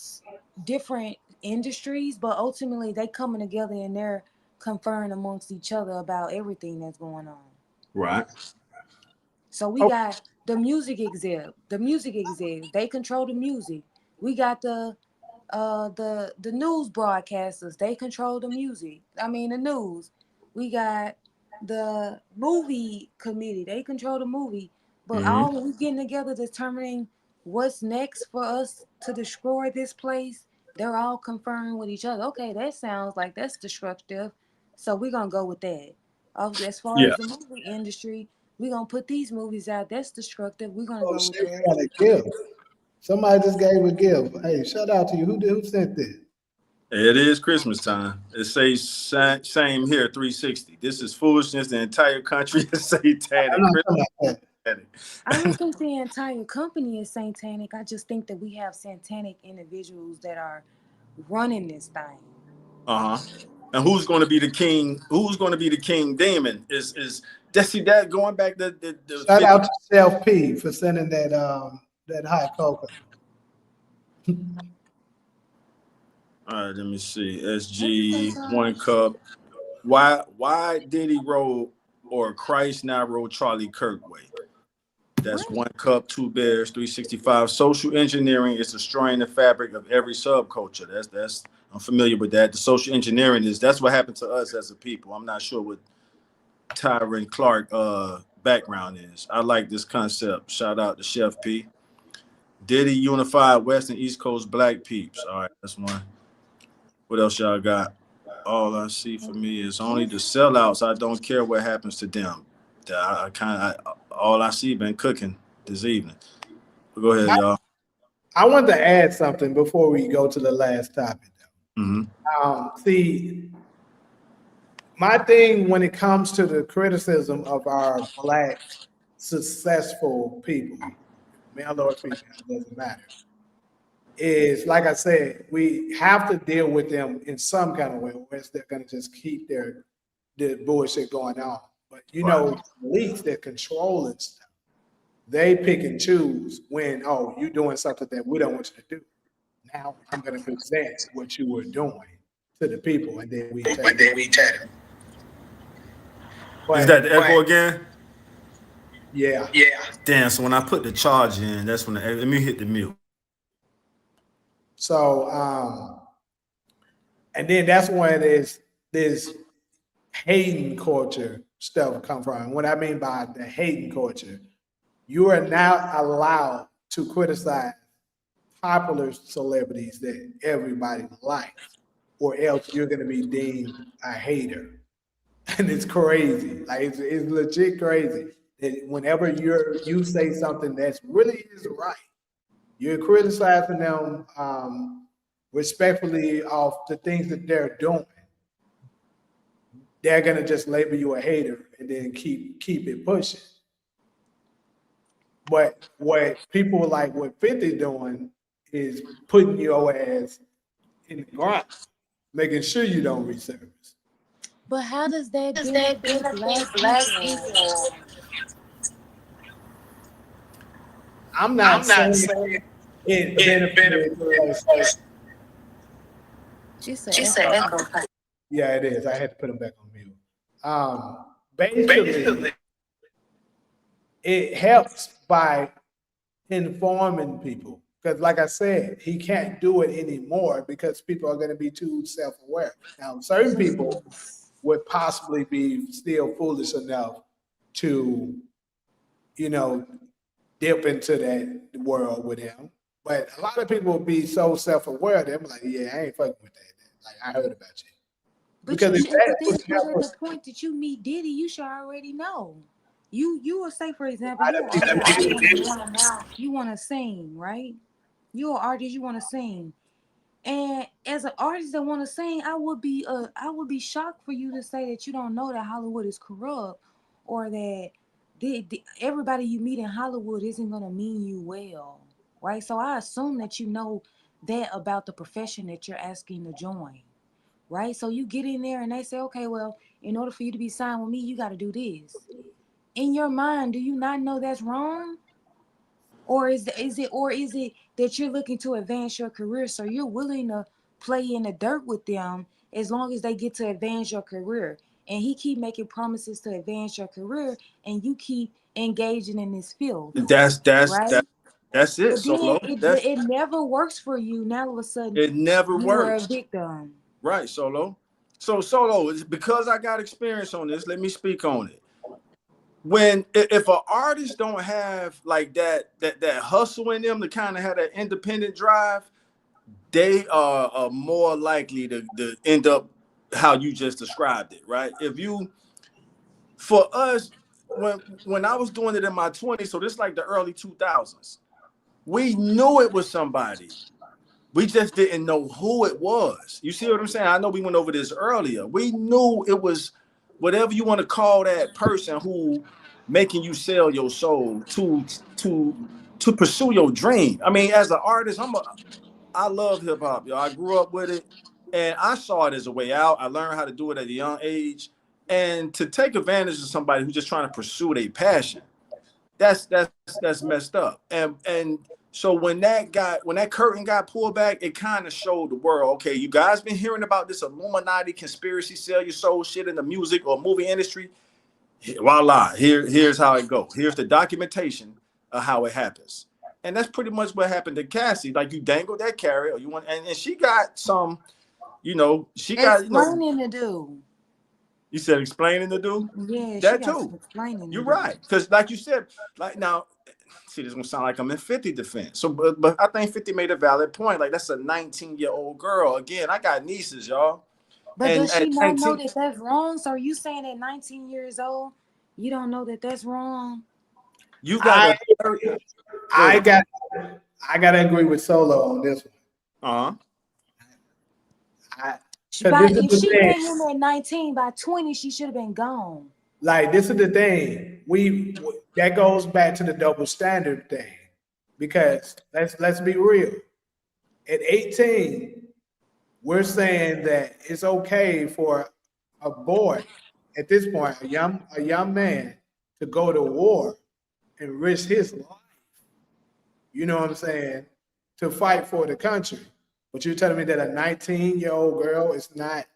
different industries, but ultimately they coming together and they're conferring amongst each other about everything that's going on. right. So we Oh, got the music exec, they control the music. We got the news broadcasters, they control the music. I mean the news. We got the movie committee, they control the movie. But Mm-hmm. all we getting together determining what's next for us to destroy this place, they're all conferring with each other. Okay, that sounds like that's destructive. So we're gonna go with that. As far Yeah. as the movie industry, we're gonna put these movies out. That's destructive. We're gonna oh go with shit, that. we got a gift. Somebody just gave a gift. Hey, shout out to you. Who sent this? It is Christmas time. It says same here, 360. This is foolishness. The entire country is I'm satanic. not talking about that. I don't think the entire company is satanic. I just think that we have satanic individuals that are running this thing. Uh-huh. And who's going to be the king? Who's going to be the king demon? Is that, see that going back the Shout 50? out to Self P for sending that hot cocoa. All right, let me see. What you say, SG one Taj? cup. Why did he roll or Christ now roll Charlie Kirk way? That's What? one cup, two bears, 365. Social engineering is destroying the fabric of every subculture. That's I'm familiar with that. The social engineering that's what happened to us as a people. I'm not sure what Tyron Clark background is. I like this concept. Shout out to Chef P. Diddy unified West and East Coast black peeps. All right, that's one. What else y'all got? All I see for me is only the sellouts. I don't care what happens to them. All I see been cooking this evening. Go ahead, I, y'all. I want to add something before we go to the last topic. Mm-hmm. See, My thing when it comes to the criticism of our black successful people, male or female, it doesn't matter, is like I said, we have to deal with them in some kind of way, or else they're going to just keep their bullshit going on. But you Right. know, elites that control it, they pick and choose when, oh, you're doing something that we don't want you to do. Now I'm going to present what you were doing to the people, and then we take And it. then we tell them, Is But that the echo again? yeah, yeah. Damn. So when I put the charge in, that's when let me hit the mute. so and then that's when this hating culture stuff come from. And what I mean by the hating culture, you are now allowed to criticize popular celebrities that everybody likes, or else you're going to be deemed a hater. And it's crazy. Like it's legit crazy that whenever you say something that's really is right, you're criticizing them respectfully of the things that they're doing. They're gonna just label you a hater and then keep it pushing. But what people like what 50 doing is putting your ass in the ground, making sure you don't resurface. But how does that Does that benefit benefit black black people? people? I'm not I'm not saying saying it it benefits us. benefits. It's an She said echo. echo. Yeah, it is. I had to put them back on mute. Basically, Basically, it helps by informing people. Because, like I said, he can't do it anymore because people are going to be too self aware. Now, certain people would possibly be still foolish enough to, you know, dip into that world with him. But a lot of people will be so self aware, they're like, yeah, I ain't fucking with that. Like, I heard about you. But Because you if should. that But was this. But at the point that you meet Diddy, you should already know. You will say, for example, a you're lot an of people artist. You did, want to now. You want to sing, right? You're an artist. You want to sing. And as an artist that want to sing, I would be shocked for you to say that you don't know that Hollywood is corrupt, or that everybody you meet in Hollywood isn't gonna mean you well, right? So I assume that you know that about the profession that you're asking to join, right? So you get in there and they say, okay, well, in order for you to be signed with me, you got to do this. In your mind, do you not know that's wrong? Or is it that you're looking to advance your career, so you're willing to play in the dirt with them as long as they get to advance your career? And he keep making promises to advance your career, and you keep engaging in this field, That's that's right? that that's it, But then Solo. That's it never works for you. Now all of a sudden it. Never you are a works. victim. Right, Solo. So Solo, it's because I got experience on this. Let me speak on it. When if an artist don't have like that hustle in them to kind of have that independent drive, they are more likely to end up how you just described it, right? If you for us, when I was doing it in my 20s, so this is like the early 2000s, we knew it was somebody. We just didn't know who it was. You see what I'm saying? I know we went over this earlier. We knew it was whatever you want to call that person who making you sell your soul to to pursue your dream. I mean, as an artist, I love hip hop, yo. I grew up with it, and I saw it as a way out. I learned how to do it at a young age, and to take advantage of somebody who's just trying to pursue their passion, that's messed up. And so when that curtain got pulled back, it kind of showed the world, okay, you guys been hearing about this Illuminati conspiracy, sell your soul shit in the music or movie industry. Voila, here's how it go. Here's the documentation of how it happens. And that's pretty much what happened to Cassie. Like you dangled that carrot, or you want, and she got some, she got, Explaining to do. you said explaining to do Yeah, she that got some too. explaining to You're do. right. Because like you said, like now, see, this is gonna sound like I'm in 50 defense. So but I think 50 made a valid point. Like that's a 19-year-old girl. Again, I got nieces, y'all. But And does at she not know 19, that that's wrong? So are you saying at 19 years old, you don't know that that's wrong? you got I a go I ahead. got I gotta agree with Solo on this one. Uh-huh. I Because this is If the she thing. met him at 19, by 20, she should have been gone. Like this is the thing. We that goes back to the double standard thing. Because let's be real. At 18, we're saying that it's okay for a boy at this point, a young man, to go to war and risk his life. You know what I'm saying? To fight for the country. But you're telling me that a 19-year-old girl is not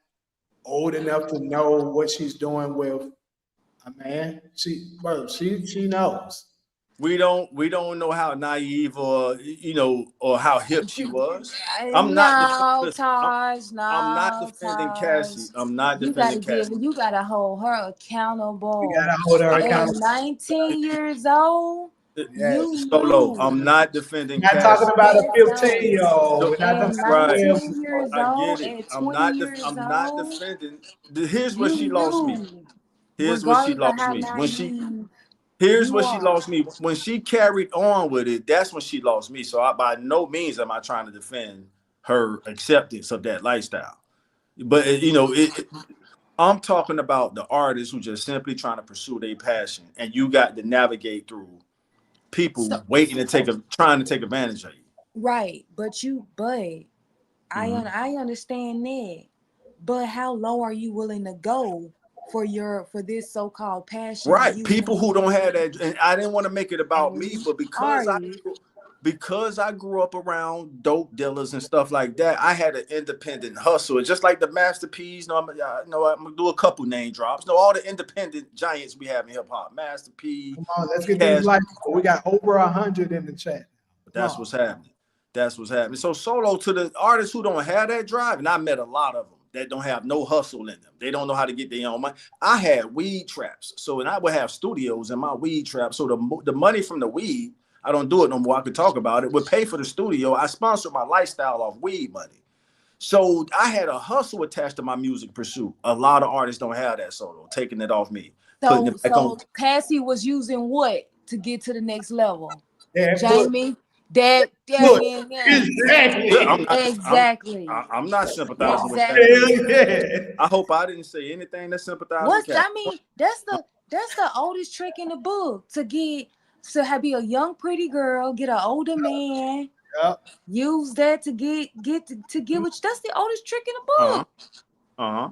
old enough to know what she's doing with a man? She knows. We don't know how naive or or how hip she was. I'm not No, listen, Taj, I'm not no, defending Taj. Cassie. I'm not You defending gotta give, Cassie. you gotta hold her We accountable. gotta hold her I, At accountable. 19 years old, you Yes. Solo. knew. I'm not defending We're not talking Cassie. about a Yes, sir. 15-year-old. No, We're not At talking about a right. 19 12-year-old. years I old, get it. at 20 years I'm not old, defending. Here's where you she lost me. knew. Here's what she Regardless of lost how me. naive Here's you what she are. lost me. When she carried on with it, that's when she lost me. So by no means am I trying to defend her acceptance of that lifestyle. But I'm talking about the artists who just simply trying to pursue their passion, and you got to navigate through So, people trying to take advantage of you. right, but Mhm. I understand that. But how low are you willing to go for this so-called passion and Right. you People who don't have that, and I didn't want to make it about me, but are you? because I grew up around dope dealers and stuff like that, I had an independent hustle. Just like the Master P's, I'm gonna do a couple name drops. No, all the independent giants we have in hip hop, Master P, Come on, let's get these Cash. lights. We got over 100 in the chat. Come That's on. what's happening. That's what's happening. So solo to the artists who don't have that drive, and I met a lot of them that don't have no hustle in them. They don't know how to get their own money. I had weed traps, so and I would have studios in my weed trap. So the money from the weed, I don't do it no more. I could talk about it. Would pay for the studio. I sponsored my lifestyle off weed money. So I had a hustle attached to my music pursuit. A lot of artists don't have that solo, taking it off me, putting So it back on. Cassie was using what to get to the next level? Yeah, put, Jamie, that put. yeah. Yeah, I'm Exactly. not. Exactly. I'm not sympathizing with that. Exactly. Hell yeah. I hope I didn't say anything that sympathized with What's Cat. I mean, that's the oldest trick in the book to get to have be a young pretty girl, get an older man, Yep. use that to to get what that's the oldest trick in the Uh huh. book. Uh huh.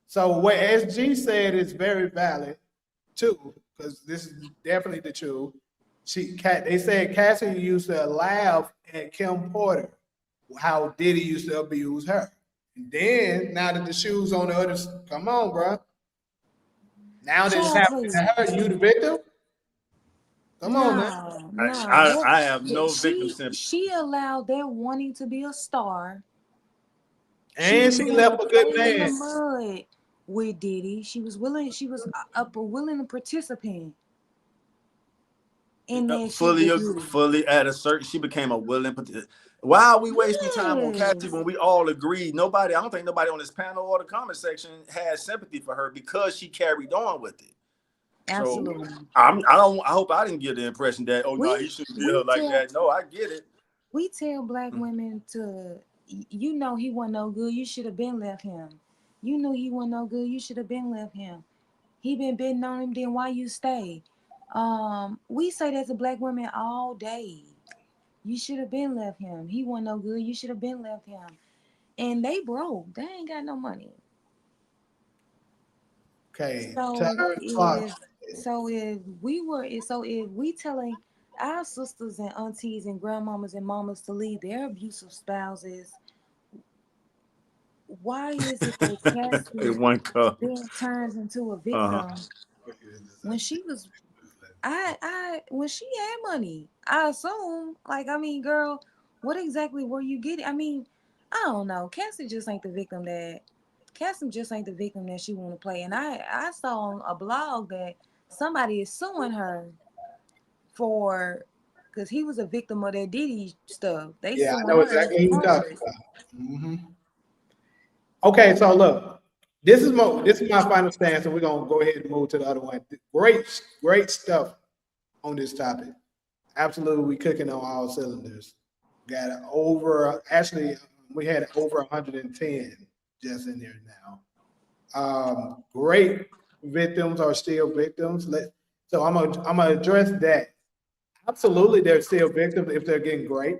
So what SG said is very valid too, because this is definitely the truth. They said Cassie used to laugh at Kim Porter, how Diddy used to abuse her. And then now that the shoes on the other, come on, bro. Now that it's Child, happening please. to her, you the victim. Come on now. No, I, no. I I have no victim She sympathy. allowed that wanting to be a star. She And was she willing to left a good play in the man. mud with Diddy. She was willing. She was up willing to participate in that shit with Diddy. Fully at a certain, she became a willing. Why are we wasting time on Cassie Yes, when we all agree? Nobody, I don't think nobody on this panel or the comment section has sympathy for her because she carried on with it. So absolutely. I don't. I hope I didn't give the impression that no, he We shouldn't be her we like tell that. No, I get it. we tell black women to you know he wasn't no good. You should have been left him. You knew he wasn't no good. You should have been left him. He been bidding on him. Then why you stay? We say that to black women all day. You should have been left him. He wasn't no good. You should have been left him. And they broke. They ain't got no money. Okay, So Terrence Clark. if we telling our sisters and aunties and grandmamas and mamas to leave their abusive spouses, why is it that In Cassie one cup. then turns into a Uh huh. victim when she was when she had money? I assume, like, I mean, girl, what exactly were you getting? I mean, I don't know. Cassie just ain't the victim that she want to play. And I saw on a blog that somebody is suing her for because he was a victim of that Diddy stuff. They Yeah, I suing know her exactly who you're for talking it. about. Hmm. Okay, so look, this is my final stance, and we're gonna go ahead and move to the other one. Great stuff on this topic. Absolutely, we cooking on all cylinders. Got over actually we had over 110. just in there now. Great victims are still victims. So I'm gonna address that. Absolutely, they're still victims if they're getting great.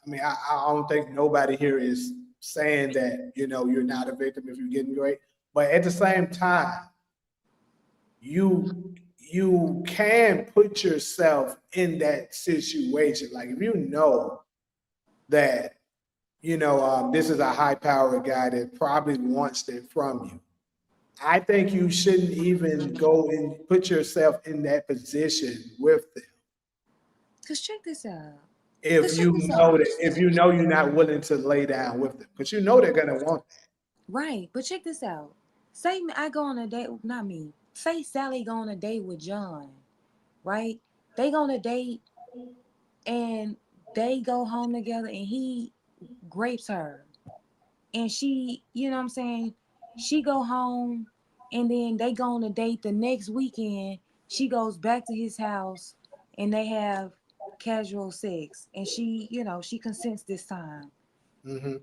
I mean, I don't think nobody here is saying that you're not a victim if you're getting great. But at the same time, you can put yourself in that situation. Like if you know that this is a high powered guy that probably wants it from you. I think you shouldn't even go and put yourself in that position with them Cause check this out. if Cause check you this out. know that if you know you're not willing to lay down with them because you know they're gonna want that. Right, but check this out. Say I go on a date, not me. Say Sally go on a date with John, right? They go on a date and they go home together and he grapes her. And she, you know what I'm saying? She go home and then they go on a date the next weekend. She goes back to his house and they have casual sex. And she, she consents this time. Hmm.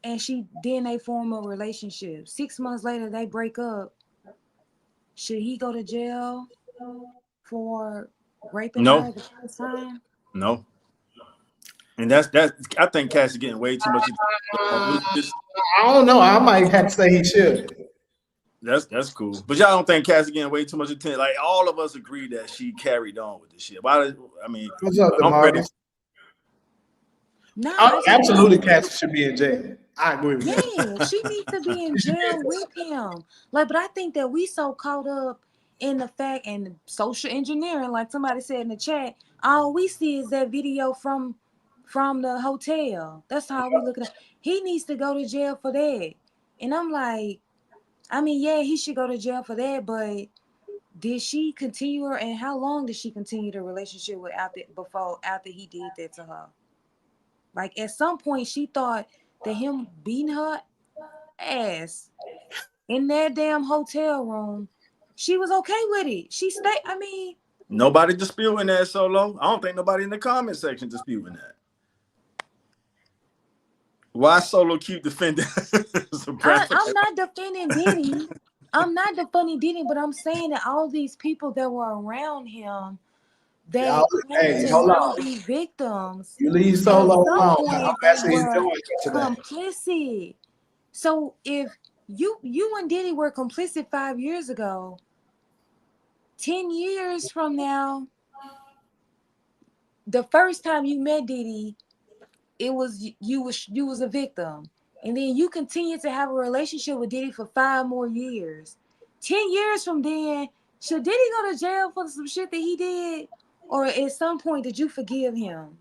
And she then they form a relationship. 6 months later they break up. Should he go to jail for raping No, her the first time? no, and that's. I think Cass is getting way too much attention. I don't know. I might have to say he should. That's cool, but y'all don't think Cass is getting way too much attention. Like all of us agree that she carried on with this shit. Why? I mean, What's up, I'm ready. Demarcus? No, I just Absolutely, think, Cassie should be in jail. I agree with that. yeah, she needs to be in jail with him. Like, but I think that we so caught up in the fact and social engineering, like somebody said in the chat, all we see is that video from the hotel. That's how we look at it. He needs to go to jail for that. And I'm like, I mean, yeah, he should go to jail for that, but did she continue her and how long did she continue the relationship with after he did that to her? Like at some point she thought that him beating her ass in that damn hotel room, she was okay with it. She stayed. I mean, Nobody disputing that solo. I don't think nobody in the comment section disputing that. Why solo keep defending Bradford? I'm not defending Diddy. I'm not defending Diddy, but I'm saying that all these people that were around him Y'all, that claim hey, to hold not on. be victims, You leave at Solo some alone. I'm point they actually were enjoying it today. complicit. So if you and Diddy were complicit 5 years ago, 10 years from now, the first time you met Diddy, it was you was a victim, and then you continue to have a relationship with Diddy for 5 more years. 10 years from then, should Diddy go to jail for some shit that he did, or at some point did you forgive him?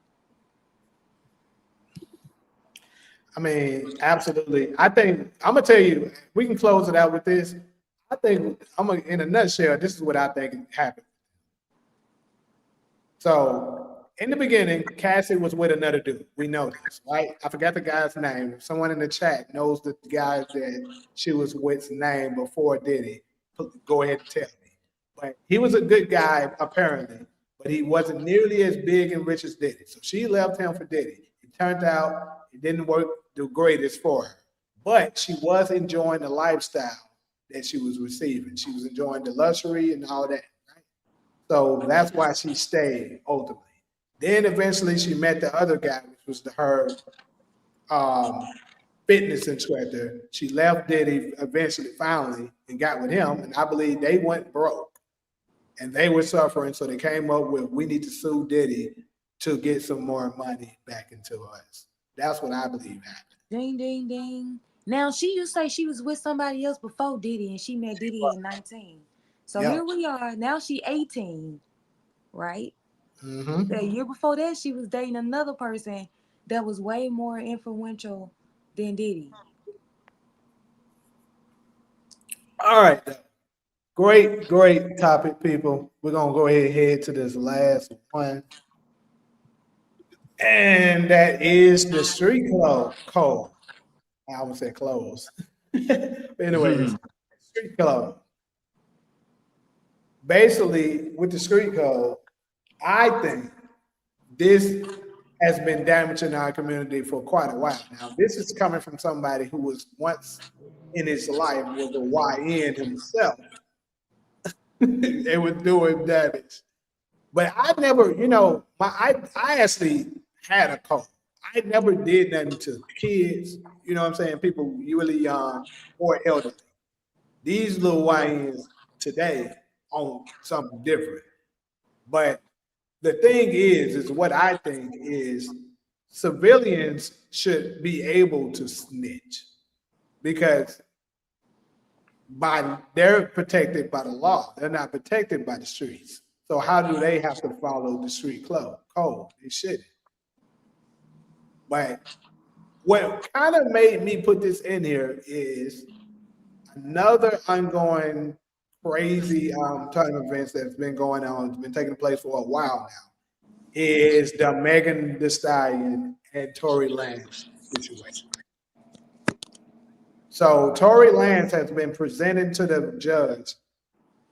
I mean, absolutely. I think I'm gonna tell you. We can close it out with this. I think in a nutshell. This is what I think happened. So in the beginning, Cassie was with another dude. We know this, right? I forgot the guy's name. If someone in the chat knows the guy that she was with's name before Diddy, go ahead and tell me. But he was a good guy, apparently, but he wasn't nearly as big and rich as Diddy. So she left him for Diddy. It turned out it didn't work the greatest for her. But she was enjoying the lifestyle that she was receiving. She was enjoying the luxury and all that. So that's why she stayed ultimately. Then eventually she met the other guy, which was her um, fitness instructor. She left Diddy eventually, finally, and got with him. And I believe they went broke and they were suffering. So they came up with, we need to sue Diddy to get some more money back into us. That's what I believe happened. Ding ding ding. Now you say she was with somebody else before Diddy, and she met Diddy at 19. So Yeah. here we are. Now she 18, right? Mm-hmm. The year before that, she was dating another person that was way more influential than Diddy. All right. Great, great topic, people. We're going to go ahead and head to this last one. And that is the street code. I almost said clothes. But anyways, street code. Basically, with the street code, I think this has been damaging our community for quite a while now. This is coming from somebody who was once in his life was a YN himself. They were doing damage. But I never, I actually had a cult. I never did nothing to kids, you know what I'm saying? People really young or elderly. These little YNs today on something different. But the thing is what I think is civilians should be able to snitch because they're protected by the law. They're not protected by the streets. So how do they have to follow the street code? They shouldn't. But what kind of made me put this in here is another ongoing crazy turn of events that's been going on, it's been taking place for a while now, is the Megan Thee Stallion and Tory Lanez situation. So Tory Lanez has been presented to the judge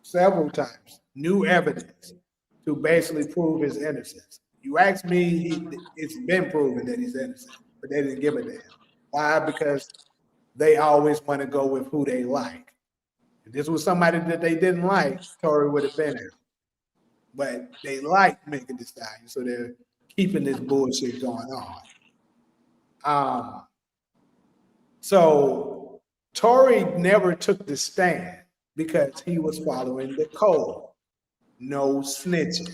several times, new evidence to basically prove his innocence. You ask me, it's been proven that he's innocent, but they didn't give a damn. Why? Because they always want to go with who they like. If this was somebody that they didn't like, Tory would have been there. But they like Megan Thee Stallion, so they're keeping this bullshit going on. Um, so Tory never took the stand because he was following the code, no snitching,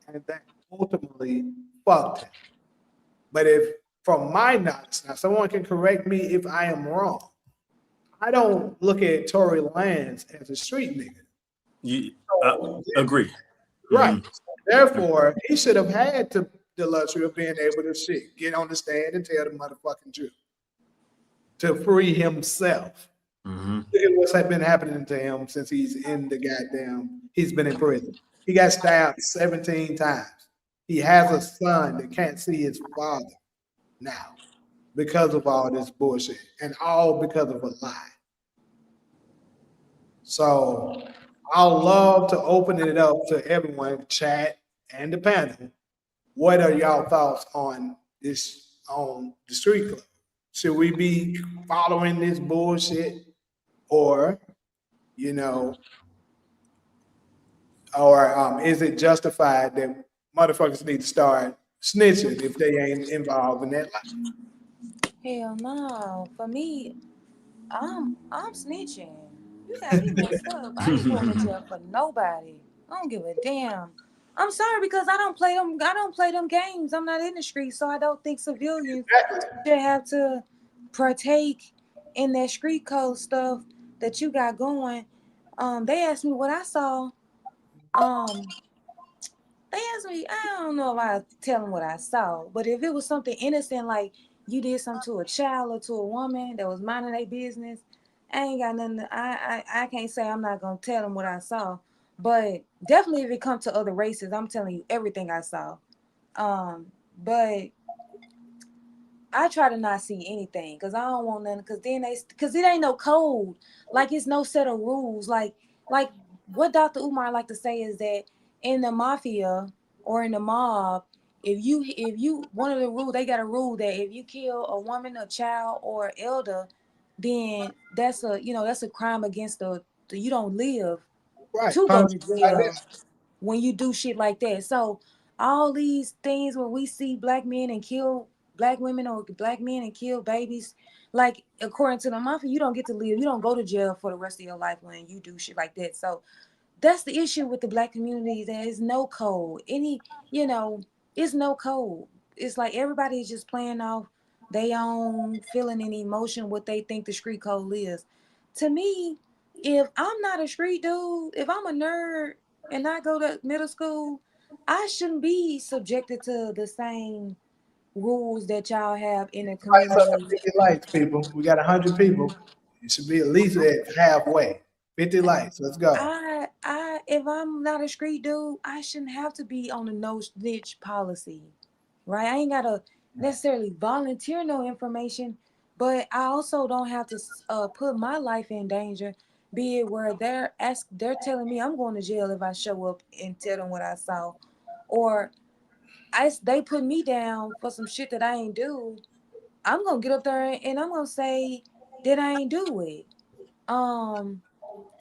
and that ultimately fucked him. But if, from my knowledge, now someone can correct me if I am wrong. I don't look at Tory Lanez as a street nigga. You So, agree? right. Hmm. Therefore, he should have had the luxury of being able to get on the stand and tell the motherfucking truth to free himself. Hmm. Look at what's been happening to him since he's been in prison. He got stabbed 17 times. He has a son that can't see his father now because of all this bullshit and all because of a lie. So I'll love to open it up to everyone, chat and the panel. What are y'all thoughts on this on the street club? Should we be following this bullshit or, you know, or is it justified that motherfuckers need to start snitching if they ain't involved in that life? Hell no. For me, I'm snitching. You got me messed up. I ain't going to jail for nobody. I don't give a damn. I'm sorry because I don't play them. I don't play them games. I'm not in the street, so I don't think civilians should have to partake in that street code stuff that you got going. They asked me what I saw. Um, they asked me. I don't know if I tell them what I saw, but if it was something innocent, like you did something to a child or to a woman that was minding their business, I ain't got nothing. I can't say I'm not gonna tell them what I saw, but definitely if it comes to other races, I'm telling you everything I saw. But I try to not see anything because I don't want nothing. Because it ain't no code. Like it's no set of rules. Like what Dr. Umar like to say is that in the mafia or in the mob, if you one of the rules they got a rule that if you kill a woman, a child, or elder, then that's a crime against the you don't live Right. to go to Punishment by jail this. when you do shit like that. So all these things where we see black men and kill black women or black men and kill babies, like according to the mafia, you don't get to live. You don't go to jail for the rest of your life when you do shit like that. So that's the issue with the black community. There is no code. You know, it's no code. It's like everybody's just playing off their own feeling and emotion, what they think the street code is. To me, if I'm not a street dude, if I'm a nerd and I go to middle school, I shouldn't be subjected to the same rules that y'all have in the Lights up community. at 50 lights, people. We got 100 people. It should be at least at halfway. 50 lights. Let's go. If I'm not a street dude, I shouldn't have to be on the no snitch policy, right? I ain't gotta necessarily volunteer no information, but I also don't have to put my life in danger. Be it where they're telling me I'm going to jail if I show up and tell them what I saw, or they put me down for some shit that I ain't do, I'm gonna get up there and I'm gonna say that I ain't do it. Um,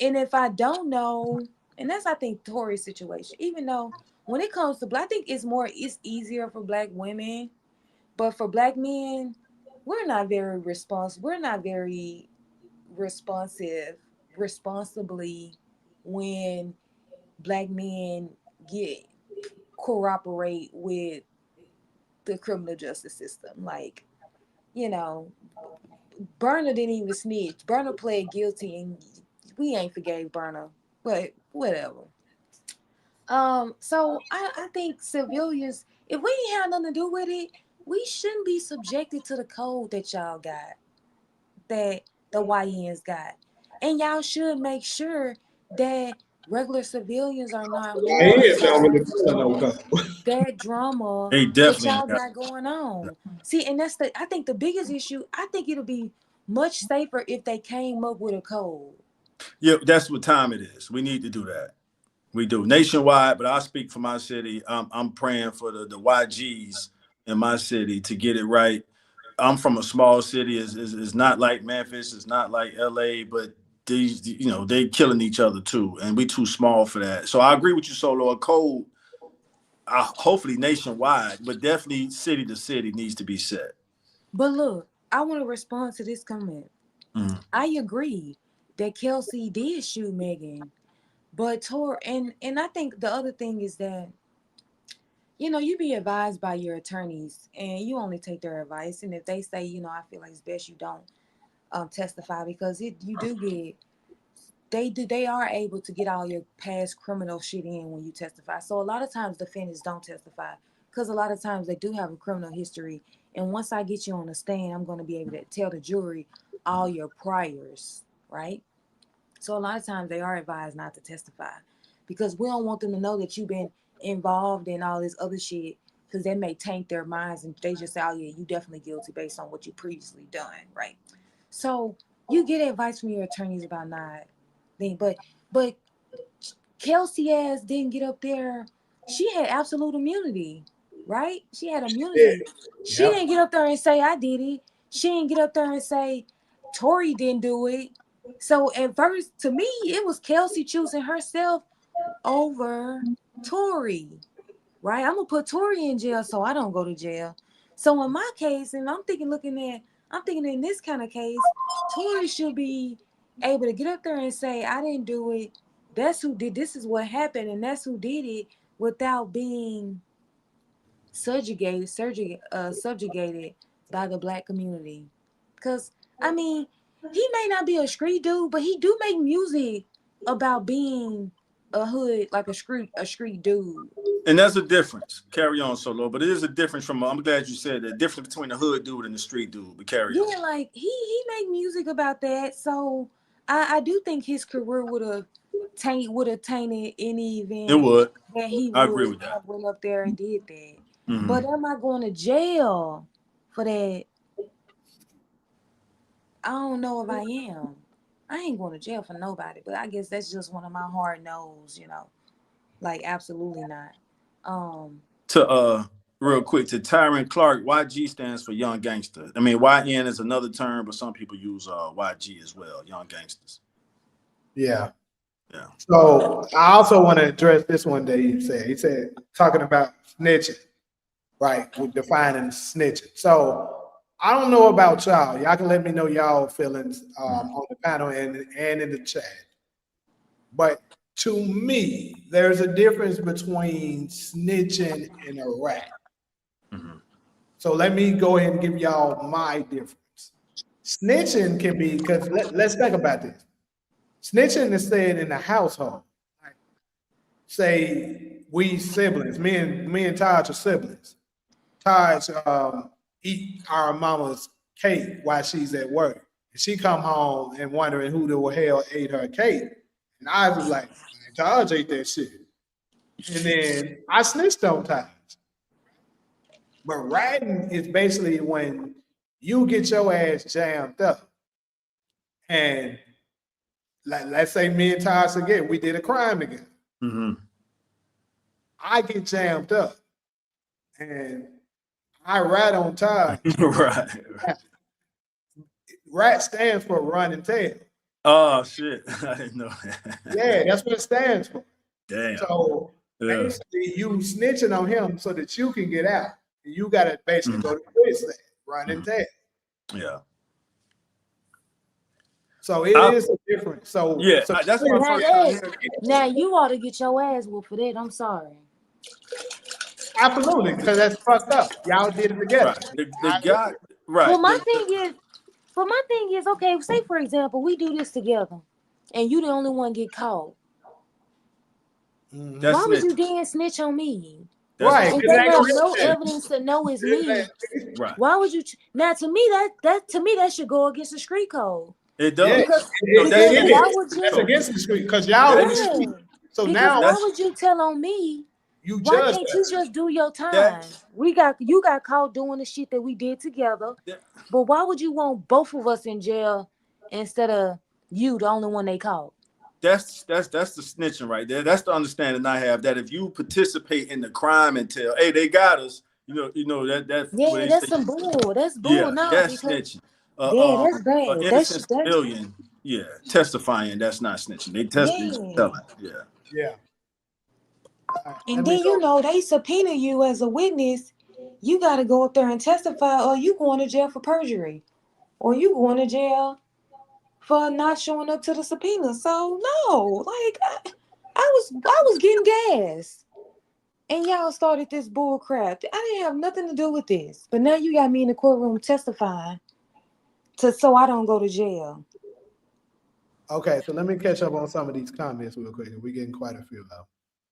and if I don't know, and that's I think Tori's situation. Even though when it comes to black, I think it's easier for black women, but for black men, we're not very responsive responsibly when black men get cooperate with the criminal justice system. Like, you know, Burner didn't even snitch. Burner pled guilty, and we ain't forgave Burner. But whatever. So I think civilians, if we ain't had nothing to do with it, we shouldn't be subjected to the code that y'all got, that the YNs got. And y'all should make sure that regular civilians are not He harmed is not by really feeling no code. that drama They that definitely y'all ain't got. got going on. See, and I think the biggest issue, I think it'll be much safer if they came up with a code. Yeah, that's what time it is. We need to do that. We do nationwide, but I speak for my city. I'm praying for the YGs in my city to get it right. I'm from a small city. Is not like Memphis. It's not like LA, but these, they killing each other too, and we too small for that. So I agree with you, Solo. A code, hopefully nationwide, but definitely city to city needs to be set. But look, I want to respond to this comment. Mm. I agree that Kelsey did shoot Megan, but Tor and I think the other thing is that you be advised by your attorneys and you only take their advice. And if they say, I feel like it's best you don't testify because you do get they are able to get all your past criminal shit in when you testify. So a lot of times defendants don't testify because a lot of times they do have a criminal history. And once I get you on the stand, I'm going to be able to tell the jury all your priors, right? So a lot of times they are advised not to testify because we don't want them to know that you've been involved in all this other shit because that may taint their minds and they just say, oh yeah, you definitely guilty based on what you previously done, right? So you get advice from your attorneys about not thing, but Kelsey ass didn't get up there. She had absolute immunity, right? She had Yeah. immunity. She Yep. didn't get up there and say I did it. She didn't get up there and say Tori didn't do it. So at first, to me, it was Kelsey choosing herself over Tori, right? I'm gonna put Tori in jail so I don't go to jail. So in my case, and I'm thinking in this kind of case, Tori should be able to get up there and say, I didn't do it. That's who did this is what happened, and that's who did it without being subjugated by the black community. Cause I mean, he may not be a street dude, but he do make music about being a hood, like a street dude. And that's a difference. Carry on, Solo. But it is a difference from. I'm glad you said that. Difference between the hood dude and the street dude. But carry on. Yeah, like he make music about that. So I do think his career would have tainted any It event would. that he I agree would with that. have went up there and did that. Hmm. But am I going to jail for that? I don't know if I am. I ain't going to jail for nobody, but I guess that's just one of my hard no's. Like absolutely not. Um To real quick to Tyron Clark, YG stands for Young Gangster. I mean, YN is another term, but some people use YG as well, Young Gangsters. Yeah. Yeah. So I also want to address this one that he said. He said talking about snitching, right? With defining snitching. So I don't know about y'all. Y'all can let me know y'all feelings on the panel and in the chat. But to me, there's a difference between snitching and a rat. Hmm. So let me go ahead and give y'all my difference. Snitching can be because let's think about this. Snitching is said in the household. Like, say we siblings, me and Taj are siblings. Taj eat our mama's cake while she's at work. And she come home and wondering who the hell ate her cake. And I was like, man, Taj ate that shit. And then I snitched on Taj. But ratting is basically when you get your ass jammed up. And like, let's say me and Taj again, we did a crime together. Hmm. I get jammed up. and I rat on Todd. Right. Rat stands for run and tell. Oh shit. I didn't know that. Yeah, that's what it stands for. Damn. So Yeah. basically, you snitching on him so that you can get out. You got to basically Mhm. go to prison, run and Mhm. tell. Yeah. So it I, is a difference. So, yeah, so that's my Now first time that hearing it. now you ought to get your ass whooped for that. I'm sorry. absolutely, because that's fucked up. Y'all did it together. Right. The I guy, agree. But right. my thing is, okay, say for example, we do this together, and you the only one get caught. Mm-hmm. That's Why would you snitching. then snitch on me? That's Right, If because it they ain't have gonna no happen. evidence to know it's me, It right. why would you? Now to me, that should go against the street code. It Yeah, does. Because No, that's because it against why is. would the That's you? code. against the street because y'all in That the street. Yeah. So Because now why that's would you tell on me? you Why judge can't that. you just do your time? that, You got caught doing the shit that we did together. that But why would you want both of us in jail instead of you, the only one they caught? that's the snitching right there. That's the understanding I have that if you participate in the crime and tell, hey, they got us, that's what Yeah, they that's say. some bull. That's bull. Yeah, No, that's because snitching. yeah, that's An bad. innocent That's civilian, yeah, testifying. That's not snitching. They tested, yeah. telling. Yeah, Yeah. All right, And let me then go. they subpoena you as a witness. You got to go up there and testify, or you going to jail for perjury, or you going to jail for not showing up to the subpoena. So no, like I was getting gas, and y'all started this bull crap. I didn't have nothing to do with this, but now you got me in the courtroom testifying to so I don't go to jail. Okay, so let me catch up on some of these comments real quick. We're getting quite a few though.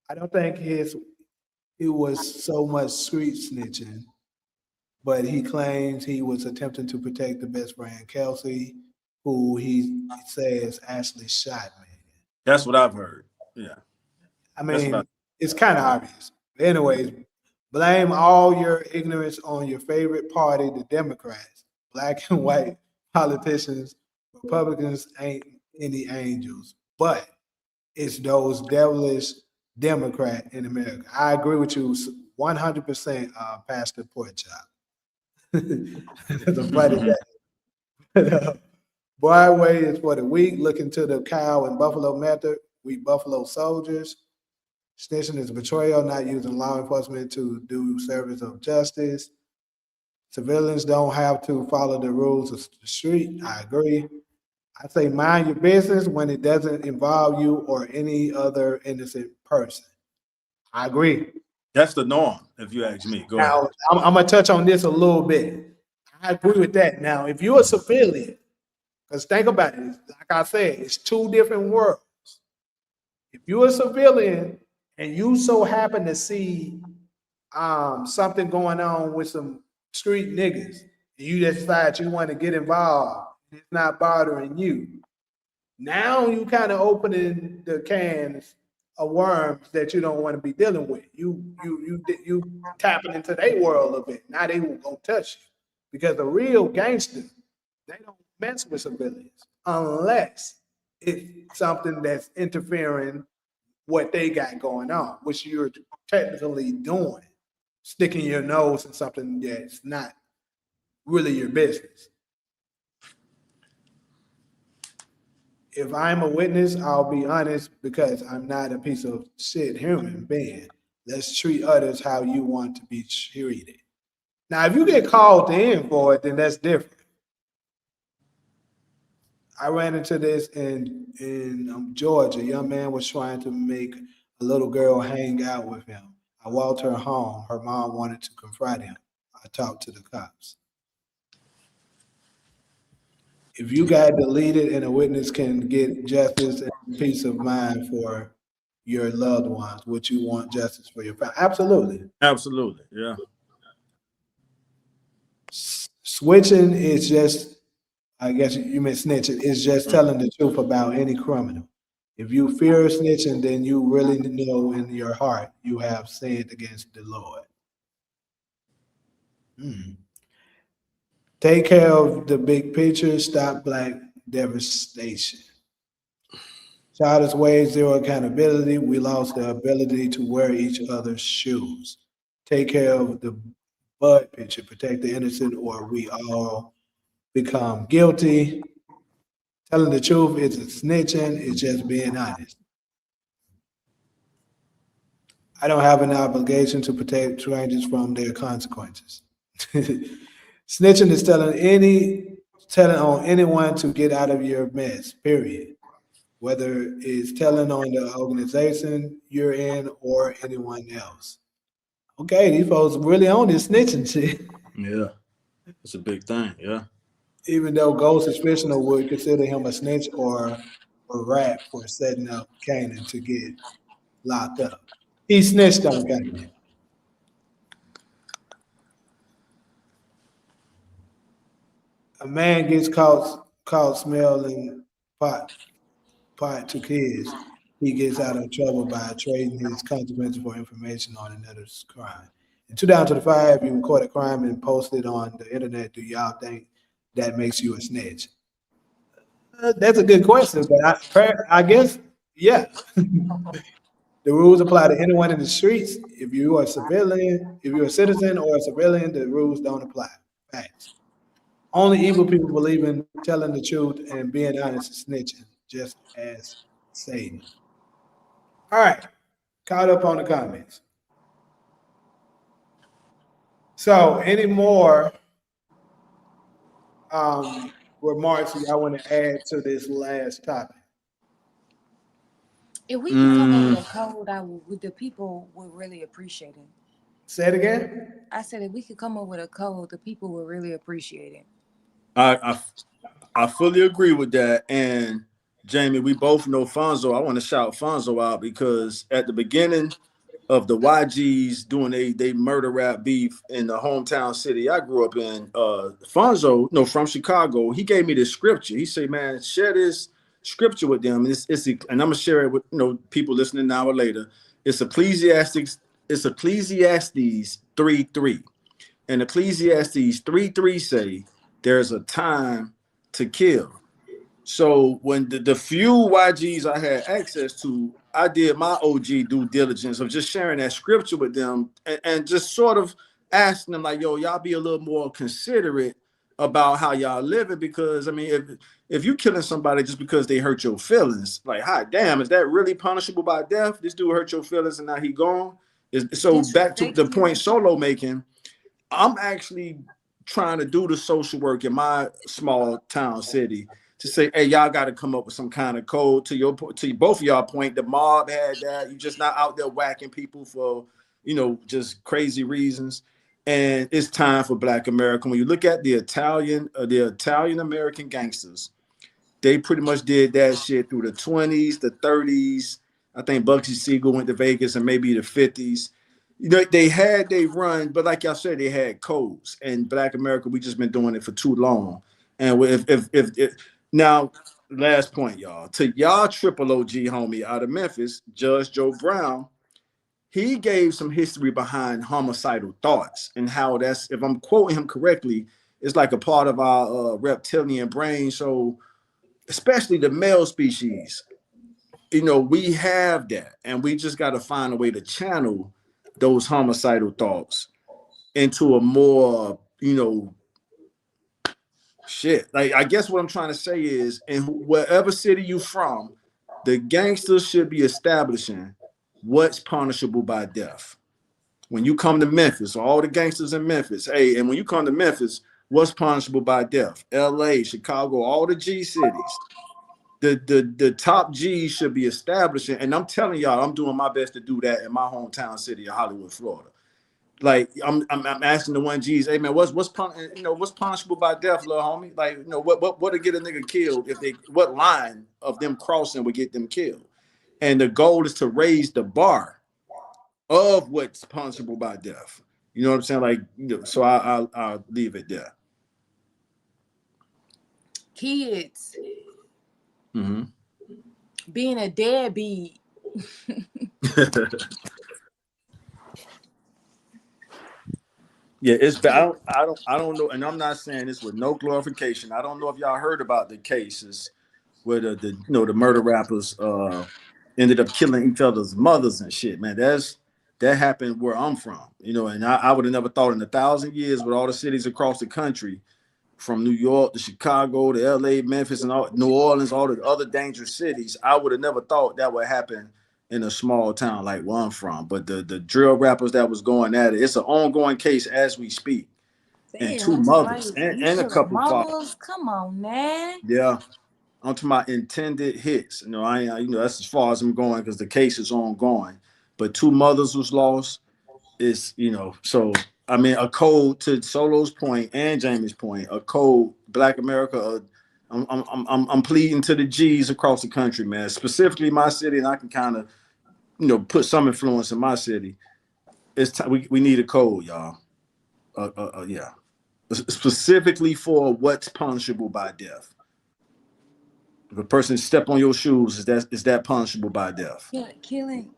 I don't think it was so much street snitching, but he claims he was attempting to protect the best friend Kelsey, who he says actually shot me. that's what I've heard. Yeah, I that's what I. mean, it's kind of obvious. Anyways, blame all your ignorance on your favorite party, the Democrats. Black and white politicians, Republicans ain't any angels, but it's those devilish Democrat in America. I agree with you 100%, Pastor Porkchop. That's a funny day. Broadway is for the weak. Looking to the cow and buffalo method. We buffalo soldiers. Snitching is betrayal, not using law enforcement to do service of justice. Civilians don't have to follow the rules of the street. I agree. I say mind your business when it doesn't involve you or any other innocent person. I agree. That's the norm, if you ask me. Go ahead. Now, I'm going to touch on this a little bit. I agree with that. Now, if you're a civilian, because think about it, like I said, it's two different worlds. If you're a civilian and you so happen to see something going on with some street niggas, and you decide you want to get involved, it's not bothering you. Now you kind of opening the cans of worms that you don't want to be dealing with. You tapping into their world a bit. Now they won't go touch you because the real gangsters they don't mess with civilians unless it's something that's interfering what they got going on, which you're technically doing, sticking your nose in something that's not really your business. If I'm a witness, I'll be honest because I'm not a piece of shit human being. Let's treat others how you want to be treated. Now, if you get called in for it, then that's different. I ran into this in Georgia. A young man was trying to make a little girl hang out with him. I walked her home. Her mom wanted to confront him. I talked to the cops. If you got deleted and a witness can get justice and peace of mind for your loved ones, would you want justice for your family? Absolutely. Absolutely. Yeah. Switching is just, I guess you meant snitching, is just telling the truth about any criminal. If you fear snitching, then you really know in your heart you have sinned against the Lord. Hmm. Take care of the big picture, stop black devastation. Childish ways, zero accountability. We lost the ability to wear each other's shoes. take care of the bud picture, protect the innocent, or we all become guilty. Telling the truth isn't snitching, it's just being honest. I don't have an obligation to protect strangers from their consequences. Snitching is telling on anyone to get out of your mess, period. Whether it's telling on the organization you're in or anyone else. Okay, these folks really on this snitching shit. Yeah, it's a big thing. Yeah. Even though Gold Suspicional would consider him a snitch or a rat for setting up Kanan to get locked up. He snitched on Kanan. A man gets caught smelling pot to kids. He gets out of trouble by trading his consequences for information on another's crime. In 2005, you record a crime and post it on the internet. Do y'all think that makes you a snitch? That's a good question, but I guess, yeah. The rules apply to anyone in the streets. If you are a civilian, if you're a citizen or a civilian, the rules don't apply. Facts. Only evil people believe in telling the truth and being honest and snitching, just as Satan. All right, caught up on the comments. So, any more remarks y'all want to add to this last topic? If we could come up with Mm, a code, the people would really appreciate it. Say it again. I said if we could come up with a code, the people would really appreciate it. I I fully agree with that. And Jamie, we both know Fonzo. I want to shout Fonzo out because at the beginning of the YGs doing they murder rap beef in the hometown city I grew up in, Fonzo, no, from Chicago, he gave me this scripture. He said, "Man, share this scripture with them." And and I'm gonna share it with people listening now or later. It's Ecclesiastes. It's Ecclesiastes 3:3. And Ecclesiastes 3:3 say, "There's a time to kill." So when the few YGs I had access to, I did my OG due diligence of just sharing that scripture with them and just sort of asking them like, "Yo, y'all be a little more considerate about how y'all living because I mean, if you killing somebody just because they hurt your feelings, like, hot damn, is that really punishable by death? This dude hurt your feelings and now he gone." So back to the Disrespecting. point Solo making, I'm actually trying to do the social work in my small town city to say, hey, y'all got to come up with some kind of code. To both of y'all point, the mob had that. You just not out there whacking people for, just crazy reasons. And it's time for Black America. When you look at the Italian American gangsters, they pretty much did that shit through the 20s, the 30s. I think Bugsy Siegel went to Vegas and maybe the 50s. They had they run, but like y'all said, they had codes. And Black America, we just been doing it for too long. And if now, last point, y'all, to y'all triple OG homie out of Memphis, Judge Joe Brown, he gave some history behind homicidal thoughts and how that's, if I'm quoting him correctly, it's like a part of our reptilian brain. So especially the male species, we have that, and we just got to find a way to channel those homicidal thoughts into a more, shit. Like, I guess what I'm trying to say is, in wherever city you from, the gangsters should be establishing what's punishable by death. When you come to Memphis, all the gangsters in Memphis, hey, and when you come to Memphis, what's punishable by death? LA, Chicago, all the G cities. The top G's should be establishing, and I'm telling y'all, I'm doing my best to do that in my hometown city of Hollywood, Florida. Like I'm asking the one G's, hey man, what's punishable by death, little homie? Like, what to get a nigga killed if what line of them crossing would get them killed? And the goal is to raise the bar of what's punishable by death. You know what I'm saying? Like, so I'll leave it there. Kids Mm-hmm. being a deadbeat. Yeah, it's bad. I don't know, and I'm not saying this with no glorification. I don't know if y'all heard about the cases where the murder rappers ended up killing each other's mothers and shit. Man, that happened where I'm from, and I would have never thought in 1,000 years with all the cities across the country, from New York to Chicago to LA, Memphis, and all, New Orleans, all the other dangerous cities, I would have never thought that would happen in a small town like where I'm from. But the drill rappers that was going at it, it's an ongoing case as we speak. And Damn, two that's mothers crazy. and, You and a killing couple fathers. mamas? Come on, man. Yeah. Onto my intended hits. That's as far as I'm going because the case is ongoing. But two mothers was lost. So I mean, a code to Solo's point and Jamie's point, a code, Black America. I'm pleading to the G's across the country, man. Specifically my city, and I can kind of, put some influence in my city. It's time we need a code, y'all. Yeah, specifically for what's punishable by death. If a person step on your shoes, is that punishable by death? Yeah, killing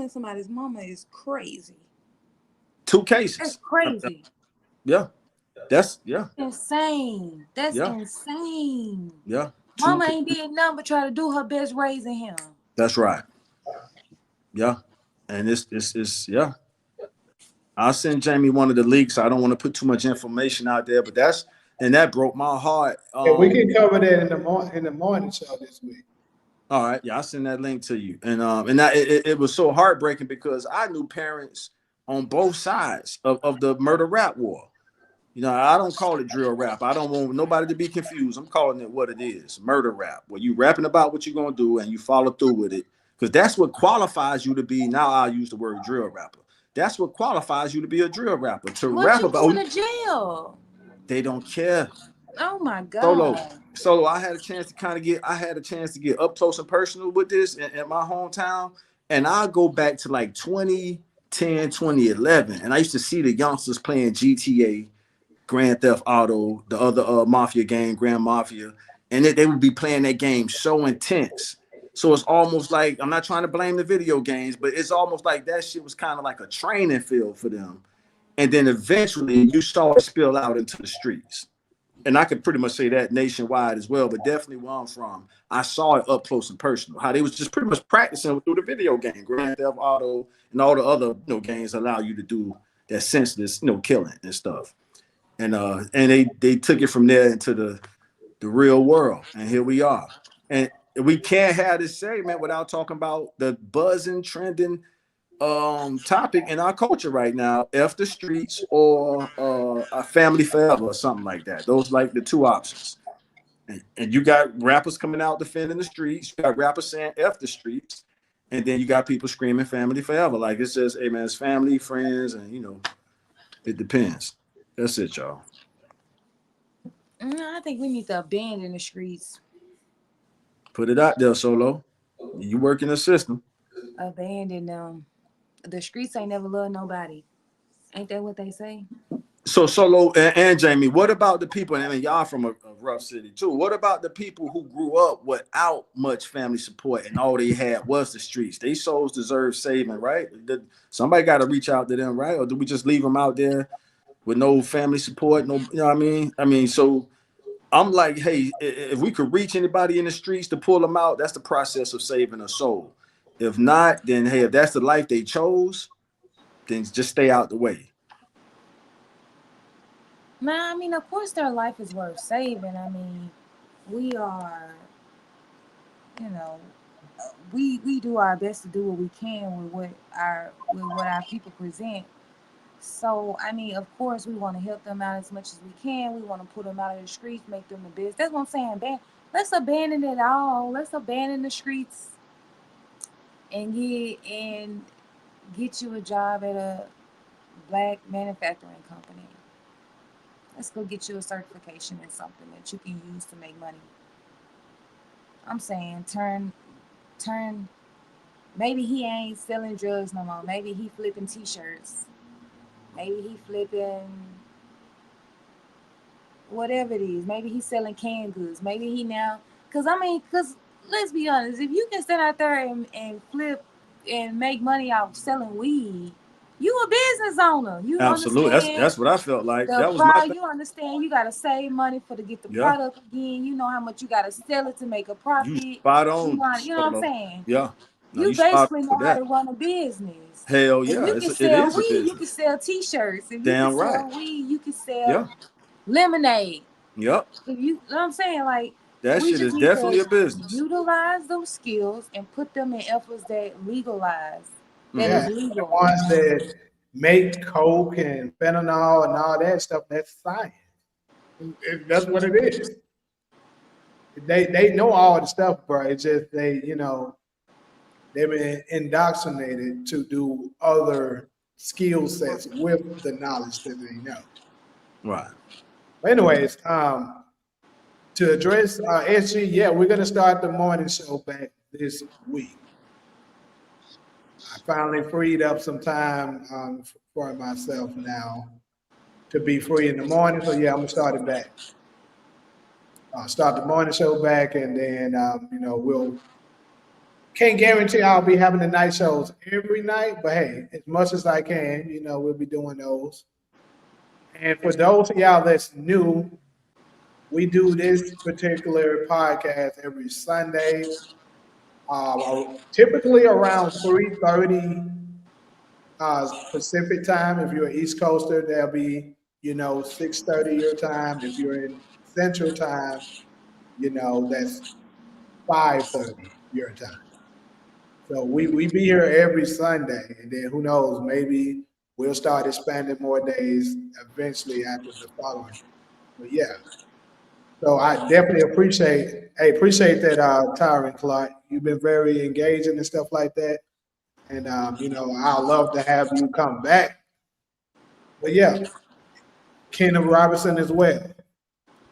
somebody's mama is crazy. Two That's cases. crazy. Yeah, yeah, Insane. That's yeah, insane. yeah. Two. Mama ain't did nothing but try to do her best raising him. That's right. Yeah, and it's yeah. I'll send Jamie one of the leaks. I don't want to put too much information out there, but that broke my heart. And we can cover that in the morning show this week. All right, yeah, I'll send that link to you. And that it was so heartbreaking because I knew parents on both sides of the murder rap war. I don't call it drill rap. I don't want nobody to be confused. I'm calling it what it is, murder rap, where you rapping about what you're going to do and you follow through with it. Because that's what qualifies you to be, now I'll use the word drill rapper. That's what qualifies you to be a drill rapper. To What rap you going about, to jail? they don't care. Oh my Solo, God. Solo, I had a chance to get up close and personal with this in my hometown. And I go back to like 2010, 2011. And I used to see the youngsters playing GTA, Grand Theft Auto, the other Mafia game, Grand Mafia, and they would be playing that game so intense. So it's almost like, I'm not trying to blame the video games, but it's almost like that shit was kind of like a training field for them. And then eventually you saw it spill out into the streets. And I could pretty much say that nationwide as well, but definitely where I'm from, I saw it up close and personal. How they was just pretty much practicing through the video game, Grand Theft Auto, and all the other games allow you to do that senseless killing and stuff. And they took it from there into the real world, and here we are. And we can't have this segment without talking about the buzzing, trending topic in our culture right now: F the streets or a family forever or something like that. Those like the two options. And you got rappers coming out defending the streets. You got rappers saying F the streets, and then you got people screaming family forever. Like it's just, hey man, it's family, friends, and it depends. That's it, y'all. I think we need to abandon the streets. Put it out there, Solo. You work in the system. Abandon them. The streets ain't never loved nobody. Ain't that what they say? So Solo and Jamie, what about the people? And I mean, y'all from a rough city too. What about the people who grew up without much family support and all they had was the streets? They souls deserve saving, right? Somebody got to reach out to them, right? Or do we just leave them out there with no family support? No, you know what I mean? So I'm like, hey, if we could reach anybody in the streets to pull them out, that's the process of saving a soul. If not, then hey, if that's the life they chose, then just stay out the way. Man, I mean, of course their life is worth saving. I mean, we are, you know, we do our best to do what we can with what our people present. So, I mean, of course, we want to help them out as much as we can. We want to put them out of the streets, make them the best. That's what I'm saying. Let's abandon it all. Let's abandon the streets and get you a job at a black manufacturing company. Let's go get you a certification in something that you can use to make money. I'm saying turn. Maybe he ain't selling drugs no more. Maybe he flipping t-shirts. Maybe he flipping whatever it is. Maybe he's selling canned goods. Maybe he now, cause let's be honest, if you can stand out there and flip and make money out selling weed, you a business owner. You Absolutely. understand That's what I felt like. the That was my product. thing. You understand you gotta save money to get the Yeah. product again. You know how much you gotta sell it to make a You profit. spot You on, want, you know what I'm Solo. saying? Yeah. No, You you start basically know with how that. to run a business. Hell If yeah, you can it sell is a weed, you can business. sell t-shirts. If you can Damn right. sell weed, you can Yeah. sell lemonade. Yep. If you know what I'm saying? Like, That we shit just is need definitely to a business. utilize those skills and put them in efforts that legalize, that Yeah, is Mm-hmm. the legal. ones that make coke and fentanyl and all that stuff, that's science. That's what it is. They know all the stuff, bro. It's just they've been indoctrinated to do other skill sets with the knowledge that they know. Right. But anyways, to address SG, yeah, we're gonna start the morning show back this week. I finally freed up some time for myself now to be free in the morning. So yeah, I'm gonna start it back. Start the morning show back, and then we'll can't guarantee I'll be having the night shows every night, but hey, as much as I can, we'll be doing those. And for those of y'all that's new, we do this particular podcast every Sunday, typically around 3:30 Pacific time. If you're an East Coaster, that'll be 6:30 your time. If you're in Central time, that's 5:30 your time. So we be here every Sunday, and then who knows, maybe we'll start expanding more days eventually after the following. But yeah, so I definitely appreciate that, Tyron Clark. You've been very engaging and stuff like that, and I'd love to have you come back. But yeah, Kenneth Robinson as well.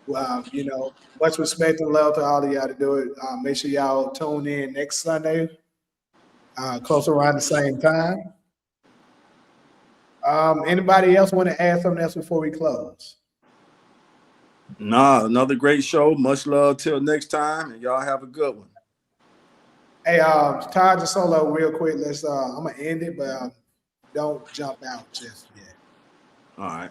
Much respect and love to all of y'all to do it. Make sure y'all tune in next Sunday, close around the same time. Anybody else want to add something else before we close? Nah, another great show. Much love till next time, and y'all have a good one. Hey, Todd and Solo, real quick. I'm gonna end it, but don't jump out just yet. All right.